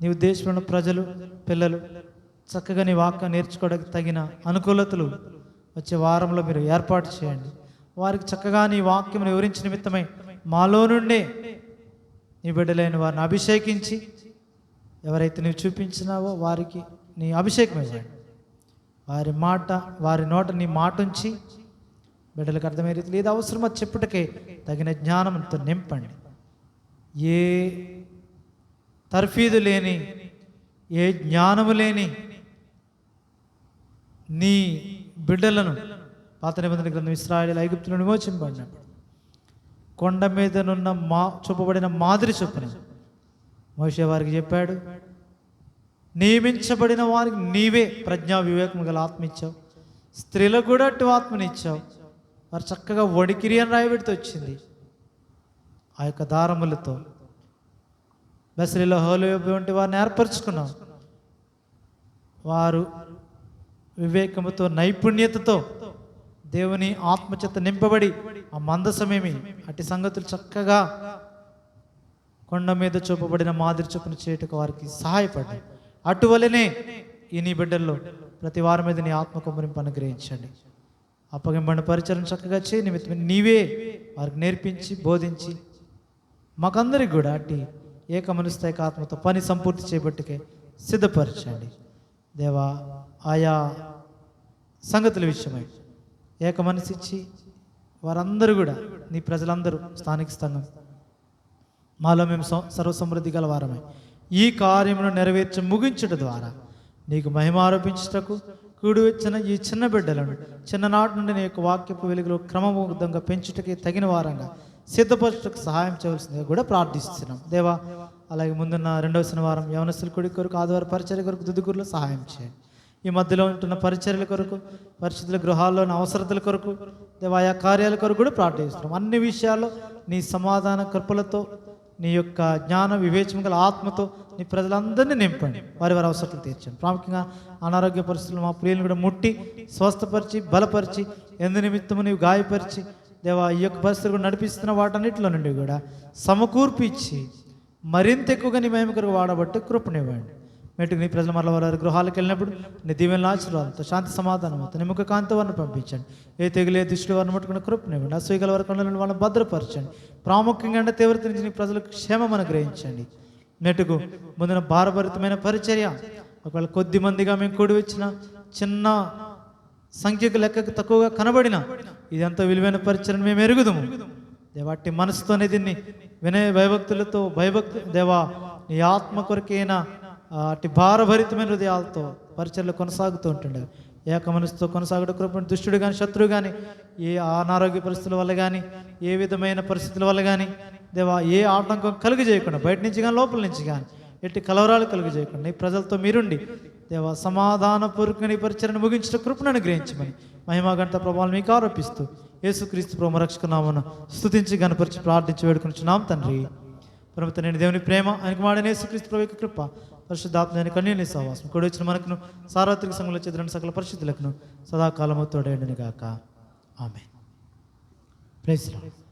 నీ ఉద్దేశంలో ఉన్న ప్రజలు పిల్లలు చక్కగా నీ వాక్యం నేర్చుకోవడానికి తగిన అనుకూలతలు వచ్చే వారంలో మీరు ఏర్పాటు చేయండి. వారికి చక్కగా నీ వాక్యం వివరించిన నిమిత్తమై మాలో నుండే నీ బిడ్డలైన వారిని అభిషేకించి ఎవరైతే నీవు చూపించినావో వారికి నీ అభిషేకం ఇవ్వండి. వారి నోట నీ మాట ఉంచి బిడ్డలకు అర్థమయ్యే రీతిలో ఏది అవసరమో చెప్పుటకే తగిన జ్ఞానంతో నింపండి. ఏ తర్ఫీదు లేని, ఏ జ్ఞానము లేని నీ బిడ్డలను పాత నిబంధన గ్రంథం ఇశ్రాయేలు ఐగుప్తులను విమోచింపబడినప్పుడు కొండ మీదనున్న చూపబడిన మాదిరి చొప్పున మోషే వారికి చెప్పాడు, నియమించబడిన వారికి నీవే ప్రజ్ఞా వివేకం గల ఆత్మ ఇచ్చావు, స్త్రీలకు కూడా అటు ఆత్మనిచ్చావు. వారు చక్కగా వడికిరి అని రాయబెడితే వచ్చింది. ఆ యొక్క దారములతో బెసరిలో హోలోబి వంటి వారిని ఏర్పరచుకున్నాం. వారు వివేకముతో నైపుణ్యతతో దేవుని ఆత్మచేత నింపబడి ఆ మందసమేమి అట్టి సంగతులు చక్కగా కొండ మీద చూపబడిన మాదిరి చొప్పున చేయుటకు వారికి సహాయపడ్డాయి. అటువలనే ఈ నీ బిడ్డల్లో ప్రతి వారి మీద నీ ఆత్మ కుమ్మరింపు అనుగ్రహించండి. అప్పగింపడిన పరిచయం చక్కగా చేయి నిమిత్తం నీవే వారికి నేర్పించి బోధించి మాకందరికి కూడా అట్టి ఏక మనస్థైక ఆత్మతో పని సంపూర్తి చేయబట్టుకే సిద్ధపరచండి. దేవా, ఆయా సంగతుల విషయమై ఏక మనసిచ్చి వారందరూ కూడా నీ ప్రజలందరూ స్థానిక సంఘం మాలో మేము సర్వసమృద్ధి గల వారమై ఈ కార్యమును నెరవేర్చి ముగించడం ద్వారా నీకు మహిమ ఆరోపించుటకు కూడి వచ్చిన ఈ చిన్న బిడ్డలను చిన్ననాటి నుండి నీ యొక్క వాక్యపు వెలుగులో క్రమబద్ధంగా పెంచుటకి తగిన వారంగా సిద్ధపరచుటకు సహాయం చేయవలసిందిగా కూడా ప్రార్థిస్తున్నాం. దేవా, అలాగే ముందున్న రెండవ శనివారం యవనస్తుల కుడి కొరకు, ఆదివారం పరిచర్య కొరకు దుద్దుగురులో సహాయం చేయండి. ఈ మధ్యలో ఉంటున్న పరిచర్యల కొరకు, పరిస్థితుల గృహాల్లోని అవసరతల కొరకు, దేవా ఆయా కార్యాల కొరకు కూడా ప్రార్థిస్తున్నాం. అన్ని విషయాల్లో నీ సమాధాన కృపలతో నీ యొక్క జ్ఞాన వివేచన గల ఆత్మతో నీ ప్రజలందరినీ నింపండి. వారి అవసరాలు తీర్చండి. ప్రాముఖ్యంగా అనారోగ్య పరిస్థితులు మా ప్రియులను కూడా ముట్టి స్వస్థపరిచి బలపరిచి ఎందు నిమిత్తము నీవు గాయపరిచి దేవా ఈ యొక్క పరిస్థితులు కూడా నడిపిస్తున్న వాటన్నిటిలో నుండి కూడా సమకూర్పు ఇచ్చి మరింత ఎక్కువగా నీ మహిమ కొరకు వాడబట్టి కృపనివ్వండి. మెట్టుకు నీ ప్రజలు మరల వారి గృహాలకు వెళ్ళినప్పుడు నీ దీవెనల ఆశీర్వాదంతో శాంతి సమాధానంతో నీ ముఖ కాంతి వారిని పంపించండి. ఏ తెగులే దృష్టి వారిని ముట్టుకుని కృపనివ్వండి. అసూయగల వారి కళ్ళను వాళ్ళని భద్రపరచండి. ప్రాముఖ్యంగా అంటే తీవ్రత నుంచి నీ ప్రజలకు క్షేమం అనుగ్రహించండి. మెట్టుకు ముందున భారభరితమైన పరిచర్య ఒకవేళ కొద్ది మందిగా మేము కూడి వచ్చిన చిన్న సంఖ్యకు లెక్కకు తక్కువగా కనబడిన ఇదంతా విలువైన పరిచర్యను మేము ఎరుగుదాము. దేవాటి మనసుతోనే దీన్ని వినయ భయభక్తులతో దేవా నీ ఆత్మ కొరకైనా అటు భారభరితమైన హృదయాలతో పరిచర్యలు కొనసాగుతూ ఉంటుండే ఏక మనసుతో కొనసాగడ కృపను దుష్టుడు కానీ శత్రువు కానీ ఏ అనారోగ్య పరిస్థితుల వల్ల కానీ ఏ విధమైన పరిస్థితుల వల్ల కానీ దేవా ఏ ఆటంకం కలుగు చేయకుండా బయట నుంచి కానీ లోపల నుంచి కానీ ఎట్టి కలవరాలు కలుగు చేయకుండా ఈ ప్రజలతో మీరుండి దేవా సమాధానపూర్వకంగా నీ పరిచర్ను ముగించిన కృపను అనుగ్రహించమని మహిమా గంట ప్రభావం మీకు ఆరోపిస్తూ యేసుక్రీస్తు ప్రభు రక్షకునామను స్తుతించి గణపరిచి ప్రార్థించి వేడుకొనిచున్నాం తండ్రి. పరమత నేను దేవుని ప్రేమ ఆయనకు మాడిన యేసుక్రీస్తు ప్రభు యొక్క కృప పరిశుద్ధాత్మ నేను కన్యని సహవాసం కూడా వచ్చిన మనకును సార్వత్రిక సంఘంలో చెందిన సకల పరిస్థితులకును సదాకాలము తోడేండును గాక. ఆమేన్. Praise lord.